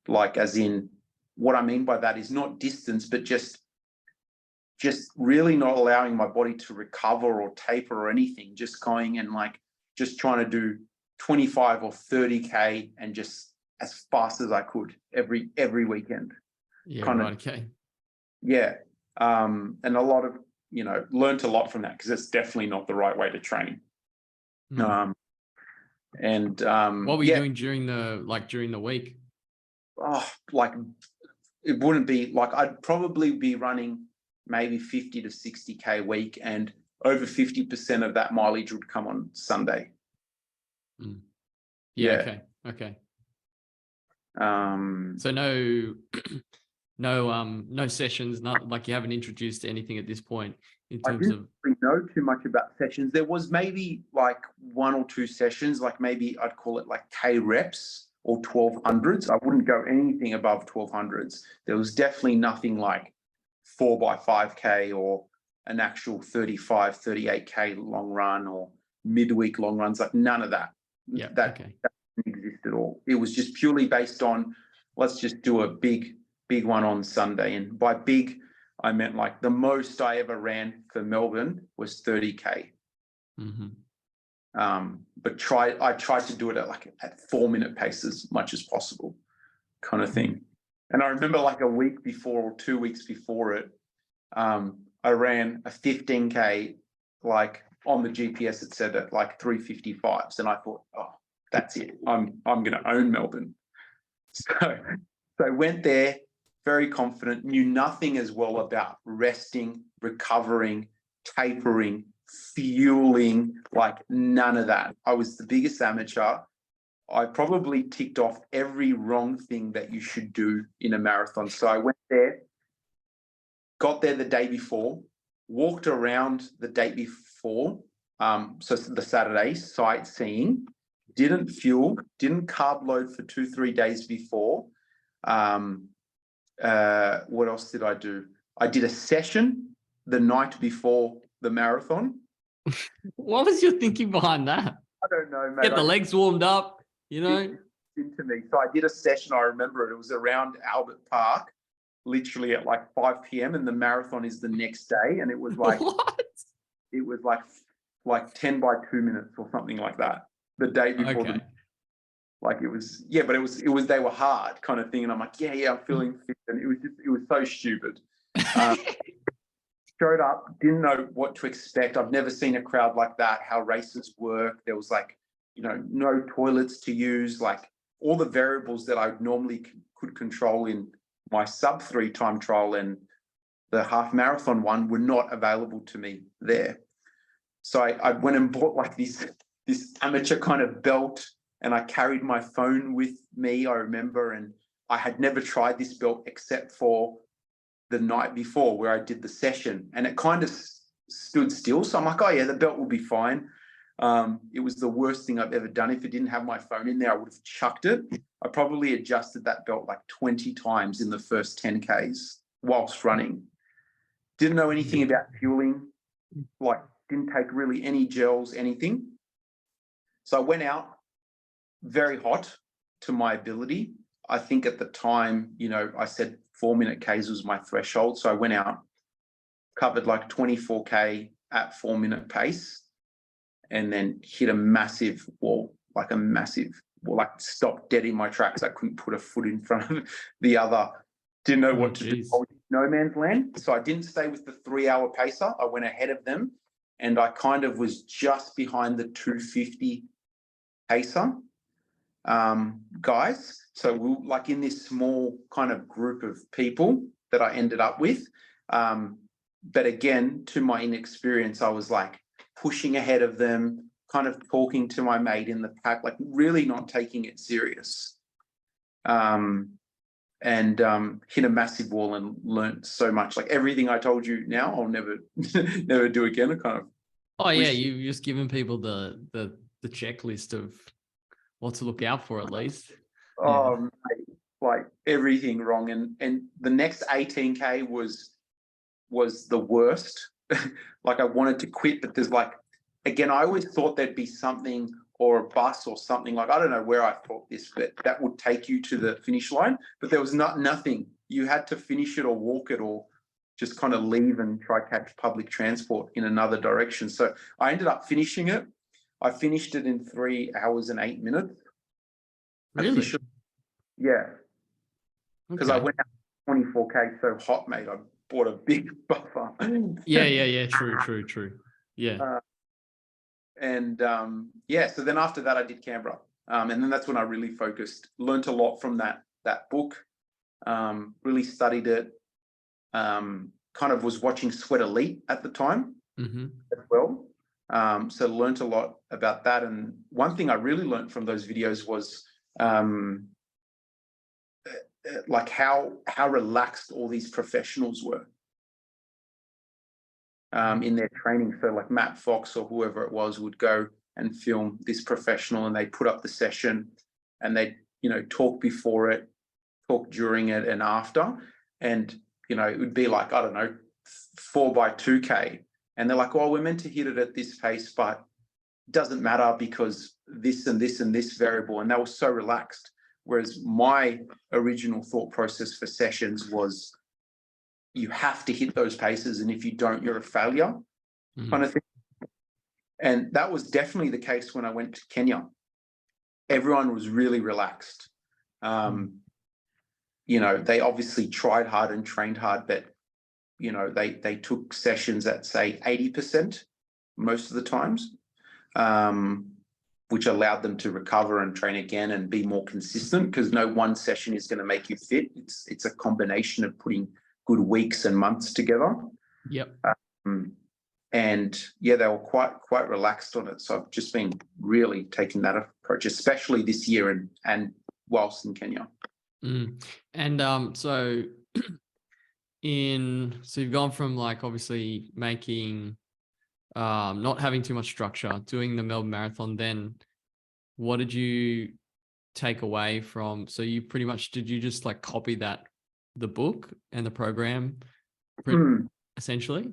S4: Like as in, what I mean by that is not distance, but just really not allowing my body to recover or taper or anything, just going and like just trying to do 25 or 30K and just as fast as I could every weekend.
S2: Okay.
S4: Yeah. And a lot of, learned a lot from that, because it's definitely not the right way to train.
S2: What were you doing during the week?
S4: Like it wouldn't be like, I'd probably be running maybe 50 to 60K a week, and over 50% of that mileage would come on Sunday.
S2: Okay. So no sessions, not like you haven't introduced anything at this point in terms of.
S4: I didn't really know too much about sessions. There was maybe like 1 or 2 sessions, like maybe I'd call it like K reps or 1200s. I wouldn't go anything above 1200s. There was definitely nothing like 4x5K or an actual 35, 38K long run or midweek long runs, like none of that. That didn't exist at all. It was just purely based on, let's just do a big one on Sunday. And by big, I meant like the most I ever ran for Melbourne was 30K. But I tried to do it at 4-minute pace as much as possible, kind of thing. And I remember like a week before or 2 weeks before it, I ran a 15K like on the GPS it said at like 3:55s, and I thought, oh, that's it. I'm going to own Melbourne. So I went there very confident, knew nothing as well about resting, recovering, tapering, fueling, like none of that. I was the biggest amateur. I probably ticked off every wrong thing that you should do in a marathon. So I went there, got there the day before, walked around the day before, so the Saturday, sightseeing, didn't fuel, didn't carb load for 2-3 days before. What else did I do? I did a session the night before the marathon.
S2: What was your thinking behind that?
S4: I don't know, mate.
S2: Get the legs warmed up, you know?
S4: Into me. So I did a session, I remember it. It was around Albert Park, literally at like 5 p.m. and the marathon is the next day. And it was like,
S2: What?
S4: it was like 10 by 2 minutes or something like that. The day before
S2: Okay.
S4: like it was, yeah, but it was, they were hard kind of thing. And I'm like, yeah, I'm feeling fit. And it was so stupid. Showed up, didn't know what to expect. I've never seen a crowd like that, how races work. There was like, no toilets to use, like all the variables that I normally could control in my sub-3 time trial and the half marathon one were not available to me there. So I went and bought like this amateur kind of belt, and I carried my phone with me, I remember, and I had never tried this belt except for the night before where I did the session, and it kind of stood still. So I'm like, oh yeah, the belt will be fine. It was the worst thing I've ever done. If it didn't have my phone in there, I would have chucked it. I probably adjusted that belt like 20 times in the first 10Ks whilst running. Didn't know anything about fueling, like didn't take really any gels, anything. So I went out very hot to my ability. I think at the time, I said 4-minute Ks was my threshold. So I went out, covered like 24K at 4-minute pace, and then hit a massive wall, like stopped dead in my tracks. I couldn't put a foot in front of the other. Didn't know what to do. I was in no man's land. So I didn't stay with the 3-hour pacer. I went ahead of them, and I kind of was just behind the 250 pacer guys. So we were like in this small kind of group of people that I ended up with. But again, to my inexperience, I was like pushing ahead of them, kind of talking to my mate in the pack, like really not taking it serious. And hit a massive wall and learned so much. Like everything I told you now, I'll never do again. I kind of.
S2: Oh yeah, you've just given people the checklist of what to look out for at least.
S4: Oh, yeah. Mate, like everything wrong, and the next 18K was the worst. Like I wanted to quit, but there's like, again, I always thought there'd be something or a bus or something, like I don't know where I thought this, but that would take you to the finish line. But there was nothing. You had to finish it or walk it or just kind of leave and try catch public transport in another direction. So I ended up finishing it. I finished it in 3 hours and 8 minutes.
S2: Really?
S4: Officially. Yeah. Because I went out 24K so hot, mate. I bought a big buffer.
S2: Yeah. True. Yeah.
S4: So then after that I did Canberra. And then that's when I really focused, learned a lot from that book, really studied it, kind of was watching Sweat Elite at the time as well. So learned a lot about that. And one thing I really learned from those videos was like how relaxed all these professionals were in their training. So like Matt Fox or whoever it was would go and film this professional, and they put up the session, and they talk before it, talk during it, and after. And it would be like, I don't know, 4 by 2K, and they're like, oh, we're meant to hit it at this pace, but it doesn't matter because this and this and this variable. And they were so relaxed. Whereas my original thought process for sessions was, you have to hit those paces, and if you don't, you're a failure, kind of thing. And that was definitely the case when I went to Kenya. Everyone was really relaxed. They obviously tried hard and trained hard, but they took sessions at say 80%. most of the times, which allowed them to recover and train again and be more consistent, because no one session is going to make you fit. It's a combination of putting good weeks and months together.
S2: Yep.
S4: And yeah, they were quite relaxed on it. So I've just been really taking that approach, especially this year and whilst in Kenya.
S2: And so you've gone from like obviously making not having too much structure, doing the Melbourne Marathon, then what did you take away from, so you pretty much, did you just like copy the book and the program essentially?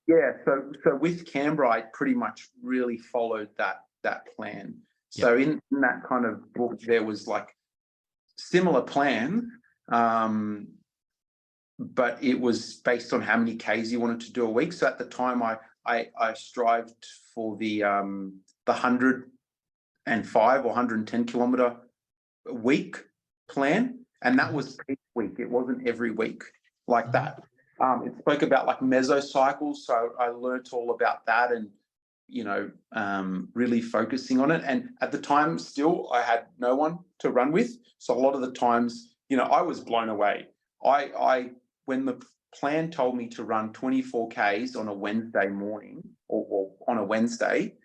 S4: Yeah, so with Canberra, I pretty much really followed that plan. So in that kind of book, there was like similar plan, but it was based on how many Ks you wanted to do a week. So at the time, I strived for the 105 or 110 kilometer a week plan, and that was each week. It wasn't every week like that. It spoke about like mesocycles, so I learned all about that, and really focusing on it. And at the time, still, I had no one to run with, so a lot of the times, I was blown away. I when the plan told me to run 24 Ks on a Wednesday morning or on a Wednesday,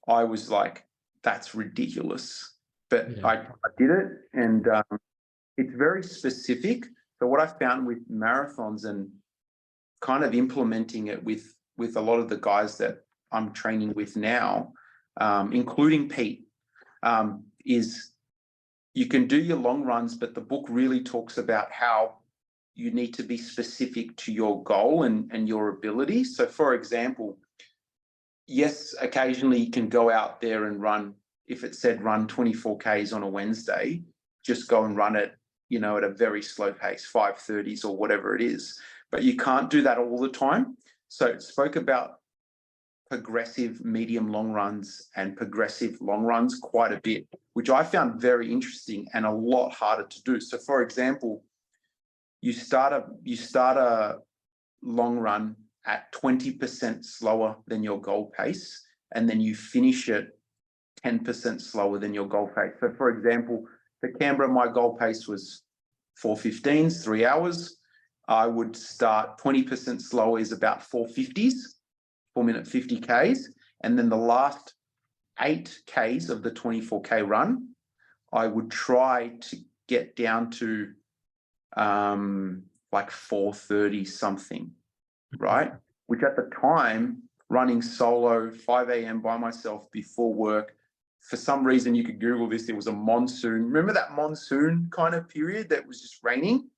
S4: I was like, that's ridiculous. But I did it, and it's very specific. So what I found with marathons and kind of implementing it with a lot of the guys that I'm training with now, including Pete, is you can do your long runs, but the book really talks about how you need to be specific to your goal and your ability. So for example, yes, occasionally you can go out there and run, if it said run 24 Ks on a Wednesday, just go and run it, at a very slow pace, 5:30s or whatever it is. But you can't do that all the time. So it spoke about progressive medium long runs and progressive long runs quite a bit, which I found very interesting and a lot harder to do. So for example, you start a long run at 20% slower than your goal pace, and then you finish it 10% slower than your goal pace. So for example, for Canberra, my goal pace was 4:15s, 3 hours. I would start 20% slower is about 4:50s, 4-minute 50 Ks. And then the last 8 Ks of the 24K run, I would try to get down to like 4:30 something, right? Which at the time, running solo, 5 a.m. by myself before work, for some reason, you could Google this, it was a monsoon. Remember that monsoon kind of period that was just raining?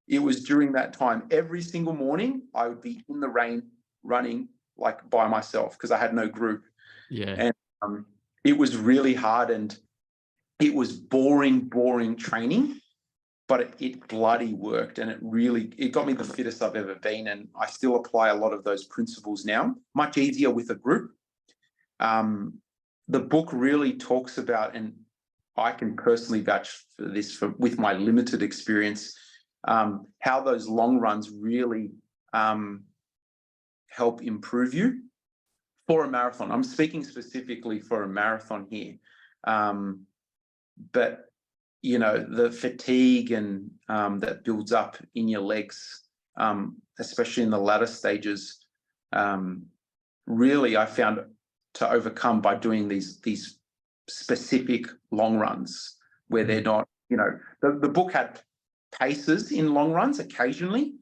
S4: It was during that time. Every single morning, I would be in the rain running like by myself because I had no group.
S2: Yeah.
S4: And it was really hard, and it was boring training, but it bloody worked, and it got me the fittest I've ever been. And I still apply a lot of those principles now, much easier with a group. The book really talks about, and I can personally vouch for this with my limited experience, how those long runs really help improve you for a marathon. I'm speaking specifically for a marathon here. But, the fatigue and that builds up in your legs, especially in the latter stages, really I found to overcome by doing these specific long runs where they're not, the book had paces in long runs occasionally,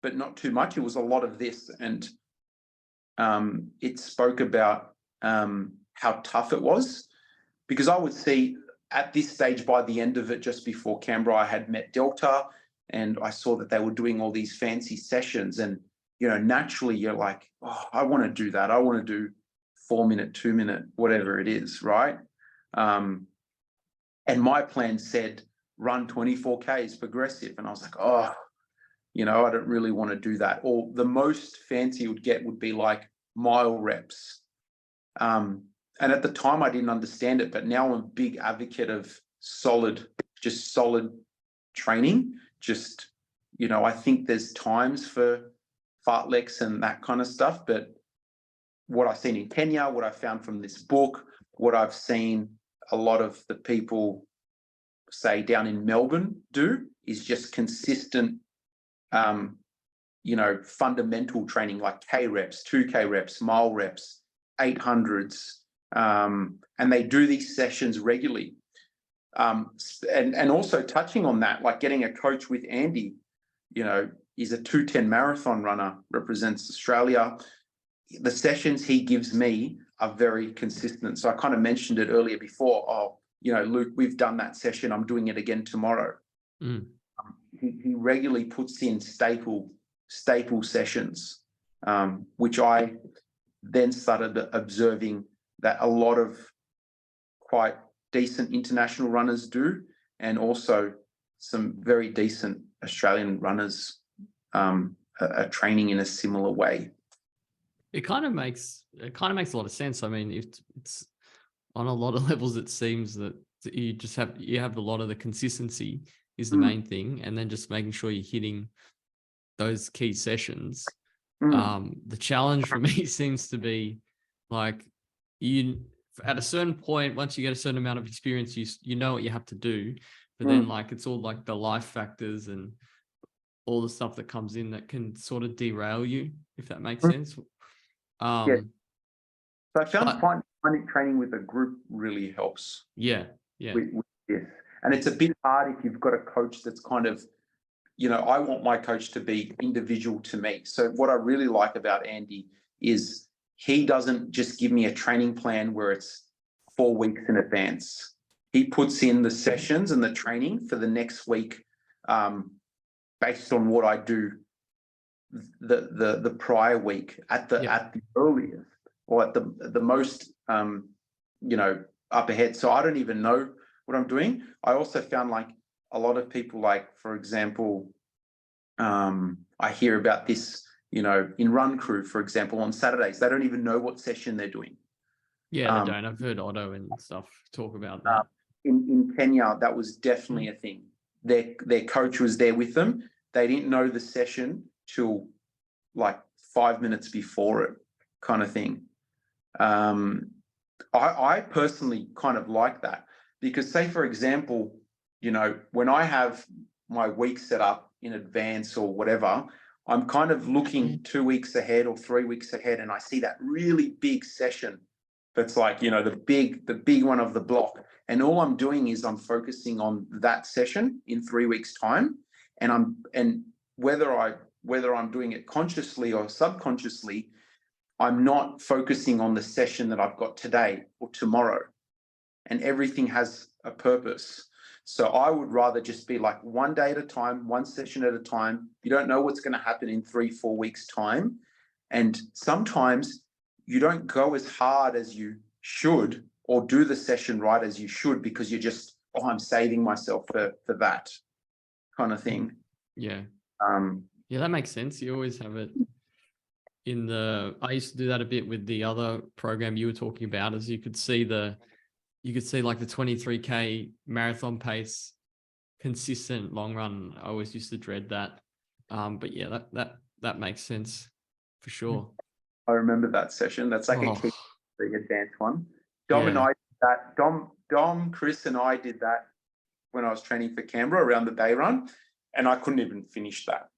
S4: but not too much. It was a lot of this, and it spoke about how tough it was, because I would see at this stage, by the end of it, just before Canberra, I had met Delta, and I saw that they were doing all these fancy sessions, and naturally you're like, oh, I want to do that. I want to do 4-minute, 2-minute, whatever it is, right? And my plan said run 24 Ks progressive, and I was like, oh, I don't really want to do that. Or the most fancy you would get would be like mile reps. And at the time I didn't understand it, but now I'm a big advocate of solid training. Just, I think there's times for fartleks and that kind of stuff, but what I've seen in Kenya, what I found from this book, what I've seen a lot of the people say down in Melbourne do is just consistent, fundamental training like K reps, 2K reps, mile reps, 800s. And they do these sessions regularly. And also touching on that, like getting a coach with Andy, he's a 2:10 marathon runner, represents Australia. The sessions he gives me are very consistent. So I kind of mentioned it earlier before. Luke, we've done that session. I'm doing it again tomorrow. He regularly puts in staple sessions, which I then started observing that a lot of quite decent international runners do, and also some very decent Australian runners are training in a similar way.
S2: It kind of makes a lot of sense. I mean, it's on a lot of levels, it seems that you have a lot of the consistency is the main thing, and then just making sure you're hitting those key sessions. The challenge for me seems to be like at a certain point, once you get a certain amount of experience, you know what you have to do, but then like it's all like the life factors and all the stuff that comes in that can sort of derail you, if that makes sense.
S4: Yeah. So I found finding training with a group really helps.
S2: Yeah.
S4: With this. And it's a bit hard if you've got a coach that's kind of, I want my coach to be individual to me. So what I really like about Andy is he doesn't just give me a training plan where it's 4 weeks in advance. He puts in the sessions and the training for the next week based on what I do the prior week at the earliest, or at the most up ahead. So I don't even know what I'm doing. I also found like a lot of people, like, for example, I hear about this, in Run Crew, for example, on Saturdays, they don't even know what session they're doing.
S2: Yeah, they don't. I've heard Otto and stuff talk about that.
S4: In Kenya, that was definitely a thing. Their coach was there with them. They didn't know the session till like 5 minutes before it, kind of thing. I personally kind of like that, because say, for example, when I have my week set up in advance or whatever, I'm kind of looking 2 weeks ahead or 3 weeks ahead, and I see that really big session that's like, the big one of the block. And all I'm doing is I'm focusing on that session in 3 weeks' time. And whether I'm doing it consciously or subconsciously, I'm not focusing on the session that I've got today or tomorrow, and everything has a purpose. So I would rather just be like 1 day at a time, one session at a time. You don't know what's going to happen in 3-4 weeks' time. And sometimes you don't go as hard as you should, or do the session right as you should, because you're just, I'm saving myself for that kind of thing.
S2: Yeah. Yeah, that makes sense. You always have it I used to do that a bit with the other program you were talking about, as you could see like the 23K marathon pace, consistent long run. I always used to dread that. But yeah, that makes sense for sure.
S4: I remember that session. That's like a key advanced one. Dom and I did that. Dom, Chris and I did that when I was training for Canberra around the Bay Run, and I couldn't even finish that.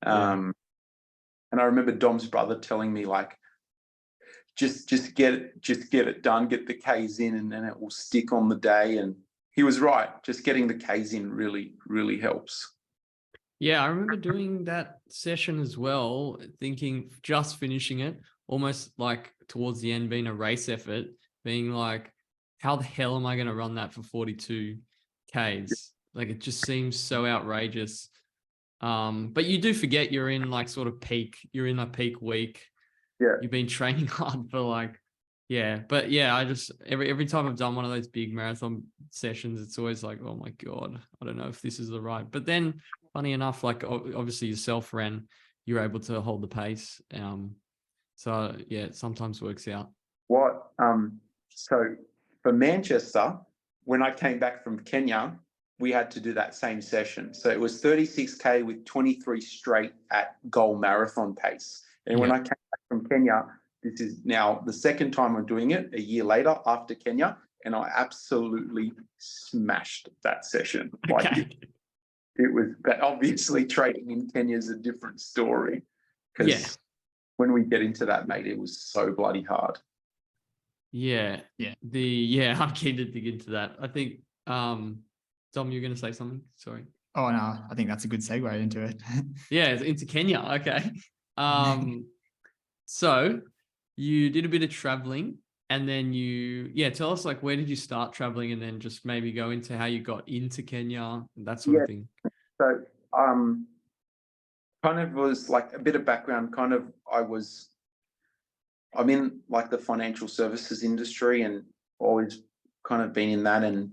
S4: And I remember Dom's brother telling me, like, just get it done, get the Ks in, and then it will stick on the day. And he was right. Just getting the Ks in really, really helps.
S2: Yeah, I remember doing that session as well, thinking just finishing it, almost like towards the end being a race effort, being like, how the hell am I going to run that for 42 Ks? Like, it just seems so outrageous. But you do forget you're in like sort of you're in a peak week.
S4: Yeah.
S2: You've been training hard for like, but I just, every time I've done one of those big marathon sessions, it's always like, oh my God, I don't know if this is the right, but then funny enough, like obviously yourself ran, you're able to hold the pace. So yeah, it sometimes works out.
S4: So for Manchester, when I came back from Kenya, we had to do that same session. So it was 36K with 23 straight at goal marathon pace. And when I came back from Kenya, This is now the second time I'm doing it, a year later after Kenya, and I absolutely smashed that session. Like
S2: Okay.
S4: it was, but obviously trading in Kenya is a different story, because
S2: Yeah.
S4: when we get into that, mate, it was so bloody hard.
S2: Yeah.
S1: Yeah.
S2: I'm keen to dig into that. I think, Dom, you're going to say something? Sorry.
S1: Oh no, I think that's a good segue into it.
S2: Yeah, it's into Kenya. Okay. So you did a bit of traveling, and then tell us, like, where did you start traveling, and then just maybe go into how you got into Kenya and that sort of thing.
S4: So, kind of was like a bit of background. I'm in like the financial services industry, and always kind of been in that. And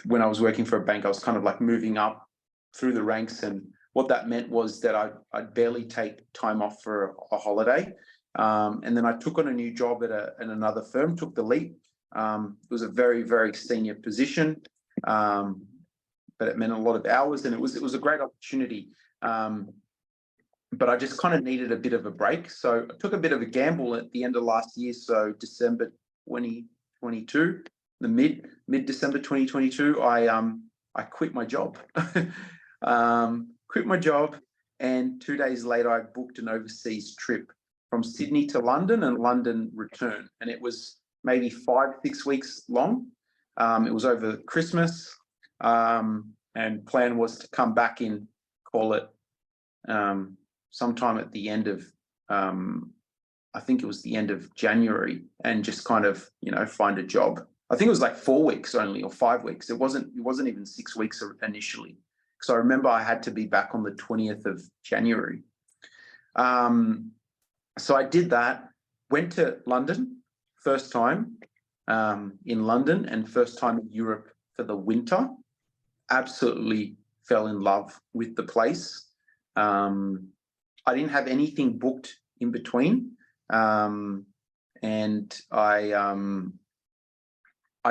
S4: when I was working for a bank, I was kind of like moving up through the ranks, and what that meant was that I'd barely take time off for a holiday. And then I took on a new job at another firm, took the leap. It was a very, very senior position, but it meant a lot of hours, and it was a great opportunity. But I just kind of needed a bit of a break. So I took a bit of a gamble at the end of last year. So December 2022, the mid-December 2022, I quit my job. Quit my job, and 2 days later, I booked an overseas trip from Sydney to London and London return. And it was maybe 5-6 weeks long. It was over Christmas, and plan was to come back in, call it sometime at the end of, I think it was the end of January, and just kind of, find a job. I think it was like 4 weeks only, or 5 weeks. It wasn't even 6 weeks initially. So I remember I had to be back on the 20th of January. So I did that, went to London, first time in London, and first time in Europe for the winter. Absolutely fell in love with the place. I didn't have anything booked in between. And I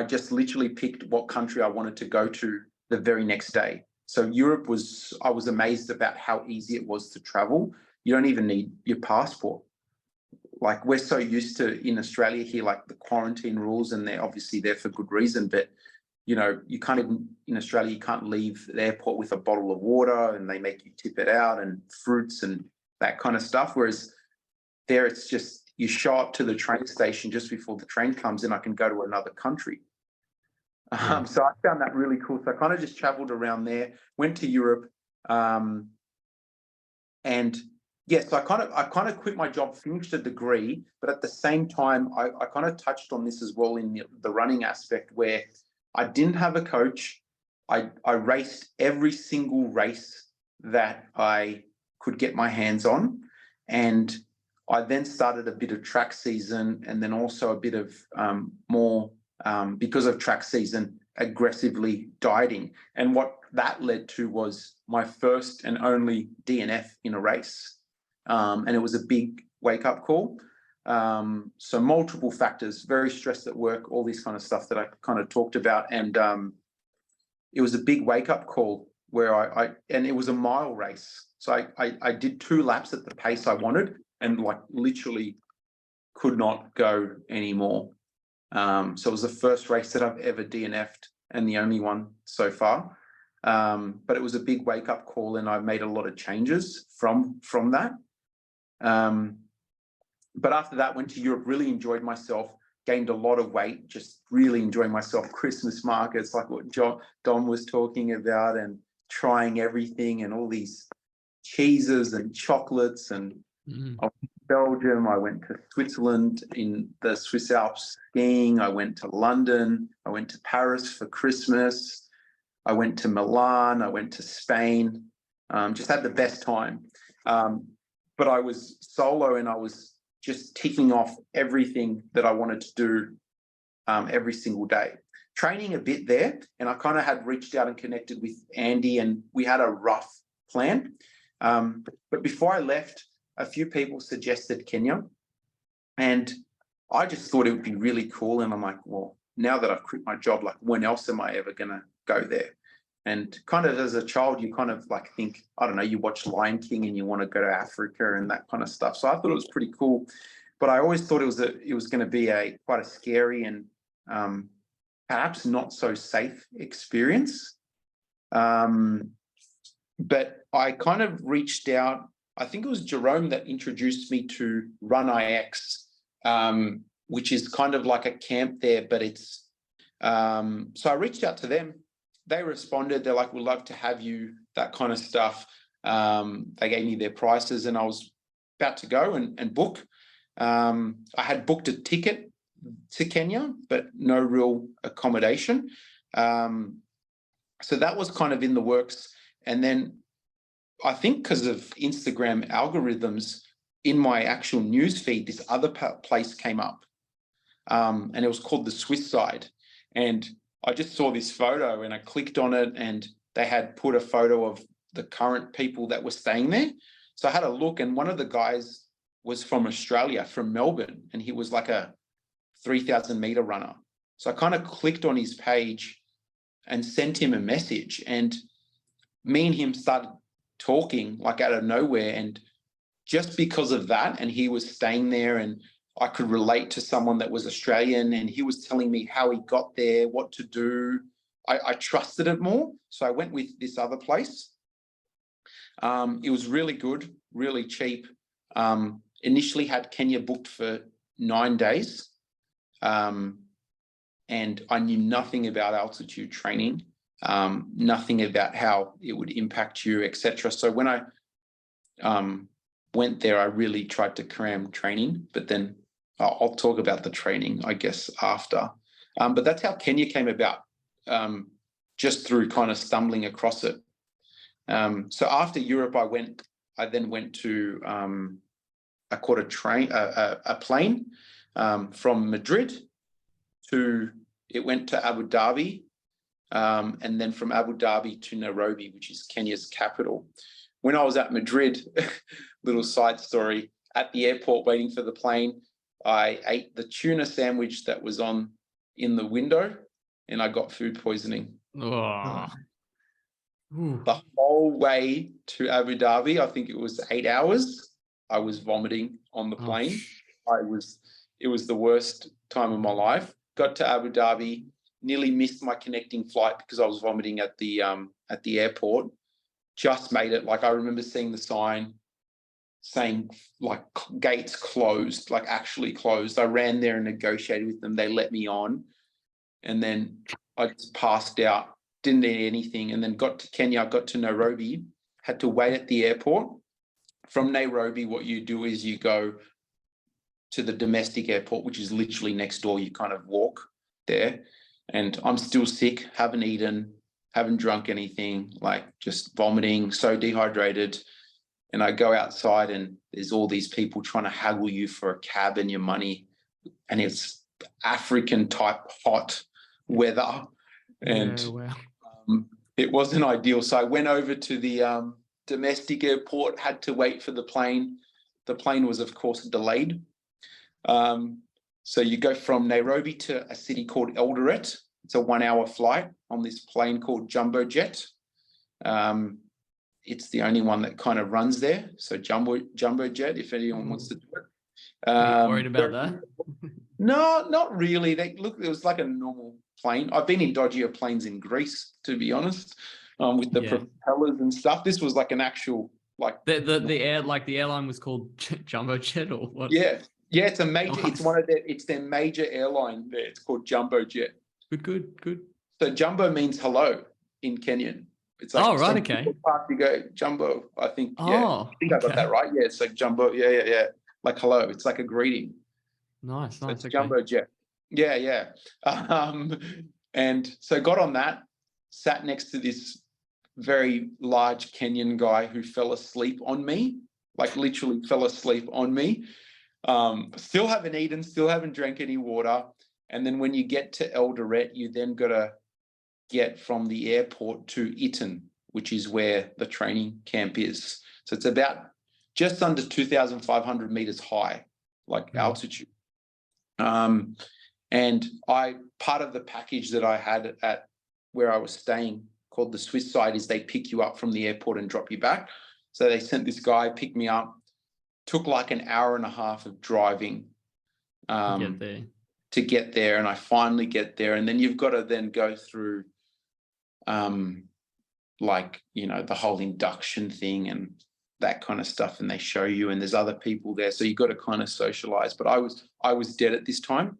S4: just literally picked what country I wanted to go to the very next day. So Europe I was amazed about how easy it was to travel. You don't even need your passport. Like, we're so used to in Australia here, like the quarantine rules, and they're obviously there for good reason. But, you can't even, in Australia, you can't leave the airport with a bottle of water, and they make you tip it out, and fruits and that kind of stuff. Whereas there, it's just, you show up to the train station just before the train comes in, I can go to another country. So I found that really cool. So I kind of just traveled around there, went to Europe, and yes, I kind of quit my job, finished a degree, but at the same time, I kind of touched on this as well in the running aspect, where I didn't have a coach. I raced every single race that I could get my hands on, and I then started a bit of track season, and then also a bit of more, because of track season, aggressively dieting. And what that led to was my first and only DNF in a race. And it was a big wake-up call. So multiple factors, very stressed at work, all this kind of stuff that I kind of talked about. And it was a big wake-up call where and it was a mile race. So I did 2 laps at the pace I wanted, and like literally could not go anymore. So it was the first race that I've ever DNF'd, and the only one so far. But it was a big wake-up call, and I made a lot of changes from that. But after that, went to Europe, really enjoyed myself, gained a lot of weight, just really enjoying myself. Christmas markets, like what Dom was talking about, and trying everything, and all these cheeses and chocolates. And I went to Belgium, I went to Switzerland in the Swiss Alps skiing, I went to London, I went to Paris for Christmas, I went to Milan, I went to Spain, just had the best time. But I was solo, and I was just ticking off everything that I wanted to do every single day. Training a bit there, and I kind of had reached out and connected with Andy, and we had a rough plan. But before I left, a few people suggested Kenya, and I just thought it would be really cool. And I'm like, well, now that I've quit my job, like, when else am I ever going to go there? And kind of as a child, you kind of like think, I don't know, you watch Lion King and you want to go to Africa and that kind of stuff. So I thought it was pretty cool. but I always thought it was going to be quite a scary and perhaps not so safe experience. But I kind of reached out. I think it was Jerome that introduced me to Run IX, which is kind of like a camp there, but it's, so I reached out to them. They responded. They're like, we'd love to have you, that kind of stuff. They gave me their prices and I was about to go and book. I had booked a ticket to Kenya, but no real accommodation. So that was kind of in the works. And then I think because of Instagram algorithms, in my actual news feed, this other place came up, and it was called the Swiss Side. And I just saw this photo and I clicked on it, and they had put a photo of the current people that were staying there. So I had a look, and one of the guys was from Australia, from Melbourne, and he was like a 3,000 meter runner. So I kind of clicked on his page and sent him a message, and me and him started talking like out of nowhere. And just because of that, and he was staying there, and I could relate to someone that was Australian, and he was telling me how he got there, what to do. I trusted it more. So I went with this other place. It was really good, really cheap. Initially had Kenya booked for 9 days. And I knew nothing about altitude training, nothing about how it would impact you, etc. So when I went there, I really tried to cram training, but then I'll talk about the training, I guess, after. But that's how Kenya came about, just through kind of stumbling across it. So after Europe, I then went to, I caught a plane from Madrid it went to Abu Dhabi, and then from Abu Dhabi to Nairobi, which is Kenya's capital. When I was at Madrid, little side story, at the airport waiting for the plane, I ate the tuna sandwich that was in the window, and I got food poisoning.
S2: Oh.
S4: The whole way to Abu Dhabi, I think it was 8 hours, I was vomiting on the plane. It was the worst time of my life. Got to Abu Dhabi, nearly missed my connecting flight because I was vomiting at the airport. Just made it. Like, I remember seeing the sign saying like gates closed, like actually closed. I ran there and negotiated with them. They let me on, and then I just passed out, didn't eat anything, and then got to Kenya, got to Nairobi, had to wait at the airport. From Nairobi, what you do is you go to the domestic airport, which is literally next door. You kind of walk there, and I'm still sick, haven't eaten, haven't drunk anything, like just vomiting, so dehydrated. And I go outside and there's all these people trying to haggle you for a cab and your money. And it's African type hot weather. And it wasn't ideal. So I went over to the domestic airport, had to wait for the plane. The plane was, of course, delayed. So you go from Nairobi to a city called Eldoret. It's a 1 hour flight on this plane called Jumbo Jet. It's the only one that kind of runs there. So Jumbo Jet, if anyone wants to do it.
S2: Are you worried about that?
S4: No, not really. It was like a normal plane. I've been in dodgier planes in Greece, to be honest, with the propellers and stuff. This was like an actual, like
S2: the airline was called Jumbo Jet, or what?
S4: Yeah, it's a major. It's their major airline there. It's called Jumbo Jet.
S2: Good.
S4: So Jumbo means hello in Kenyan. It's like,
S2: right, okay.
S4: You go Jumbo. I think.
S2: I
S4: got that right. Yeah, it's like Jumbo. Yeah. Like hello. It's like a greeting.
S2: Nice.
S4: So it's
S2: Okay.
S4: Jumbo Jet. Yeah. And so got on that, sat next to this very large Kenyan guy who fell asleep on me, like literally fell asleep on me. Still haven't eaten, still haven't drank any water. And then when you get to Eldoret, you then got to get from the airport to Iten, which is where the training camp is. So it's about just under 2,500 meters high, like altitude. And part of the package that I had at where I was staying, called the Swiss Side, is they pick you up from the airport and drop you back. So they sent this guy, pick me up, took like an hour and a half of driving
S2: Get there.
S4: to get there, and I finally get there, and then you've got to then go through like, you know, the whole induction thing and that kind of stuff, and they show you, and there's other people there, so you've got to kind of socialize. But I was dead at this time.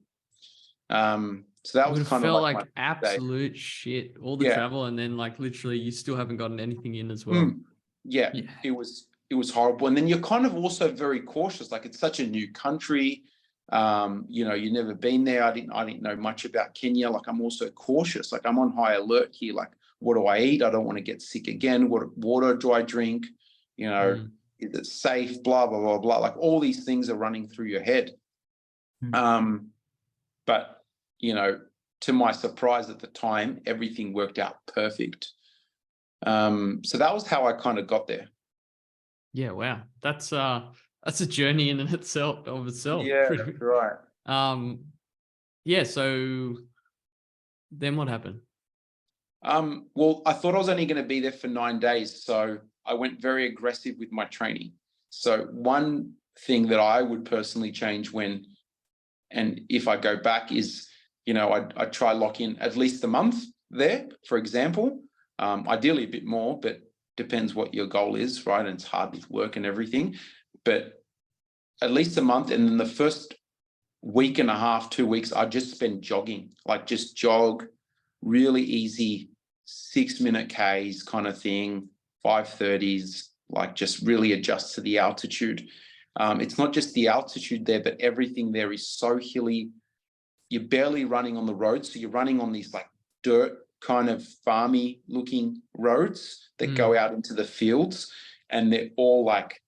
S4: So that
S2: It
S4: was
S2: would have
S4: kind of
S2: felt
S4: like
S2: like
S4: my day.
S2: absolute shit, all the
S4: Yeah.
S2: travel, and then like literally you still haven't gotten anything in as well.
S4: Yeah,
S2: Yeah.
S4: it was horrible. And then you're kind of also very cautious. Like, it's such a new country. You know, you've never been there. I didn't know much about Kenya. Like, I'm also cautious. Like, I'm on high alert here. Like, what do I eat? I don't want to get sick again. What water do I drink? You know, is it safe? Blah, blah, blah, blah. Like, all these things are running through your head. But, you know, to my surprise at the time, everything worked out perfect. So that was how I kind of got there.
S2: Yeah, wow. That's a journey in itself of itself.
S4: Yeah, that's right.
S2: Yeah, so then what happened?
S4: Well, I thought I was only going to be there for 9 days, so I went very aggressive with my training. So one thing that I would personally change and if I go back is, you know, I try lock in at least a month there, for example. Ideally a bit more, but depends what your goal is, right? And it's hard with work and everything, but at least a month. And then the first week and a half, 2 weeks, I just spend jogging, like just jog, really easy 6-minute Ks kind of thing, 5:30s, like just really adjust to the altitude. It's not just the altitude there, but everything there is so hilly. You're barely running on the road. So you're running on these like dirt kind of farmy looking roads that go out into the fields, and they're all like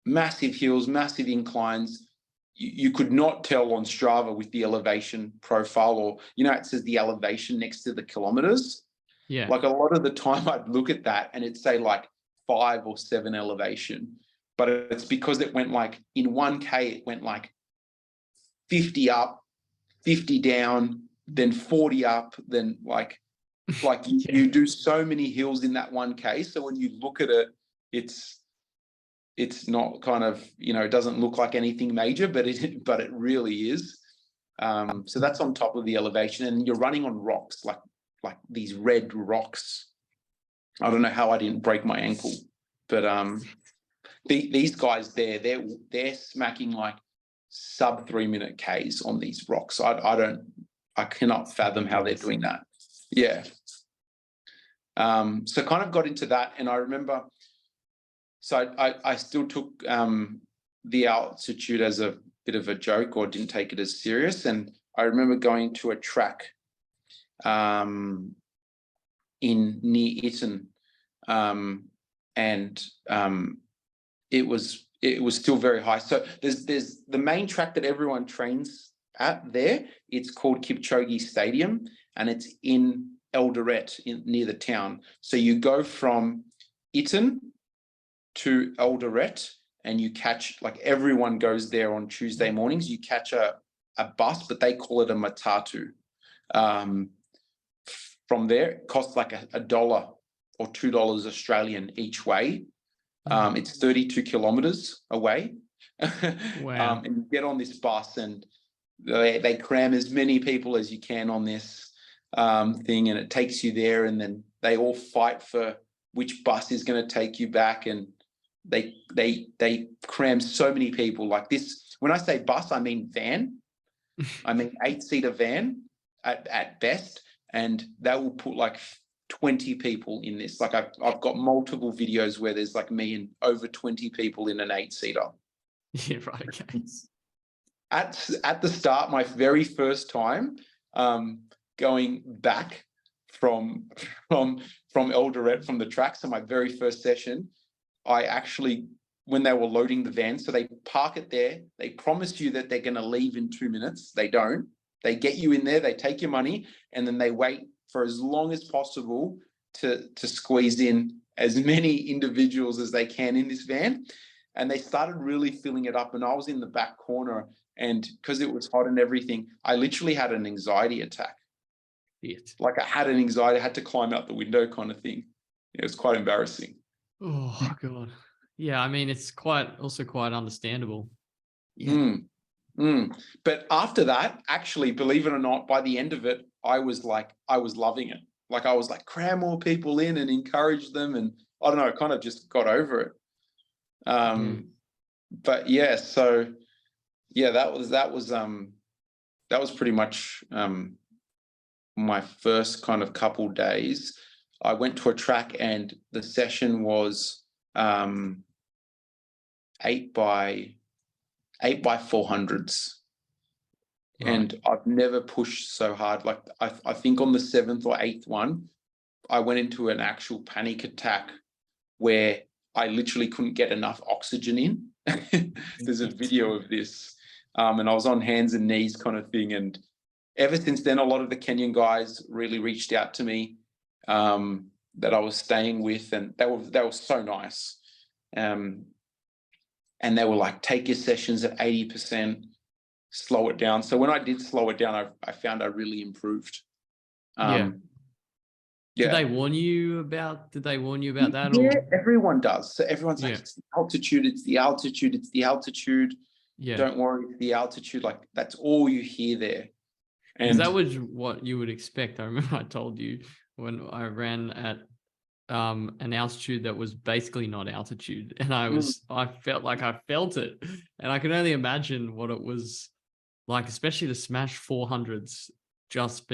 S4: massive hills, massive inclines. You could not tell on Strava with the elevation profile, or, you know, it says the elevation next to the kilometers.
S2: Yeah.
S4: Like, a lot of the time I'd look at that and it'd say like 5 or 7 elevation, but it's because it went like in 1K, it went like 50 up, 50 down, then 40 up, then like you do so many hills in that 1K. So when you look at it, it's not kind of, you know, it doesn't look like anything major, but it really is. So that's on top of the elevation, and you're running on rocks, like these red rocks. I don't know how I didn't break my ankle, but these guys they're smacking like sub 3-minute Ks on these rocks. I cannot fathom how they're doing that. Yeah. So kind of got into that, and I remember, so I still took the altitude as a bit of a joke, or didn't take it as serious. And I remember going to a track in near Iten, and it was still very high. So there's the main track that everyone trains at there. It's called Kipchoge Stadium, and it's in Eldoret, near the town. So you go from Iten to Eldoret, and you catch, like, everyone goes there on Tuesday mornings. You catch a bus, but they call it a matatu. From there, it costs like $1 or $2 Australian each way. It's 32 kilometers away.
S2: Wow.
S4: And you get on this bus, and they cram as many people as you can on this thing, and it takes you there, and then they all fight for which bus is going to take you back, and they cram so many people. Like this, when I say bus, I mean van. I mean 8-seater van at best, and they will put like 20 people in this. Like I've got multiple videos where there's like me and over 20 people in an 8-seater.
S2: Yeah, right. Okay.
S4: At the start, my very first time going back from Eldoret, from the track, so my very first session, I actually, when they were loading the van, so they park it there, they promise you that they're going to leave in 2 minutes. They don't. They get you in there, they take your money, and then they wait for as long as possible to squeeze in as many individuals as they can in this van. And they started really filling it up, and I was in the back corner, and because it was hot and everything, I literally had an anxiety attack. Like I had an anxiety, I had to climb out the window kind of thing. It was quite embarrassing.
S2: Oh God. Yeah, I mean, it's quite understandable.
S1: Yeah.
S4: But after that, actually, believe it or not, by the end of it, I was loving it. Like I was like, cram more people in and encourage them. And I don't know, I kind of just got over it. But yeah, so yeah, that was pretty much my first kind of couple days. I went to a track and the session was 8 by 400s.
S2: Right.
S4: And I've never pushed so hard. Like I think on the 7th or 8th one, I went into an actual panic attack where I literally couldn't get enough oxygen in. There's a video of this. And I was on hands and knees kind of thing. And ever since then, a lot of the Kenyan guys really reached out to me that I was staying with, and they were so nice. And they were like, take your sessions at 80%, slow it down. So when I did slow it down, I found I really improved.
S2: Yeah.
S4: Yeah.
S2: Did they warn you about that?
S4: Yeah,
S2: Or
S4: everyone does. So everyone's like,
S2: Yeah.
S4: it's the altitude, it's the altitude, it's the altitude.
S2: yeah,
S4: Don't worry, it's the altitude. Like that's all you hear there.
S2: because
S4: And
S2: that was what you would expect. I remember I told you when I ran at an altitude that was basically not altitude, and I felt like I felt it, and I can only imagine what it was like, especially to smash 400s, just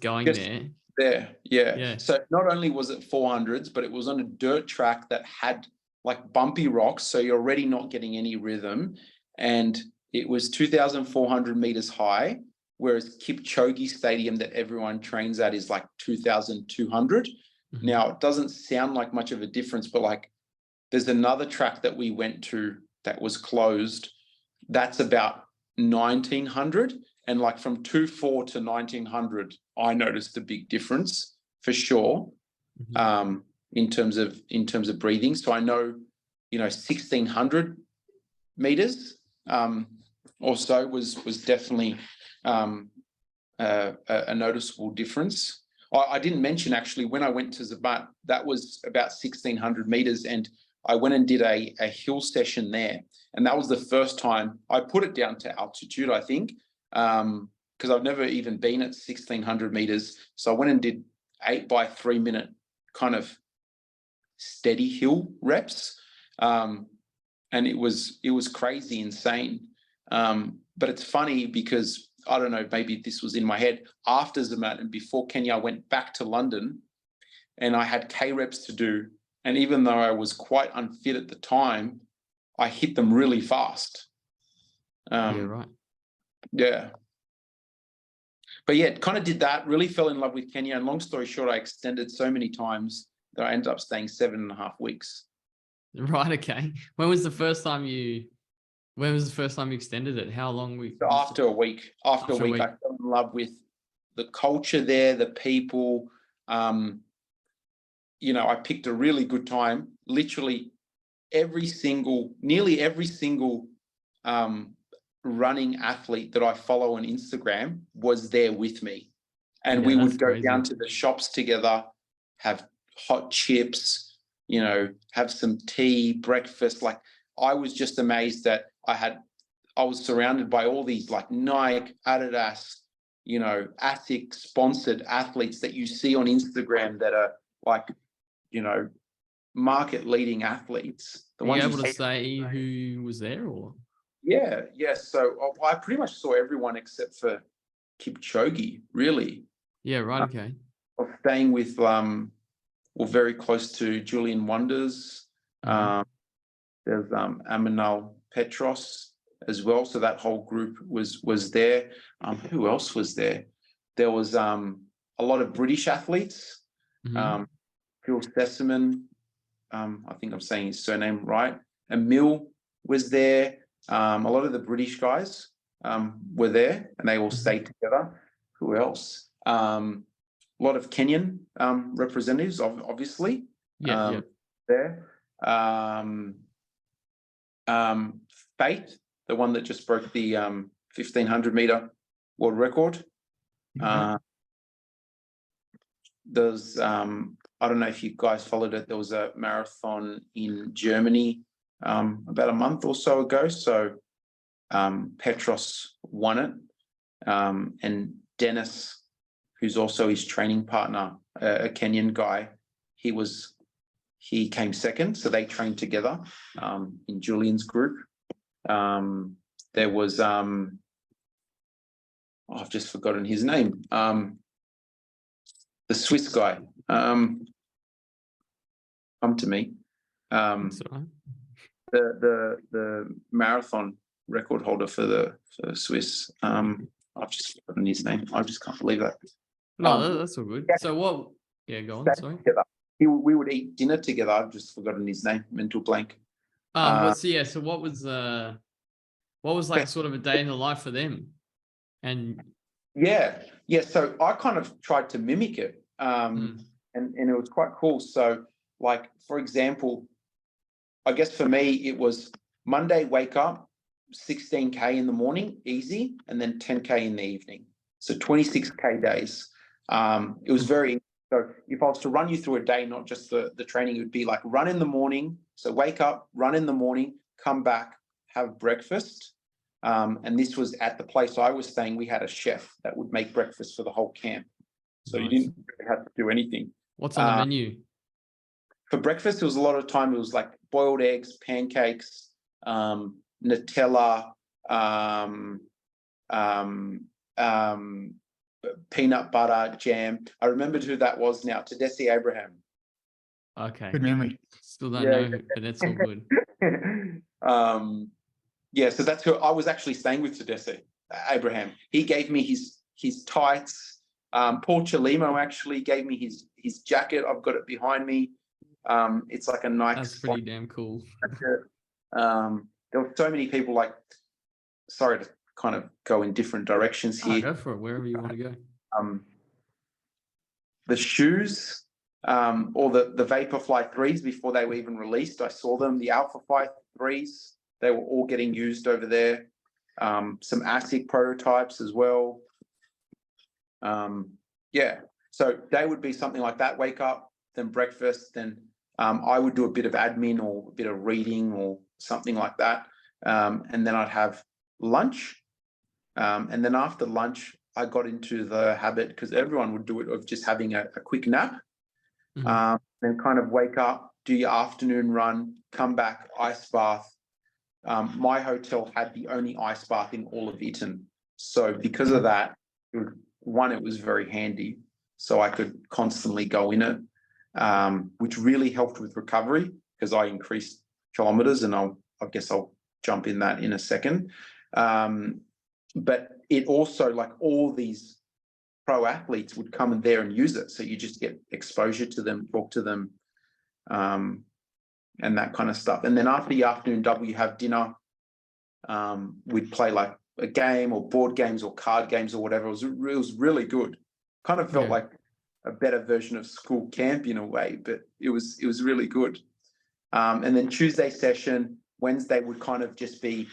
S2: going
S4: Just
S2: there.
S4: there, yeah.
S2: Yeah.
S4: So not only was it 400s, but it was on a dirt track that had like bumpy rocks, so you're already not getting any rhythm. And it was 2,400 meters high, whereas Kipchoge Stadium that everyone trains at is like 2,200.
S2: Mhm.
S4: Now, it doesn't sound like much of a difference, but like there's another track that we went to that was closed. That's about 1,900. And like from 2,400 to 1,900, I noticed a big difference for sure.
S2: Mhm.
S4: In terms of breathing. So I know, 1,600 meters or so was definitely a noticeable difference. I didn't mention actually when I went to Zabat, that was about 1,600 meters, and I went and did a hill session there, and that was the first time I put it down to altitude, I think, because I've never even been at 1,600 meters. So I went and did 8 by 3 minute kind of steady hill reps, and it was crazy insane. But it's funny because I don't know, maybe this was in my head. After Zamat and before Kenya, I went back to London and I had K reps to do. And even though I was quite unfit at the time, I hit them really fast.
S2: Yeah, right.
S4: Yeah. But yeah, kind of did that, really fell in love with Kenya. And long story short, I extended so many times that I ended up staying 7.5 weeks.
S2: Right. Okay. When was the first time you extended it? How long
S4: So after a week, I fell in love with the culture there, the people. I picked a really good time. Literally nearly every single running athlete that I follow on Instagram was there with me. And
S2: Yeah,
S4: we
S2: that's
S4: would go
S2: crazy.
S4: down to the shops together, have hot chips, have some tea, breakfast. Like I was just amazed that I was surrounded by all these like Nike, Adidas, ASIC sponsored athletes that you see on Instagram that are like, market leading athletes.
S2: Are you able to say who was there or?
S4: Yeah. So I pretty much saw everyone except for Kipchoge, really.
S2: Yeah, right. Okay.
S4: I was staying with very close to Julian Wonders. There's Aminal Petros as well. So that whole group was there. Who else was there? There was a lot of British athletes. Phil Sessamon, I think I'm saying his surname right. Emil was there. A lot of the British guys were there, and they all stayed together. Who else? A lot of Kenyan representatives, obviously.
S2: Yeah.
S4: There. Faith, the one that just broke the 1,500 meter world record. There's I don't know if you guys followed it. There was a marathon in Germany about a month or so ago. So Petros won it, and Dennis, who's also his training partner, a Kenyan guy, he came second. So they trained together in Julian's group. There was I've just forgotten his name. The Swiss guy. Come to me.
S2: That's all right.
S4: The marathon record holder for the Swiss. I've just forgotten his name. I just can't believe that.
S2: No, that's all good.
S4: yeah.
S2: So what? Yeah, go on. Sorry.
S4: Together. We would eat dinner together. I've just forgotten his name. Mental blank.
S2: But so yeah, so what was like sort of a day in the life for them? And
S4: Yeah. So I kind of tried to mimic it, and it was quite cool. So, like for example, I guess for me it was Monday wake up, 16K in the morning, easy, and then 10K in the evening. So 26K days. It was very. So if I was to run you through a day, not just the training, it would be like run in the morning. So wake up, run in the morning, come back, have breakfast. And this was at the place I was staying. We had a chef that would make breakfast for the whole camp. So
S2: Nice.
S4: you didn't really have to do anything.
S2: What's on the menu?
S4: For breakfast, it was a lot of time. It was like boiled eggs, pancakes, Nutella, peanut butter, jam. I remembered who that was now. Tedeschi Abraham.
S2: Okay.
S1: Good memory.
S2: Still don't know, but that's all good.
S4: Yeah, so that's who I was actually staying with. Tedeschi Abraham. He gave me his tights. Paul Chalimo actually gave me his jacket. I've got it behind me. It's like a Nike.
S2: That's pretty damn cool.
S4: There were so many people. Like, sorry to kind of go in different directions here.
S2: Go for it, wherever you want to go.
S4: The shoes, or the Vaporfly 3s before they were even released, I saw them. The Alphafly 3s, they were all getting used over there. Some ASIC prototypes as well. Yeah, so they would be something like that. Wake up, then breakfast, then I would do a bit of admin or a bit of reading or something like that. And then I'd have lunch. And then after lunch, I got into the habit, because everyone would do it, of just having a quick nap. Then kind of wake up, do your afternoon run, come back, ice bath. My hotel had the only ice bath in all of Eton. So because of that, it was very handy. So I could constantly go in it, which really helped with recovery, because I increased kilometers, and I guess I'll jump in that in a second. But it also, like, all these pro athletes would come in there and use it. So you just get exposure to them, talk to them, and that kind of stuff. And then after the afternoon double, you have dinner. We'd play like a game or board games or card games or whatever. It was really good. Kind of felt like a better version of school camp in a way, but it was really good. And then Tuesday session, Wednesday would kind of just be,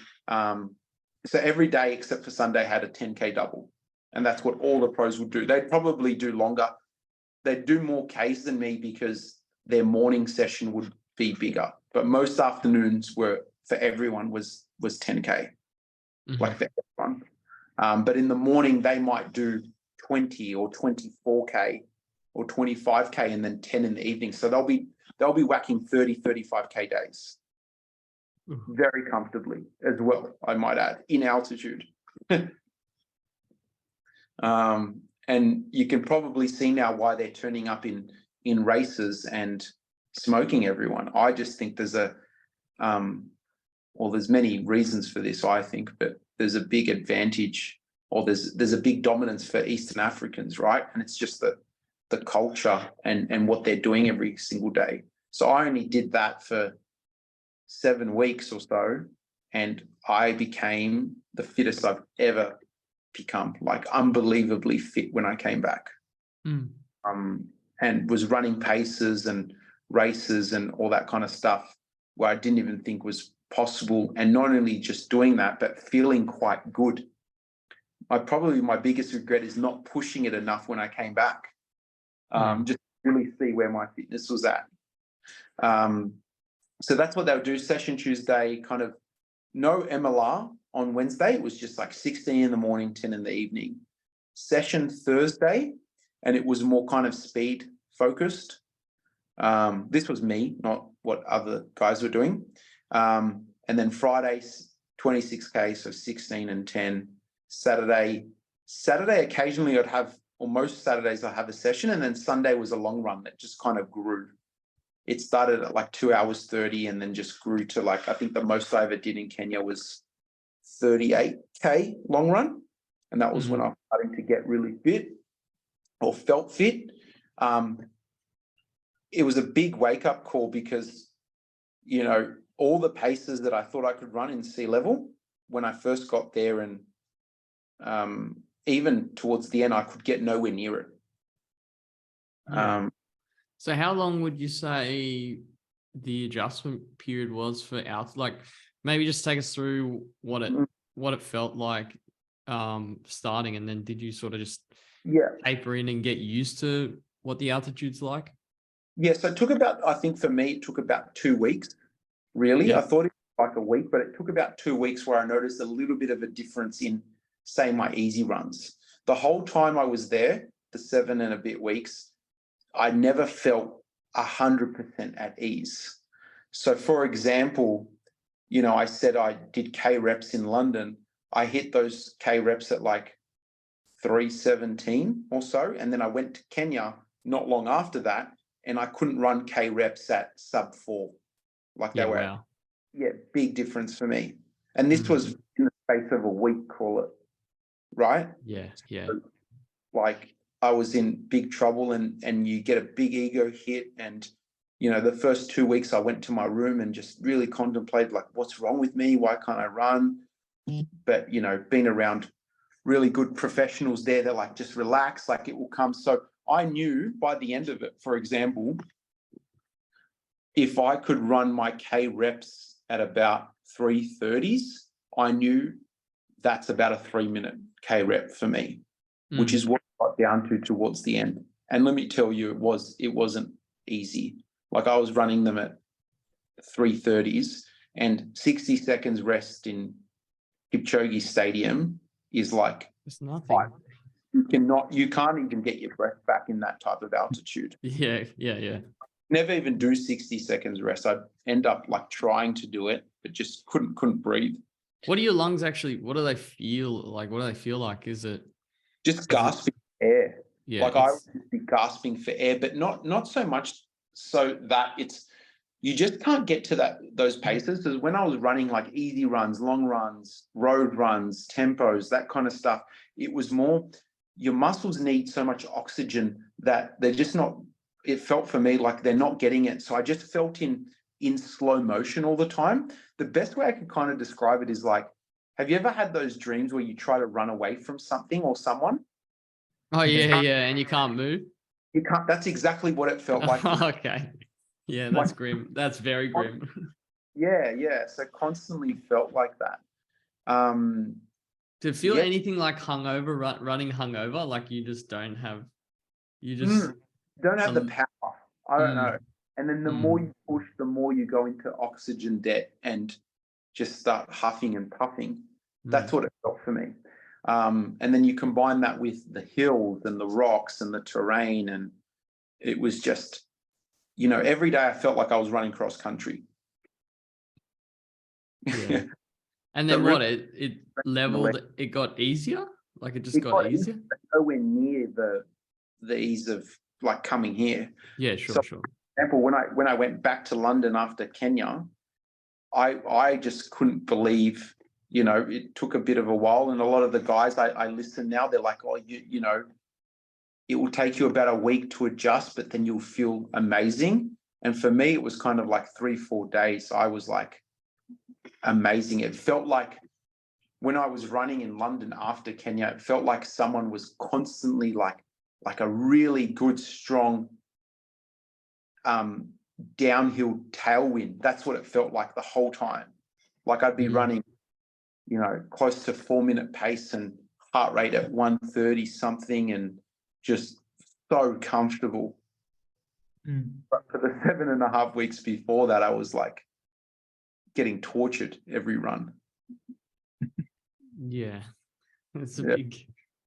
S4: so every day except for Sunday had a 10K double. And that's what all the pros would do. They'd probably do longer. They'd do more Ks than me because their morning session would be bigger. But most afternoons were, for everyone, was 10K, like for everyone. But in the morning, they might do 20 or 24K or 25K and then 10 in the evening. So they'll be whacking 30, 35K days very comfortably as well, I might add, in altitude. And you can probably see now why they're turning up in races and smoking everyone. I just think there's there's many reasons for this, I think, but there's a big advantage, or there's a big dominance for Eastern Africans, right? And it's just the culture and what they're doing every single day. So I only did that for 7 weeks or so, and I became the fittest I've ever become, like unbelievably fit when I came back. And was running paces and races and all that kind of stuff where I didn't even think was possible. And not only just doing that, but feeling quite good. My biggest regret is not pushing it enough when I came back. Just really see where my fitness was at. So that's what they'll do. Session Tuesday, kind of no MLR on Wednesday. It was just like 16 in the morning, 10 in the evening. Session Thursday, and it was more kind of speed focused. This was me, not what other guys were doing. And then Friday, 26K, so 16 and 10. Saturday, occasionally I'd have, or most Saturdays I have a session, and then Sunday was a long run that just kind of grew. It started at like 2 hours 30 and then just grew to like, I think the most I ever did in Kenya was 38K long run. And that was when I was starting to get really fit or felt fit. It was a big wake up call because, you know, all the paces that I thought I could run in sea level when I first got there, and even towards the end, I could get nowhere near it.
S2: So how long would you say the adjustment period was for out? Like, maybe just take us through what it felt like starting, and then did you sort of just taper in and get used to what the altitude's like?
S4: Yeah, so it took about, I think for me, it took about 2 weeks, really.
S2: Yeah.
S4: I thought it was like a week, but it took about 2 weeks where I noticed a little bit of a difference in, say, my easy runs. The whole time I was there, the 7 and a bit weeks, I never felt 100% at ease. So for example, you know, I said I did K reps in London. I hit those K reps at like 317 or so. And then I went to Kenya not long after that, and I couldn't run K reps at sub 4. Like they were, big difference for me. And this was in the space of a week, call it, right?
S2: Yeah.
S4: So, like, I was in big trouble, and you get a big ego hit. And, you know, the first 2 weeks I went to my room and just really contemplated, like, what's wrong with me? Why can't I run? But, you know, being around really good professionals there, they're like, just relax, like it will come. So I knew by the end of it, for example, if I could run my K reps at about 330s, I knew that's about a 3-minute K rep for me, which is what I got down to towards the end. And let me tell you, it wasn't easy. Like, I was running them at 330s, and 60 seconds rest in Kipchoge Stadium is like,
S2: it's nothing.
S4: You can't even get your breath back in that type of altitude.
S2: Yeah.
S4: Never even do 60 seconds rest. I'd end up like trying to do it, but just couldn't breathe.
S2: What do your lungs actually, what do they feel like? What do they feel like? Is it
S4: just gasping for air?
S2: Yeah.
S4: Like, I would be gasping for air, but not so much so that you just can't get to those paces. Because when I was running like easy runs, long runs, road runs, tempos, that kind of stuff, it was more, your muscles need so much oxygen that they're just not, it felt for me like they're not getting it. So I just felt in slow motion all the time. The best way I can kind of describe it is like, have you ever had those dreams where you try to run away from something or someone?
S2: Oh yeah, and you can't move?
S4: You can't. That's exactly what it felt like.
S2: Okay. Yeah, that's grim. That's very grim.
S4: Yeah. So constantly felt like that.
S2: To feel anything like hungover, running hungover, like you just don't have,
S4: don't have the power. I don't know. And then the more you push, the more you go into oxygen debt and just start huffing and puffing. That's what it felt for me. And then you combine that with the hills and the rocks and the terrain, and it was just, you know, every day I felt like I was running cross country.
S2: Yeah. And then what? It leveled. It got easier. Like it just got easier.
S4: Nowhere near the ease of like coming here.
S2: Yeah, sure.
S4: For example, when I went back to London after Kenya, I just couldn't believe. You know, it took a bit of a while, and a lot of the guys I listen now, they're like, oh, you know, it will take you about a week to adjust, but then you'll feel amazing. And for me, it was kind of like 3-4 days. I was like amazing. It felt like when I was running in London after Kenya, it felt like someone was constantly like a really good, strong downhill tailwind. That's what it felt like the whole time. Like I'd be running, you know, close to 4-minute pace and heart rate at 130 something, and just so comfortable. But for the 7.5 weeks before that, I was like getting tortured every run.
S2: Yeah, it's a
S4: Yeah.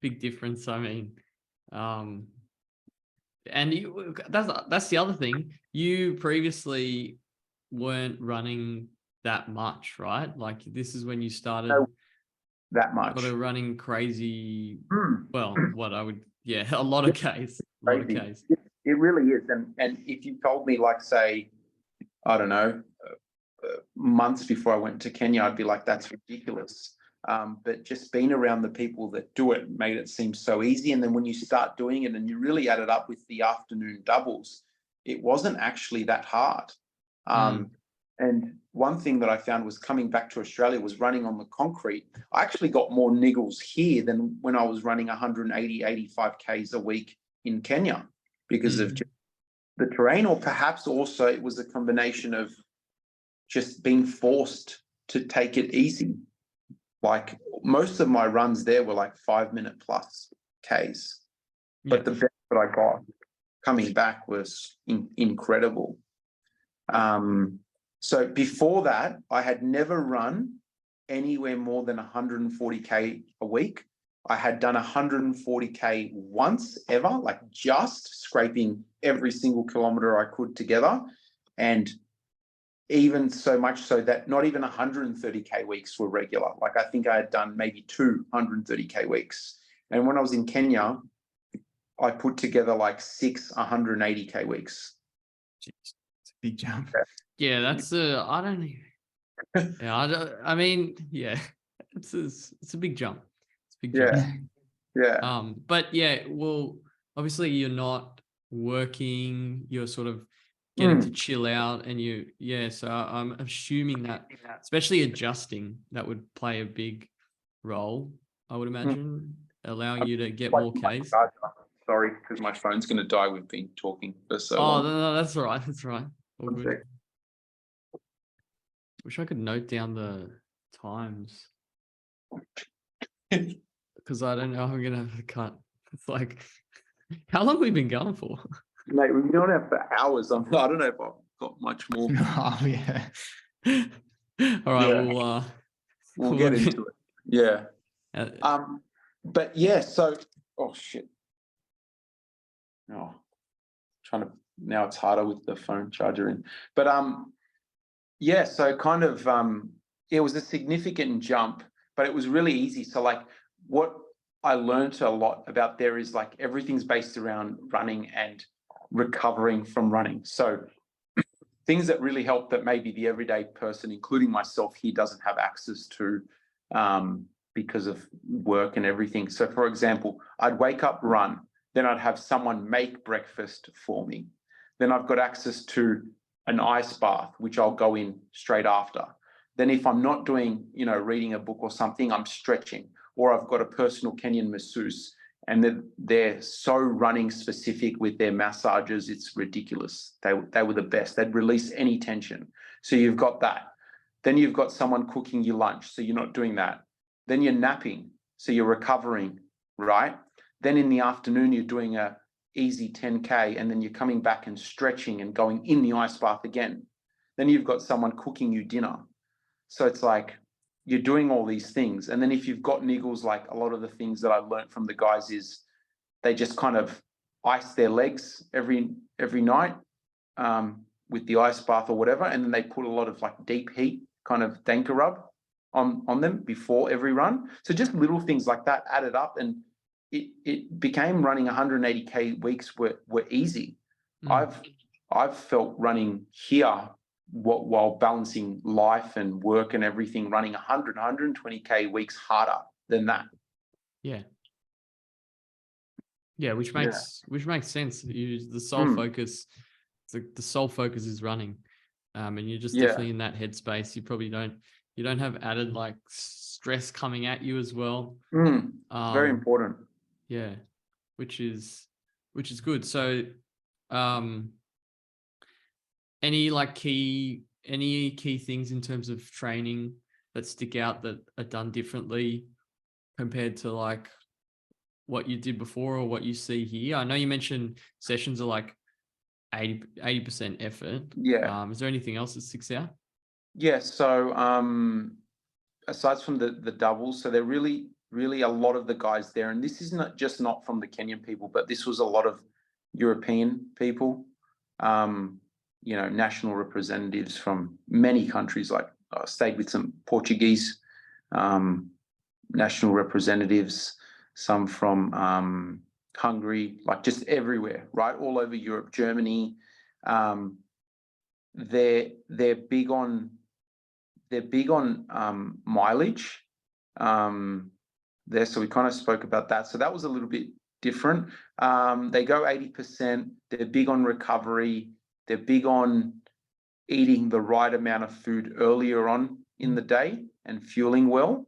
S2: big difference. I mean, and that's the other thing. You previously weren't running that much, right? Like this is when you started
S4: No, that much.
S2: sort of running crazy.
S4: Hmm.
S2: Well, a lot of Ks, a lot of
S4: Crazy.
S2: Ks.
S4: It really is. And if you told me, like, say, I don't know, months before I went to Kenya, I'd be like, that's ridiculous. But just being around the people that do it made it seem so easy. And then when you start doing it and you really add it up with the afternoon doubles, it wasn't actually that hard. And one thing that I found was coming back to Australia was running on the concrete. I actually got more niggles here than when I was running 180, 85 Ks a week in Kenya because of the terrain, or perhaps also it was a combination of just being forced to take it easy. Like most of my runs there were like 5-minute plus Ks, but the best that I got coming back was incredible. So before that, I had never run anywhere more than 140K a week. I had done 140K once ever, like just scraping every single kilometer I could together. And even so much so that not even 130K weeks were regular. Like I think I had done maybe 230K weeks. And when I was in Kenya, I put together like 180K weeks.
S1: Jeez, it's a big jump.
S2: Yeah, that's I don't even. Yeah, I mean, yeah, it's a big jump. It's a big jump.
S4: Yeah.
S2: But yeah, well, obviously you're not working. You're sort of getting to chill out, and so I'm assuming that, especially adjusting, that would play a big role. I would imagine allowing you to get more Ks.
S4: Sorry, because my phone's going to die. We've been talking for so
S2: Oh,
S4: long.
S2: no, that's all right. That's all right. All
S4: One
S2: good.
S4: sec.
S2: Wish I could note down the times because I don't know how I'm gonna have to cut. It's like, how long have we been going for?
S4: Mate, we've been on it for hours. I don't know if I've got much more.
S1: Oh, yeah.
S2: All right,
S4: Yeah. We'll get into it. Yeah. But yeah, so oh shit. Oh, now it's harder with the phone charger in. But yeah, so kind of it was a significant jump, but it was really easy. So like what I learned a lot about there is like everything's based around running and recovering from running. So things that really help that maybe the everyday person, including myself here, doesn't have access to because of work and everything. So for example, I'd wake up, run, then I'd have someone make breakfast for me. Then I've got access to an ice bath, which I'll go in straight after. Then if I'm not doing, reading a book or something, I'm stretching, or I've got a personal Kenyan masseuse, and they're so running specific with their massages, it's ridiculous. They were the best. They'd release any tension. So you've got that. Then you've got someone cooking you lunch, so you're not doing that. Then you're napping, so you're recovering, right? Then in the afternoon, you're doing a easy 10K, and then you're coming back and stretching and going in the ice bath again. Then you've got someone cooking you dinner. So it's like you're doing all these things. And then if you've got niggles, like a lot of the things that I learned from the guys is they just kind of ice their legs every night with the ice bath or whatever. And then they put a lot of like deep heat kind of danker rub on them before every run. So just little things like that added up, and it became running 180K weeks were easy. I've felt running here while balancing life and work and everything, running 120K weeks harder than that.
S2: Yeah, which makes sense. The sole focus, the sole focus is running, and you're just definitely in that headspace. You probably don't have added like stress coming at you as well.
S4: Very important.
S2: Yeah, which is good. So, any key things in terms of training that stick out that are done differently compared to like what you did before or what you see here? I know you mentioned sessions are like 80% effort.
S4: Yeah.
S2: Is there anything else that sticks out?
S4: Yeah. So aside from the doubles, so they're really a lot of the guys there, and this is not from the Kenyan people, but this was a lot of European people, national representatives from many countries. Like I stayed with some Portuguese national representatives, some from Hungary, like just everywhere, right? All over Europe, Germany. They're big on mileage there. So we kind of spoke about that. So that was a little bit different. They go 80%. They're big on recovery. They're big on eating the right amount of food earlier on in the day and fueling well.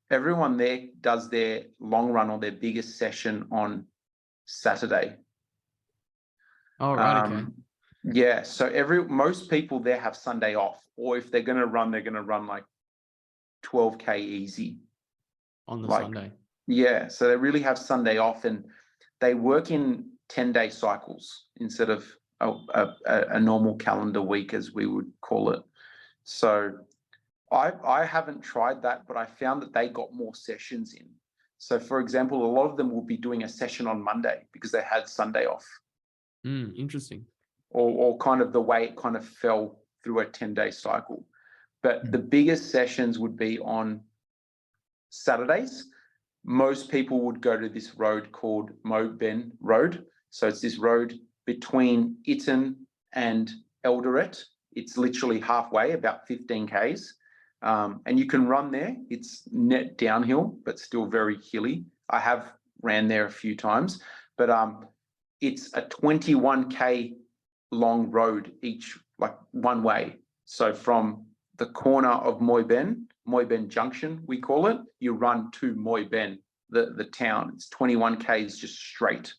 S4: Everyone there does their long run or their biggest session on Saturday.
S2: Oh, right. Okay.
S4: Yeah. So most people there have Sunday off, or if they're going to run, they're going to run like 12K easy.
S2: On the Sunday.
S4: Yeah. So they really have Sunday off, and they work in 10-day cycles instead of a normal calendar week, as we would call it. So I haven't tried that, but I found that they got more sessions in. So for example, a lot of them will be doing a session on Monday because they had Sunday off.
S2: Interesting.
S4: Or kind of the way it kind of fell through a 10-day cycle. But the biggest sessions would be on Saturdays. Most people would go to this road called Moben Road. So it's this road between Itten and Eldoret. It's literally halfway, about 15 Ks. And you can run there. It's net downhill, but still very hilly. I have ran there a few times, but it's a 21K long road each, like one way. So from the corner of Moyben Junction, we call it, you run to Moyben, the town. It's 21 Ks just straight.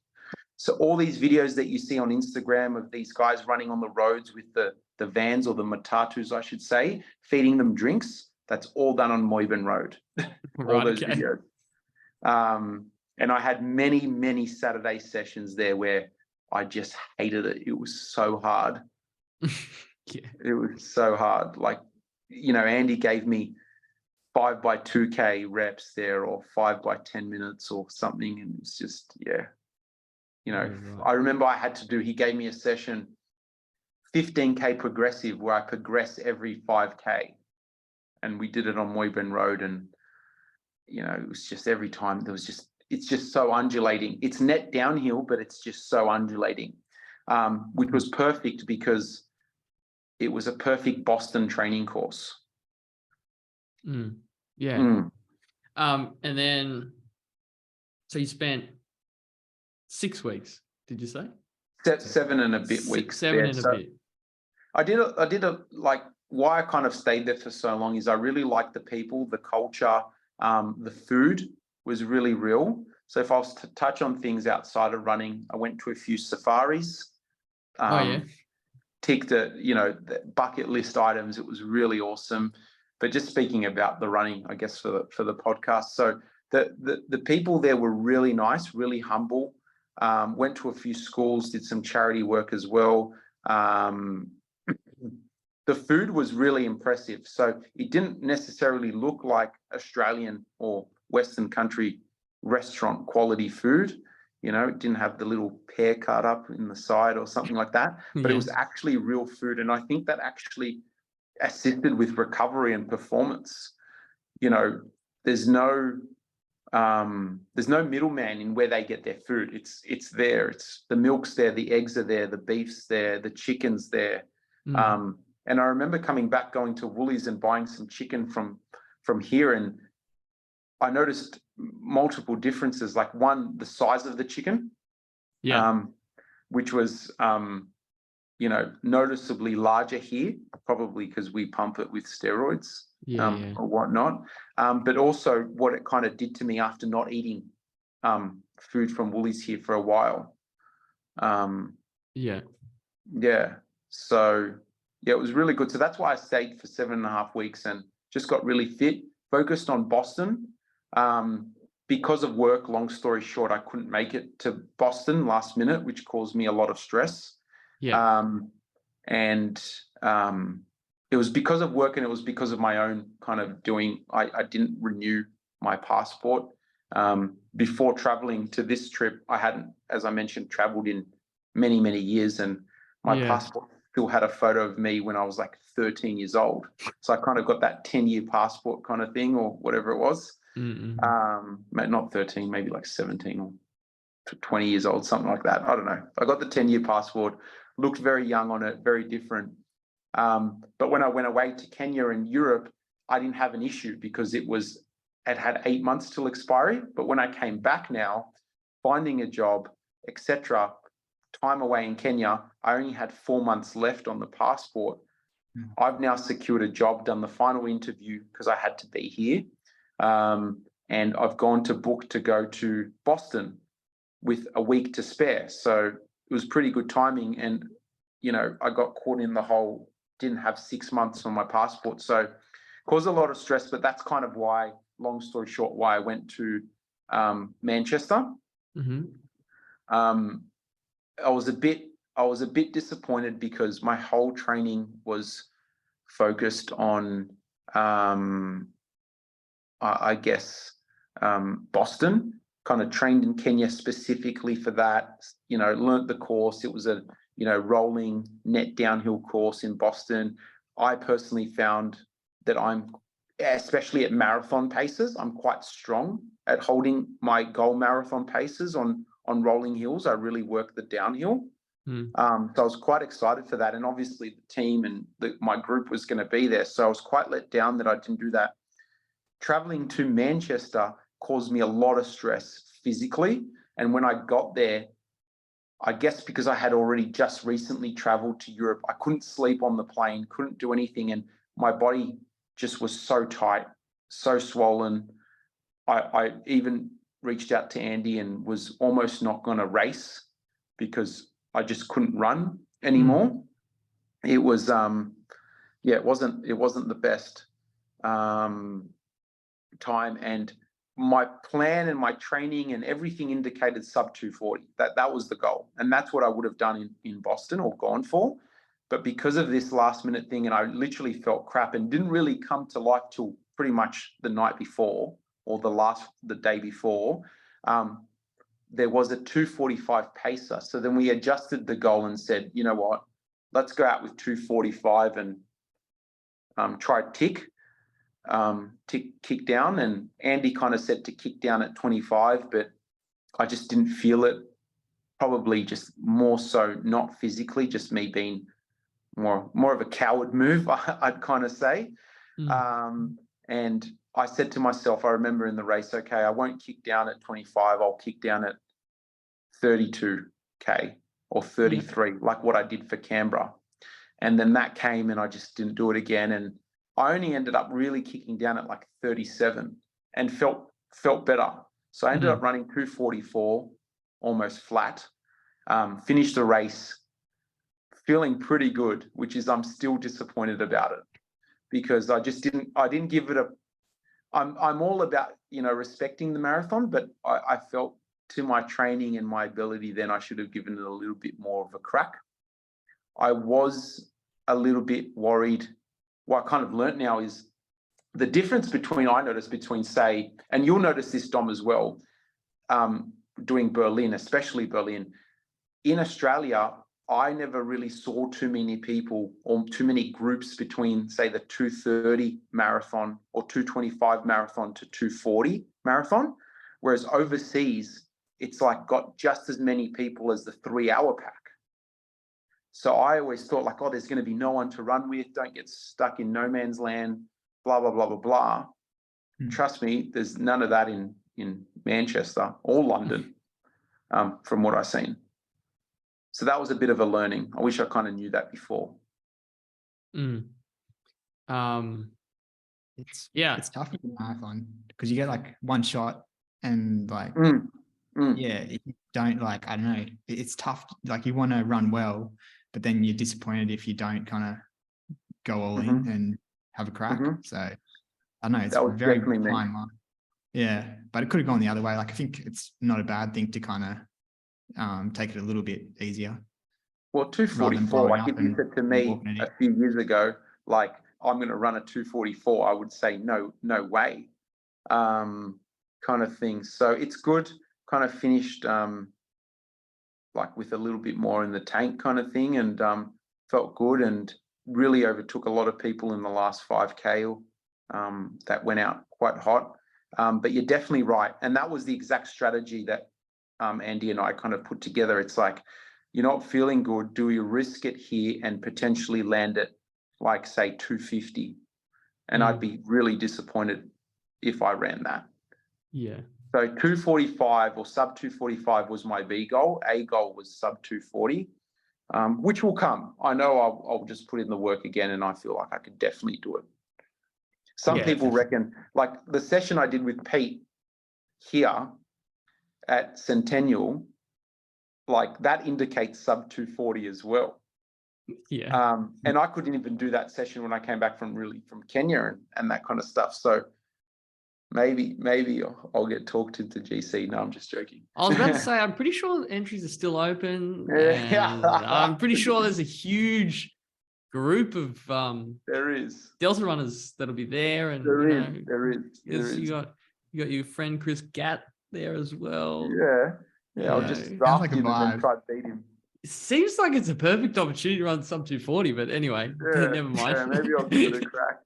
S4: So all these videos that you see on Instagram of these guys running on the roads with the vans, or the matatus, I should say, feeding them drinks, that's all done on Moyben Road. All those videos. And I had many Saturday sessions there where I just hated it. It was so hard.
S2: Yeah.
S4: It was so hard. Like, Andy gave me 5x2K reps there, or 5x10 minutes or something. And it's just, yeah.
S2: Right.
S4: I remember he gave me a session, 15K progressive, where I progress every 5K. And we did it on Moyben Road. And, it was just every time it's just so undulating. It's net downhill, but it's just so undulating, which was perfect because it was a perfect Boston training course.
S2: Yeah. And then, so you spent 6 weeks, did you say?
S4: 7 and a bit weeks.
S2: 7 and a bit.
S4: I did like, why I kind of stayed there for so long is I really liked the people, the culture, the food was really real. So if I was to touch on things outside of running, I went to a few safaris. Ticked the bucket list items. It was really awesome. But just speaking about the running, I guess for the podcast. So the people there were really nice, really humble. Went to a few schools, did some charity work as well. The food was really impressive. So it didn't necessarily look like Australian or Western country restaurant quality food. It didn't have the little pear cut up in the side or something like that, but It was actually real food. And I think that actually assisted with recovery and performance. There's no middleman in where they get their food. It's there. It's the milk's there, the eggs are there, the beef's there, the chicken's there. And I remember coming back, going to Woolies and buying some chicken from here, and I noticed multiple differences. Like, one, the size of the chicken, which was noticeably larger here, probably because we pump it with steroids or whatnot. But also what it kind of did to me after not eating food from Woolies here for a while. So it was really good. So that's why I stayed for 7.5 weeks and just got really fit, focused on Boston. because of work, long story short, I couldn't make it to Boston last minute, which caused me a lot of stress.
S2: Yeah.
S4: It was because of work, and it was because of my own kind of doing. I didn't renew my passport. Before traveling to this trip, I hadn't, as I mentioned, traveled in many, many years, and my passport still had a photo of me when I was like 13 years old. So I kind of got that 10-year passport kind of thing, or whatever it was. Not 13, maybe like 17 or 20 years old, something like that. I don't know. I got the 10-year passport, looked very young on it, very different. But when I went away to Kenya and Europe, I didn't have an issue because it had 8 months till expiry. But when I came back now, finding a job, etc., time away in Kenya, I only had 4 months left on the passport. I've now secured a job, done the final interview because I had to be here. And I've gone to book to go to Boston with a week to spare. So it was pretty good timing. And, I got caught in the whole, didn't have 6 months on my passport. So caused a lot of stress, but that's kind of why, long story short, why I went to Manchester. I was a bit disappointed because my whole training was focused on, I guess, Boston. Kind of trained in Kenya specifically for that. Learnt the course. It was a rolling net downhill course in Boston. I personally found that especially at marathon paces, I'm quite strong at holding my goal marathon paces on rolling hills. I really work the downhill. So I was quite excited for that. And obviously the team and my group was going to be there. So I was quite let down that I didn't do that. Traveling to Manchester caused me a lot of stress physically. And when I got there, I guess because I had already just recently traveled to Europe, I couldn't sleep on the plane, couldn't do anything. And my body just was so tight, so swollen. I even reached out to Andy and was almost not going to race because I just couldn't run anymore. It was, it wasn't the best time. And my plan and my training and everything indicated sub 240. That was the goal. And that's what I would have done in Boston or gone for. But because of this last minute thing, and I literally felt crap and didn't really come to life till pretty much the night before or the day before, there was a 245 pacer. So then we adjusted the goal and said, you know what, let's go out with 245 and try kick down. And Andy kind of said to kick down at 25, but I just didn't feel it. Probably just more so not physically, just me being more of a coward move, I'd kind of say. And I said to myself, I remember in the race, okay, I won't kick down at 25, I'll kick down at 32K or 33, like what I did for Canberra. And then that came and I just didn't do it again. And I only ended up really kicking down at like 37 and felt better. So I ended up running 244, almost flat, finished the race, feeling pretty good, which is I'm still disappointed about it because I didn't give it I'm all about, respecting the marathon, but I felt to my training and my ability, then I should have given it a little bit more of a crack. I was a little bit worried. What I kind of learnt now is the difference I noticed between say, and you'll notice this, Dom, as well, doing Berlin, especially Berlin. In Australia, I never really saw too many people or too many groups between, say, the 230 marathon or 225 marathon to 240 marathon, whereas overseas, it's like got just as many people as the 3-hour pack. So I always thought like, oh, there's going to be no one to run with. Don't get stuck in no man's land, blah, blah, blah, blah, blah. Trust me, there's none of that in Manchester or London, from what I've seen. So that was a bit of a learning. I wish I kind of knew that before.
S1: It's tough with the marathon because you get like one shot and like, if you don't, like, I don't know, it's tough. Like you want to run well, but then you're disappointed if you don't kind of go all in and have a crack. So I don't know, it's a very fine line. Yeah, but it could have gone the other way. Like I think it's not a bad thing to kind of take it a little bit easier.
S4: Well,
S1: Rather than
S4: 244,
S1: blowing
S4: like
S1: up
S4: if you
S1: and
S4: said to me
S1: walking it
S4: a
S1: in.
S4: few years ago, like I'm going to run a 244, I would say no way, kind of thing. So it's good. Kind of finished like with a little bit more in the tank, kind of thing, and felt good and really overtook a lot of people in the last 5K that went out quite hot. But you're definitely right, and that was the exact strategy that Andy and I kind of put together. It's like, you're not feeling good. Do you risk it here and potentially land it like say 250? And I'd be really disappointed if I ran that.
S2: Yeah.
S4: So 245 or sub 245 was my B goal. A goal was sub 240, which will come. I know I'll just put in the work again, and I feel like I could definitely do it. Some
S2: Yeah,
S4: people
S2: definitely.
S4: reckon, like the session I did with Pete here at Centennial, like that indicates sub 240 as well.
S2: Yeah.
S4: And I couldn't even do that session when I came back from Kenya and that kind of stuff. So maybe I'll get talked into GC. No, I'm just joking.
S2: I was about to say, I'm pretty sure entries are still open,
S4: Yeah.
S2: and I'm pretty sure there's a huge group of
S4: There is.
S2: Delta runners that'll be there, and
S4: There is.
S2: you got your friend Chris Gatt there as well.
S4: Yeah. I'll just
S2: Sounds
S4: draft
S1: like a
S4: him and then
S1: vibe.
S4: try to beat him.
S2: It seems like it's a perfect opportunity to run sub 240, but anyway, never mind.
S4: Yeah, maybe I'll give it a crack.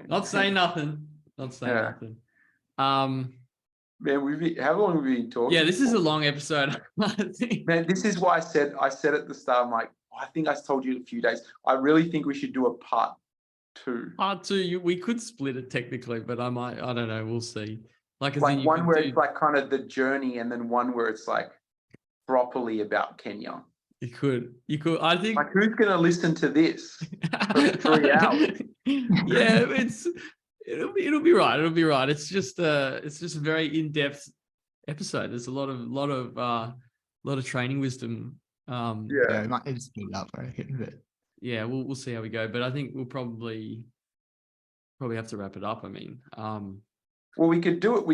S2: Not saying nothing. Not saying
S4: Yeah.
S2: nothing.
S4: Man, how long have we been talking?
S2: Yeah, this is
S4: for?
S2: a long episode. I think.
S4: Man, this is why I said at the start, I'm like, I think I told you a few days. I really think we should do a part 2.
S2: Part 2, we could split it technically, but I don't know. We'll see. Like, as in
S4: Like
S2: you
S4: one
S2: could
S4: where
S2: do,
S4: it's like kind of the journey, and then one where it's like properly about Kenya.
S2: you could. I think.
S4: Like, who's going to listen to this for 3 hours?
S2: Yeah, it'll be right. It'll be right. It's just a very in-depth episode. There's a lot of training wisdom.
S1: Yeah, it might just split it up, I reckon, but
S2: Yeah, we'll see how we go. But I think we'll probably have to wrap it up. I mean,
S4: Well, we could do it.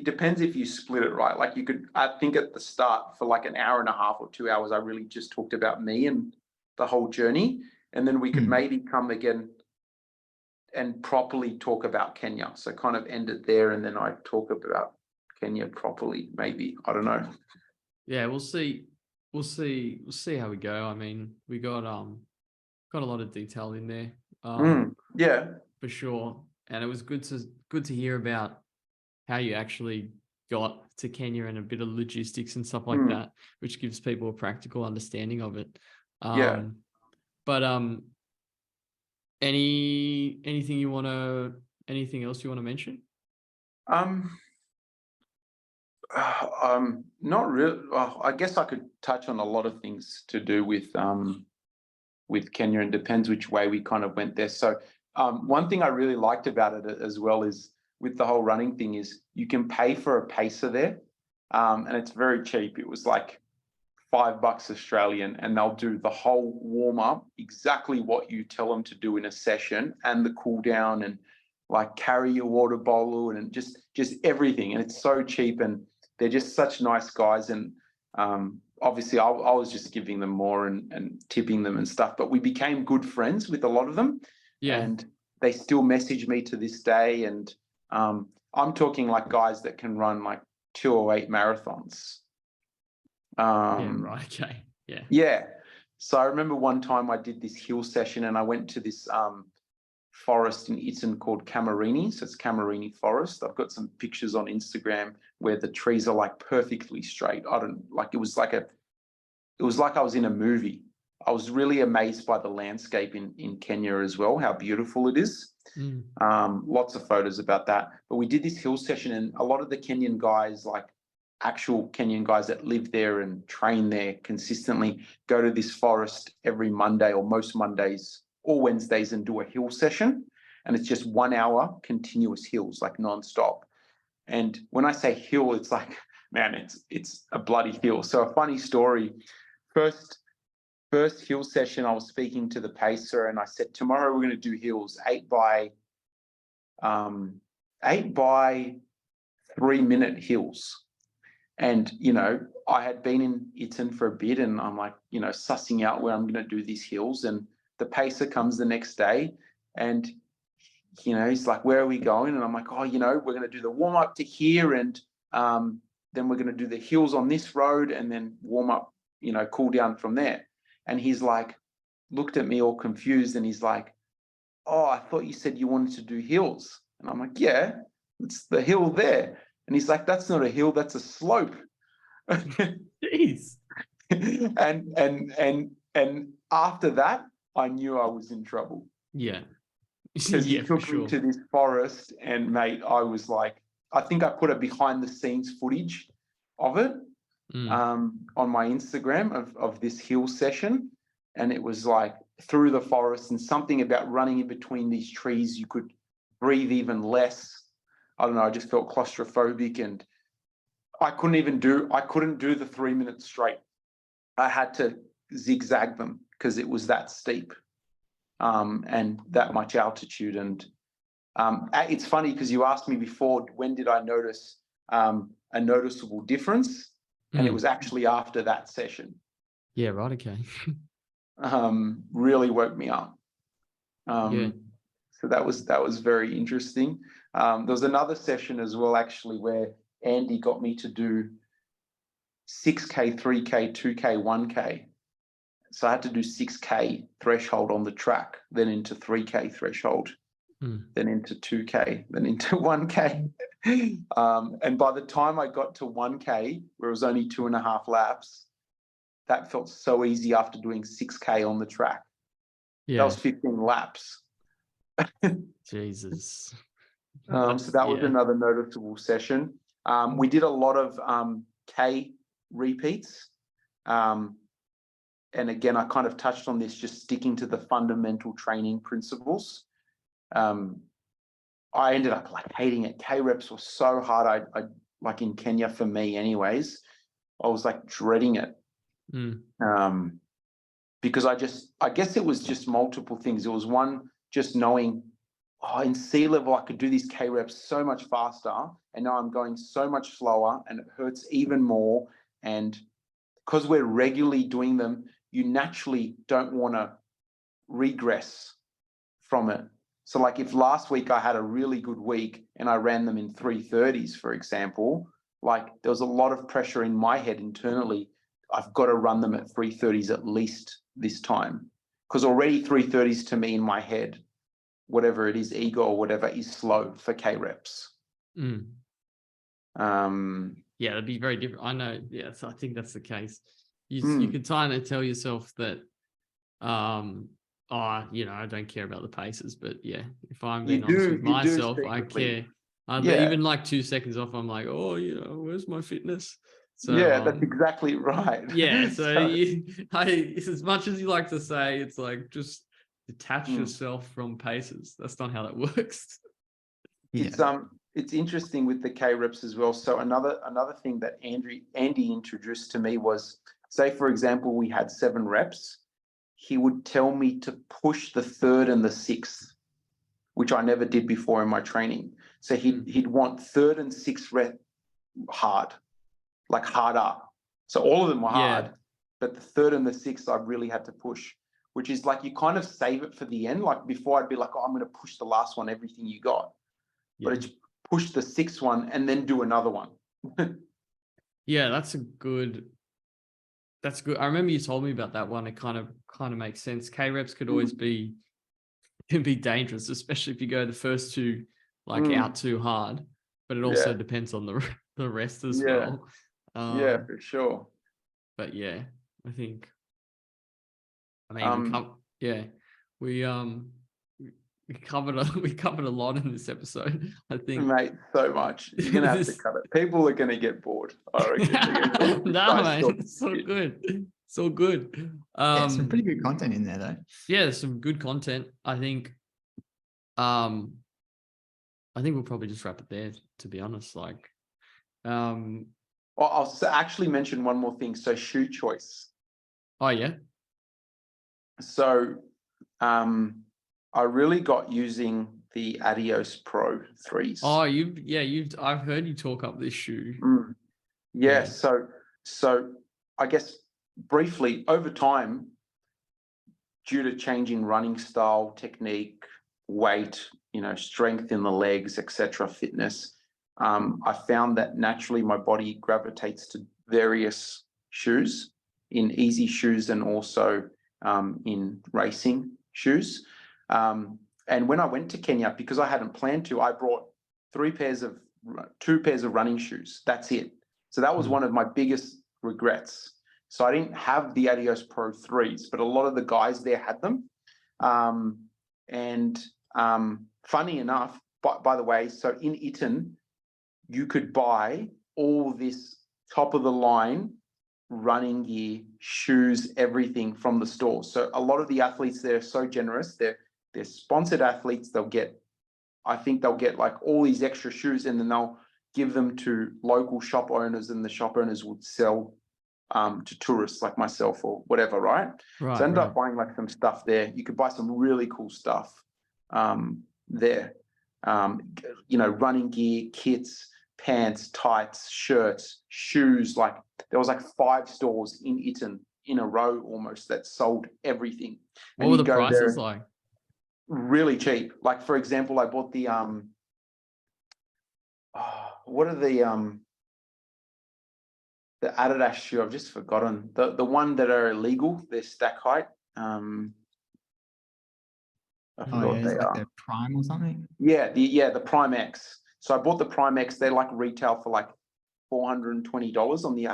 S4: Depends if you split it, right? Like I think at the start for like an hour and a half or 2 hours, I really just talked about me and the whole journey. And then we could maybe come again and properly talk about Kenya. So kind of end it there. And then I talk about Kenya properly, maybe. I don't know.
S2: yeah, we'll see. We'll see how we go. I mean, we got a lot of detail in there.
S4: Yeah.
S2: For sure. And it was good to hear about how you actually got to Kenya and a bit of logistics and stuff like that, which gives people a practical understanding of it.
S4: Yeah.
S2: But anything else you want to mention?
S4: Not really. I guess I could touch on a lot of things to do with Kenya, and depends which way we kind of went there. So one thing I really liked about it as well is with the whole running thing is you can pay for a pacer there, and it's very cheap. It was like $5 Australian, and they'll do the whole warm up, exactly what you tell them to do in a session, and the cool down, and like carry your water bottle, and just everything. And it's so cheap, and they're just such nice guys. And obviously I was just giving them more and tipping them and stuff, but we became good friends with a lot of them.
S2: Yeah.
S4: And they still message me to this day. And I'm talking like guys that can run like 208 marathons.
S2: Yeah, right. Okay. Yeah.
S4: Yeah. So I remember one time I did this hill session, and I went to this forest in Itten called Camarini. So it's Camarini Forest. I've got some pictures on Instagram where the trees are like perfectly straight. It was like I was in a movie. I was really amazed by the landscape in Kenya as well, how beautiful it is. Lots of photos about that. But we did this hill session, and a lot of the Kenyan guys, like actual Kenyan guys that live there and train there consistently, go to this forest every Monday or most Mondays or Wednesdays and do a hill session. And it's just 1 hour continuous hills, like nonstop. And when I say hill, it's like, man, it's a bloody hill. So a funny story, first hill session, I was speaking to the pacer, and I said, tomorrow we're going to do hills 8 by 8x3 minute hills. And, I had been in Itten for a bit, and I'm like, sussing out where I'm going to do these hills. And the pacer comes the next day, and, he's like, where are we going? And I'm like, oh, we're going to do the warm up to here. And then we're going to do the hills on this road, and then warm up, cool down from there. And he's like, looked at me all confused, and he's like, oh, I thought you said you wanted to do hills. And I'm like, yeah, it's the hill there. And he's like, that's not a hill, that's a slope.
S2: Jeez.
S4: and after that, I knew I was in trouble.
S2: Yeah.
S4: Because he took me to this forest, and mate, I was like, I think I put a behind the scenes footage of it on my Instagram of this hill session. And it was like through the forest, and something about running in between these trees, you could breathe even less. I don't know, I just felt claustrophobic, and I couldn't do the 3 minutes straight. I had to zigzag them because it was that steep and that much altitude. And it's funny because you asked me before, when did I notice a noticeable difference? And it was actually after that session.
S2: Yeah, right, okay.
S4: Really woke me up.
S2: Yeah.
S4: So that was very interesting. There was another session as well, actually, where Andy got me to do 6K, 3K, 2K, 1K. So I had to do 6K threshold on the track, then into 3K threshold, then into 2K, then into 1K. And by the time I got to 1K, where it was only 2.5 laps, that felt so easy after doing 6K on the track.
S2: Yeah.
S4: That was 15 laps.
S2: Jesus.
S4: So that was another noticeable session. We did a lot of K repeats. And again, I kind of touched on this, just sticking to the fundamental training principles. I ended up like hating it. K reps were so hard. I like in Kenya, for me anyways, I was like dreading it. Because I guess it was just multiple things. It was one, just knowing, in sea level, I could do these K reps so much faster, and now I'm going so much slower, and it hurts even more. And because we're regularly doing them, you naturally don't want to regress from it. So like if last week I had a really good week and I ran them in 3:30s, for example, like there was a lot of pressure in my head internally. I've got to run them at 3:30s at least this time, because already 3:30s to me in my head, whatever it is, ego or whatever, is slow for K reps.
S2: Yeah, it'd be very different. I know. Yeah, so I think that's the case. You could kind of tell yourself that, I don't care about the paces, but yeah, if I'm being honest with myself, I care. Even like 2 seconds off, I'm like, where's my fitness? So
S4: yeah, that's exactly right.
S2: Yeah, so as much as you like to say, it's like just detach yourself from paces. That's not how that works.
S4: It's interesting with the K reps as well. So another thing that Andy introduced to me was, say for example, we had 7 reps. He would tell me to push the 3rd and the 6th, which I never did before in my training. So he'd want 3rd and 6th rep hard, like harder. So all of them were hard, but the 3rd and the 6th I really had to push, which is like you kind of save it for the end. Like before I'd be like, I'm going to push the last one, everything you got. Yeah. But it's push the 6th one and then do another one.
S2: Yeah, that's good. I remember you told me about that one. It kind of makes sense. K reps could always be dangerous, especially if you go the first 2 out too hard. But it also depends on the rest as well.
S4: Yeah, for sure.
S2: But yeah, I think. We covered a lot in this episode. I think,
S4: mate, so much. You're gonna have to cut it. People are gonna get bored. I reckon.
S2: No, mate, it's so good. It's all good.
S1: Some pretty good content in there, though.
S2: Yeah, there's some good content. I think. I think we'll probably just wrap it there. To be honest, Well,
S4: I'll actually mention one more thing. So shoe choice.
S2: Oh yeah.
S4: So, I really got using the Adios Pro 3s.
S2: Oh, I've heard you talk up this shoe.
S4: Yeah,
S2: Yeah.
S4: so I guess briefly over time, due to changing running style, technique, weight, strength in the legs, etc., fitness, I found that naturally my body gravitates to various shoes, in easy shoes and also in racing shoes. And when I went to Kenya, because I hadn't planned to, I brought two pairs of running shoes. That's it. So that was one of my biggest regrets. So I didn't have the Adios Pro 3s, but a lot of the guys there had them. And funny enough, by the way, so in Eton, you could buy all this top of the line running gear, shoes, everything from the store. So a lot of the athletes there are so generous. They're sponsored athletes. I think they'll get like all these extra shoes, and then they'll give them to local shop owners, and the shop owners would sell to tourists like myself or whatever, right?
S2: Right.
S4: So I ended up buying like some stuff there. You could buy some really cool stuff there. Running gear, kits, pants, tights, shirts, shoes. Like there was like 5 stores in Eton in a row almost that sold everything.
S2: What were the prices like?
S4: Really cheap. Like for example, I bought the what are the Adidas shoe? I've just forgotten the one that are illegal. They're stack height. I forgot what
S1: is
S4: they
S1: it like
S4: are.
S1: the Prime or something?
S4: Yeah, the Prime X. So I bought the Prime X. They like retail for like $420 on the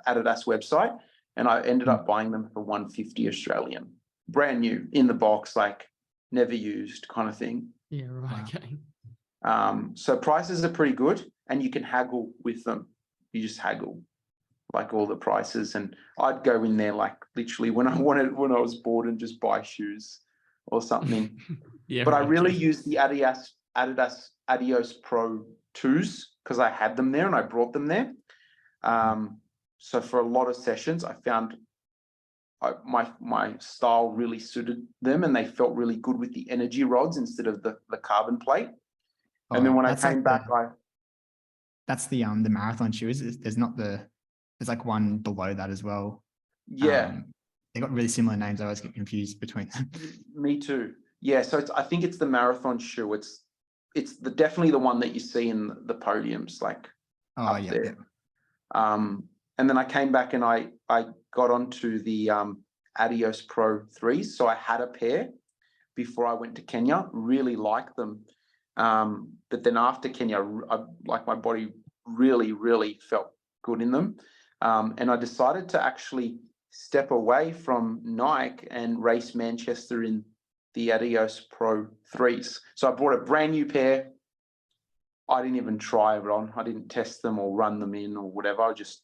S4: Adidas website, and I ended up buying them for $150 Australian, brand new in the box, like never used kind of thing.
S2: Yeah, right.
S1: Wow.
S2: Okay.
S4: So prices are pretty good, and you can haggle with them. You just haggle like all the prices, and I'd go in there like literally when I was bored and just buy shoes or something.
S2: Yeah,
S4: But I
S2: right,
S4: really
S2: okay.
S4: used the Adidas Adios Pro 2s because I had them there and I brought them there. So for a lot of sessions, I found my style really suited them, and they felt really good with the energy rods instead of the carbon plate. And then when I came back,
S1: that's the marathon shoe. There's like one below that as well.
S4: Yeah,
S1: they got really similar names. I always get confused between them.
S4: me too. Yeah, so I think it's the marathon shoe. It's definitely the one that you see in the podiums, like up there. And then I came back and I got onto the Adios Pro 3s. So I had a pair before I went to Kenya. Really liked them. But then after Kenya, like my body really, really felt good in them. And I decided to actually step away from Nike and race Manchester in the Adios Pro 3s. So I bought a brand new pair. I didn't even try it on. I didn't test them or run them in or whatever. I just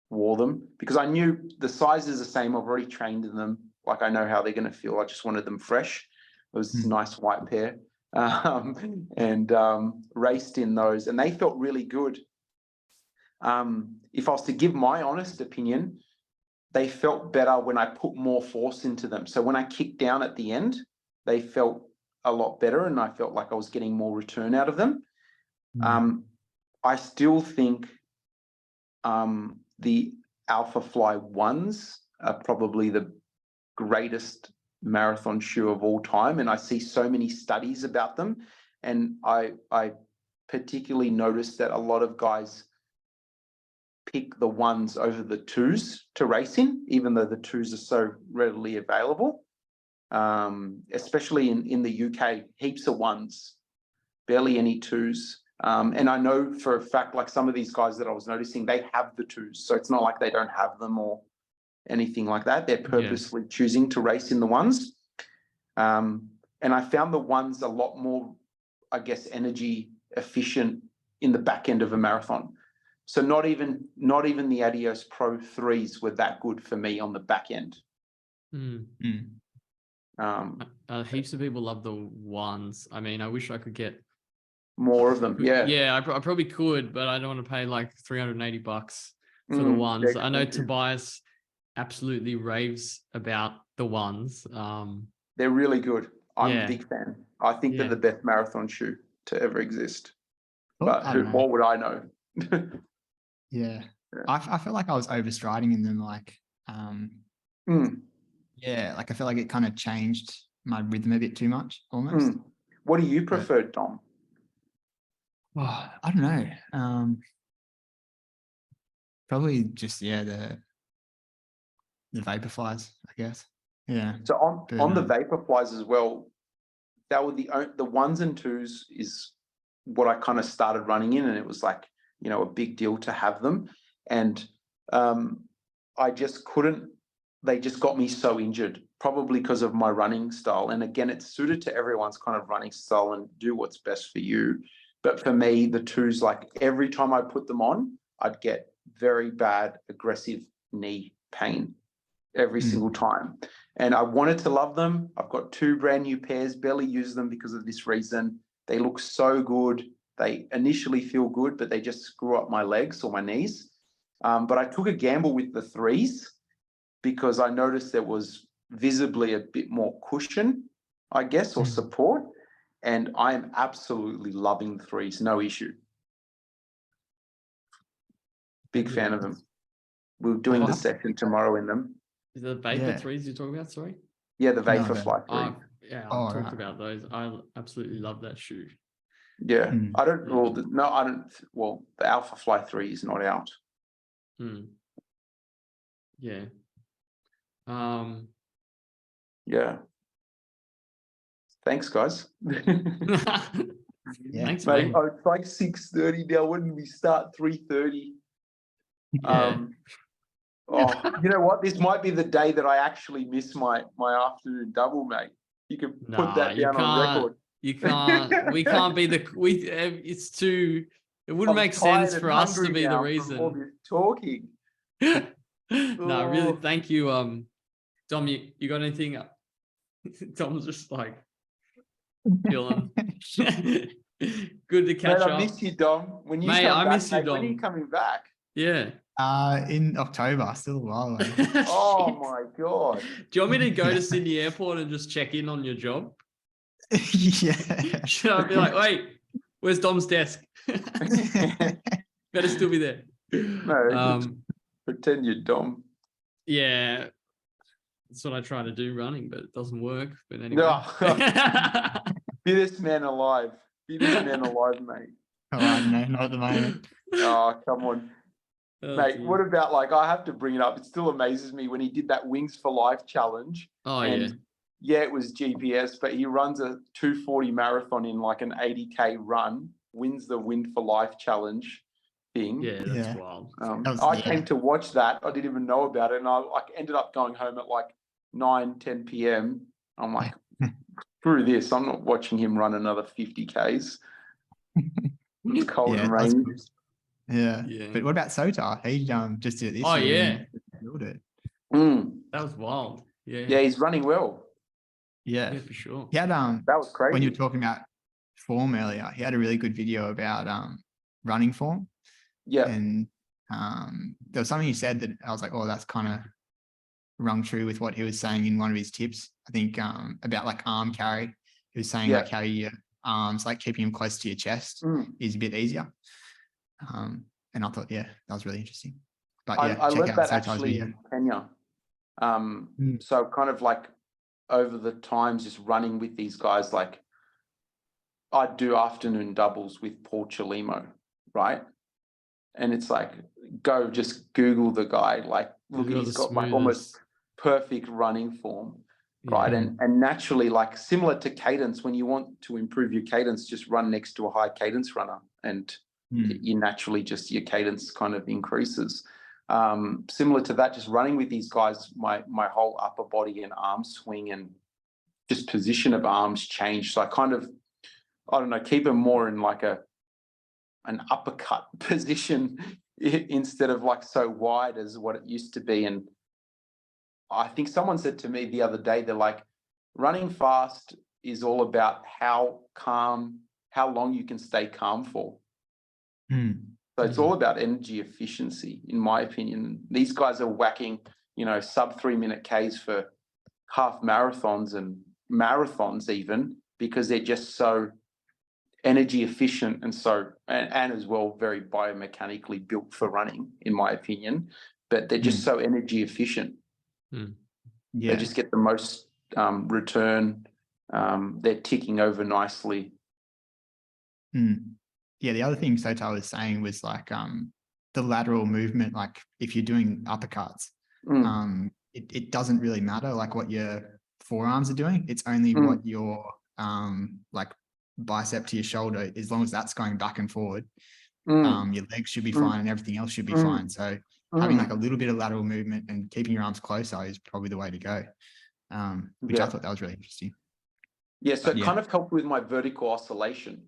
S4: wore them because I knew the size is the same. I've already trained in them. Like I know how they're going to feel. I just wanted them fresh. It was a nice white pair. And raced in those, and they felt really good. If I was to give my honest opinion, they felt better when I put more force into them. So when I kicked down at the end, they felt a lot better, and I felt like I was getting more return out of them. I still think the Alpha Fly 1s are probably the greatest marathon shoe of all time, and I see so many studies about them, and I particularly noticed that a lot of guys pick the 1s over the 2s to race in, even though the 2s are so readily available. Especially in the UK, heaps of 1s, barely any 2s. And I know for a fact, like some of these guys that I was noticing, they have the 2s, so it's not like they don't have them or anything like that. They're purposely choosing to race in the 1s. And I found the 1s a lot more, I guess, energy efficient in the back end of a marathon. So not even the Adios Pro 3s were that good for me on the back end.
S2: Heaps of people love the 1s. I mean, I wish I could get
S4: more of them.
S2: Yeah, I probably could, but I don't want to pay like $380 for the 1s. I know Tobias absolutely raves about the 1s.
S4: They're really good. I'm a big fan. I think
S2: Yeah.
S4: they're the best marathon shoe to ever exist.
S1: Well,
S4: But
S1: I
S4: who
S1: don't know.
S4: more would I know?
S1: Yeah.
S4: Yeah.
S1: I felt like I was overstriding in them. Like,
S4: Mm,
S1: yeah, like I felt like it kind of changed my rhythm a bit too much almost.
S4: mm. What do you
S1: But-
S4: prefer, Dom?
S1: Oh, I don't know. Probably just, yeah, the Vaporflies, I guess. Yeah.
S4: So on
S1: But,
S4: on the Vaporflies as well, that were the ones and twos is what I kind of started running in, and it was like, you know, a big deal to have them. And I just couldn't, they just got me so injured, probably because of my running style. And again, it's suited to everyone's kind of running style and do what's best for you. But for me, the twos, like every time I put them on, I'd get very bad, aggressive knee pain every single time. And I wanted to love them. I've got 2 brand new pairs, barely use them because of this reason. They look so good. They initially feel good, but they just screw up my legs or my knees. But I took a gamble with the 3s because I noticed there was visibly a bit more cushion, I guess, or support. And I am absolutely loving the 3s, no issue. Big fan of them. We're doing the session tomorrow in them.
S2: Is it the Vapor
S1: Yeah.
S2: 3s you're talking about? Sorry.
S4: Yeah, the
S1: No,
S4: Vaporfly 3.
S2: Yeah,
S1: Oh,
S2: I've talked
S1: right.
S2: about those. I absolutely love that shoe.
S4: Yeah, I don't.
S2: Yeah.
S4: Well, no, I don't. Well, the Alpha Fly 3 is not out.
S2: Yeah.
S4: Yeah. Thanks, guys.
S1: Yeah.
S2: Thanks,
S4: Mate,
S2: mate.
S4: oh, it's like 6:30 now. When did we start? 3:30.
S2: Yeah.
S4: Oh, you know what? This might be the day that I actually miss my afternoon double, mate. You can put
S2: Nah,
S4: that
S2: you
S4: down on
S2: can't.
S4: record.
S2: You can't. We can't be the. It's too. It wouldn't
S4: I'm
S2: make
S4: tired
S2: sense
S4: and
S2: for us to
S4: hungry
S2: be the
S4: now from all
S2: reason.
S4: this talking.
S2: No, really.
S4: Oh.
S2: Thank you, Dom. You got anything? Dom's just like chilling. Good to catch
S4: Mate,
S2: up.
S4: I miss you, Dom. When you
S2: Mate,
S4: come
S2: I
S4: back,
S2: miss you,
S4: mate, when are you
S2: Dom.
S4: coming back?
S2: Yeah.
S1: In October, still a while away.
S4: Oh
S2: Shit.
S4: my God.
S2: Do you want me to go
S1: Yeah.
S2: to Sydney Airport and just check in on your job?
S1: Yeah.
S2: Should I be like, wait, where's Dom's desk? Better still be there.
S4: No, just pretend you're Dom.
S2: Yeah, that's what I try to do running, but it doesn't work. But anyway.
S4: No. Fittest man alive. Fittest man alive, mate.
S1: Oh, I don't know, not at the moment.
S4: Oh, come on.
S2: Oh,
S4: Mate,
S2: dear.
S4: what about, like, I have to bring it up. It still amazes me when he did that Wings for Life challenge.
S2: Oh,
S4: And yeah, it was GPS, but he runs a 240 marathon in like an 80K run, wins the Win for Life challenge thing.
S2: yeah, that's
S1: Yeah.
S2: wild.
S4: I came to watch that. I didn't even know about it. And I like ended up going home at like 9-10 p.m. I'm like, through this, I'm not watching him run another 50Ks. It's cold
S1: Yeah,
S4: and
S1: that's
S4: rainy.
S1: cool. Yeah.
S2: Yeah.
S1: But what about Sota? He just did it this
S2: Oh,
S1: year.
S2: yeah.
S1: and killed it.
S2: That was wild. Yeah.
S4: Yeah, he's running well.
S1: Yeah.
S2: Yeah, for sure.
S1: He had
S4: That was crazy.
S1: when you were talking about form earlier, he had a really good video about running form.
S4: Yeah.
S1: And there was something he said that I was like, oh, that's kind of rung true with what he was saying in one of his tips. I think about like arm carry. He was saying like how your arms, like keeping them close to your chest is a bit easier. And I thought, yeah, that was really interesting. But yeah,
S4: I
S1: check
S4: learned
S1: out
S4: that
S1: Sota's
S4: actually
S1: video.
S4: in Kenya. So kind of like over the times just running with these guys, like I'd do afternoon doubles with Paul Chalimo, right? And it's like, go just Google the guy, like look,
S2: got
S4: he's
S2: the
S4: got like almost perfect running form, right?
S2: Yeah.
S4: And naturally, like similar to cadence, when you want to improve your cadence, just run next to a high cadence runner and you naturally just, your cadence kind of increases. Similar to that, just running with these guys, my whole upper body and arm swing and just position of arms change. So I kind of, I don't know, keep them more in like an uppercut position instead of like so wide as what it used to be. And I think someone said to me the other day, they're like, running fast is all about how long you can stay calm for. So it's all about energy efficiency, in my opinion. These guys are whacking, sub 3 minute Ks for half marathons and marathons even, because they're just so energy efficient and and as well very biomechanically built for running, in my opinion. But they're just so energy efficient.
S2: Mm.
S1: Yeah.
S4: They just get the most return. They're ticking over nicely.
S1: Yeah, the other thing Sotal was saying was like the lateral movement, like if you're doing uppercuts, it doesn't really matter like what your forearms are doing. It's only what your like bicep to your shoulder, as long as that's going back and forward, your legs should be fine and everything else should be fine. So having like a little bit of lateral movement and keeping your arms closer is probably the way to go, which I thought that was really interesting.
S4: Yeah, so it kind of helped with my vertical oscillation.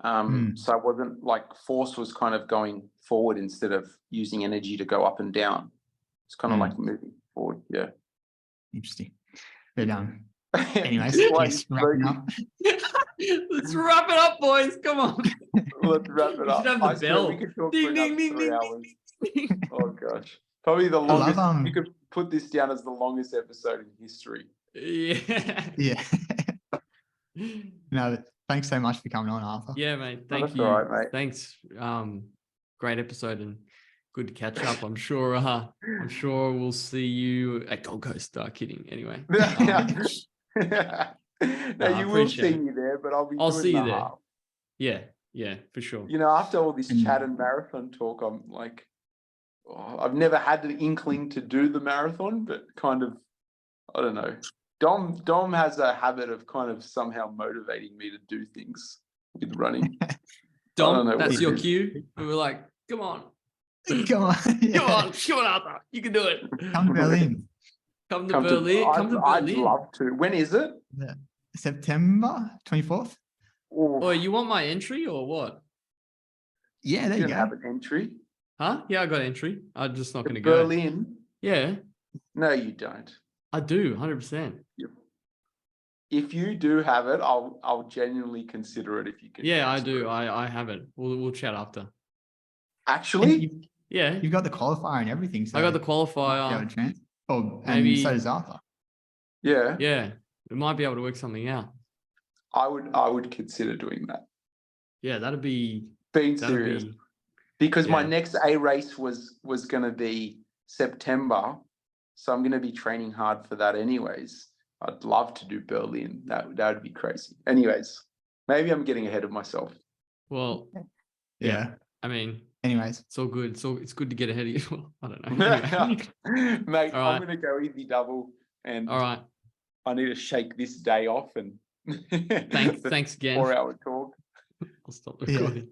S4: So I wasn't like force was kind of going forward instead of using energy to go up and down. It's kind of like moving forward. Yeah.
S1: Interesting. But anyways, yes, wrapping up.
S2: Let's wrap it up, boys. Come on.
S4: Let's wrap it
S2: We
S4: up.
S2: should have the
S4: I swear
S2: bell.
S4: we could talk
S2: Ding,
S4: for
S2: ding,
S4: another
S2: ding,
S4: 3
S2: ding,
S4: hours.
S2: ding.
S4: Oh gosh. Probably the longest.
S1: love,
S4: You could put this down as the longest episode in history.
S2: Yeah.
S1: Yeah. No, thanks so much for coming on, Arthur.
S2: Yeah, mate. Thank
S4: That's
S2: you.
S4: all right, mate.
S2: Thanks. Great episode and good to catch up. I'm sure we'll see you at Gold Coast. Kidding. Anyway.
S4: No, you will see me there, but I'll
S2: I'll
S4: doing
S2: see you
S4: the
S2: there.
S4: half.
S2: Yeah, for sure.
S4: You know, after all this chat and marathon talk, I'm like, I've never had the inkling to do the marathon, but kind of, I don't know. Dom has a habit of kind of somehow motivating me to do things with running.
S2: Dom,
S4: know
S2: that's
S4: what
S2: your
S4: it is.
S2: cue. We were like, come on.
S1: Come on.
S2: Come on, Arthur. You can do it.
S1: Come to Berlin.
S2: Come to Berlin. Come to
S4: I'd
S2: Berlin.
S4: love to. When is it?
S1: Yeah. September 24th.
S2: Oh, you want my entry or what?
S1: Yeah, there
S4: You
S1: you
S4: don't
S1: go.
S4: have an entry.
S2: Huh? Yeah, I got entry. I'm just not going to
S4: To
S2: go.
S4: Berlin?
S2: Yeah,
S4: No, you don't.
S2: I do. 100%.
S4: If you do have it, I'll genuinely consider it if you can.
S2: Yeah, I
S4: transfer
S2: do.
S4: it.
S2: I have it. We'll chat after.
S4: Actually,
S2: Yeah,
S1: You've got the qualifier and everything. So
S2: I got the
S1: you might be able
S2: qualifier.
S1: to chance. Oh, and
S2: Maybe-
S1: so does Arthur.
S4: yeah,
S2: Yeah, we might be able to work something out.
S4: I would consider doing that.
S2: Yeah, that'd be
S4: Being serious,
S2: be
S4: because my
S2: yeah.
S4: next A race was going to be September, so I'm going to be training hard for that anyways. I'd love to do Berlin. That would be crazy. Anyways, maybe I'm getting ahead of myself.
S2: Well.
S1: Yeah.
S2: I mean,
S1: Anyways.
S2: it's all good. So it's good to get ahead of you. I don't know. Anyway.
S4: Mate,
S2: All
S4: I'm
S2: right.
S4: going to go easy double, and
S2: All right.
S4: I need to shake this day off and
S2: Thanks again.
S4: 4-hour talk.
S2: I'll stop
S1: Yeah.
S2: recording.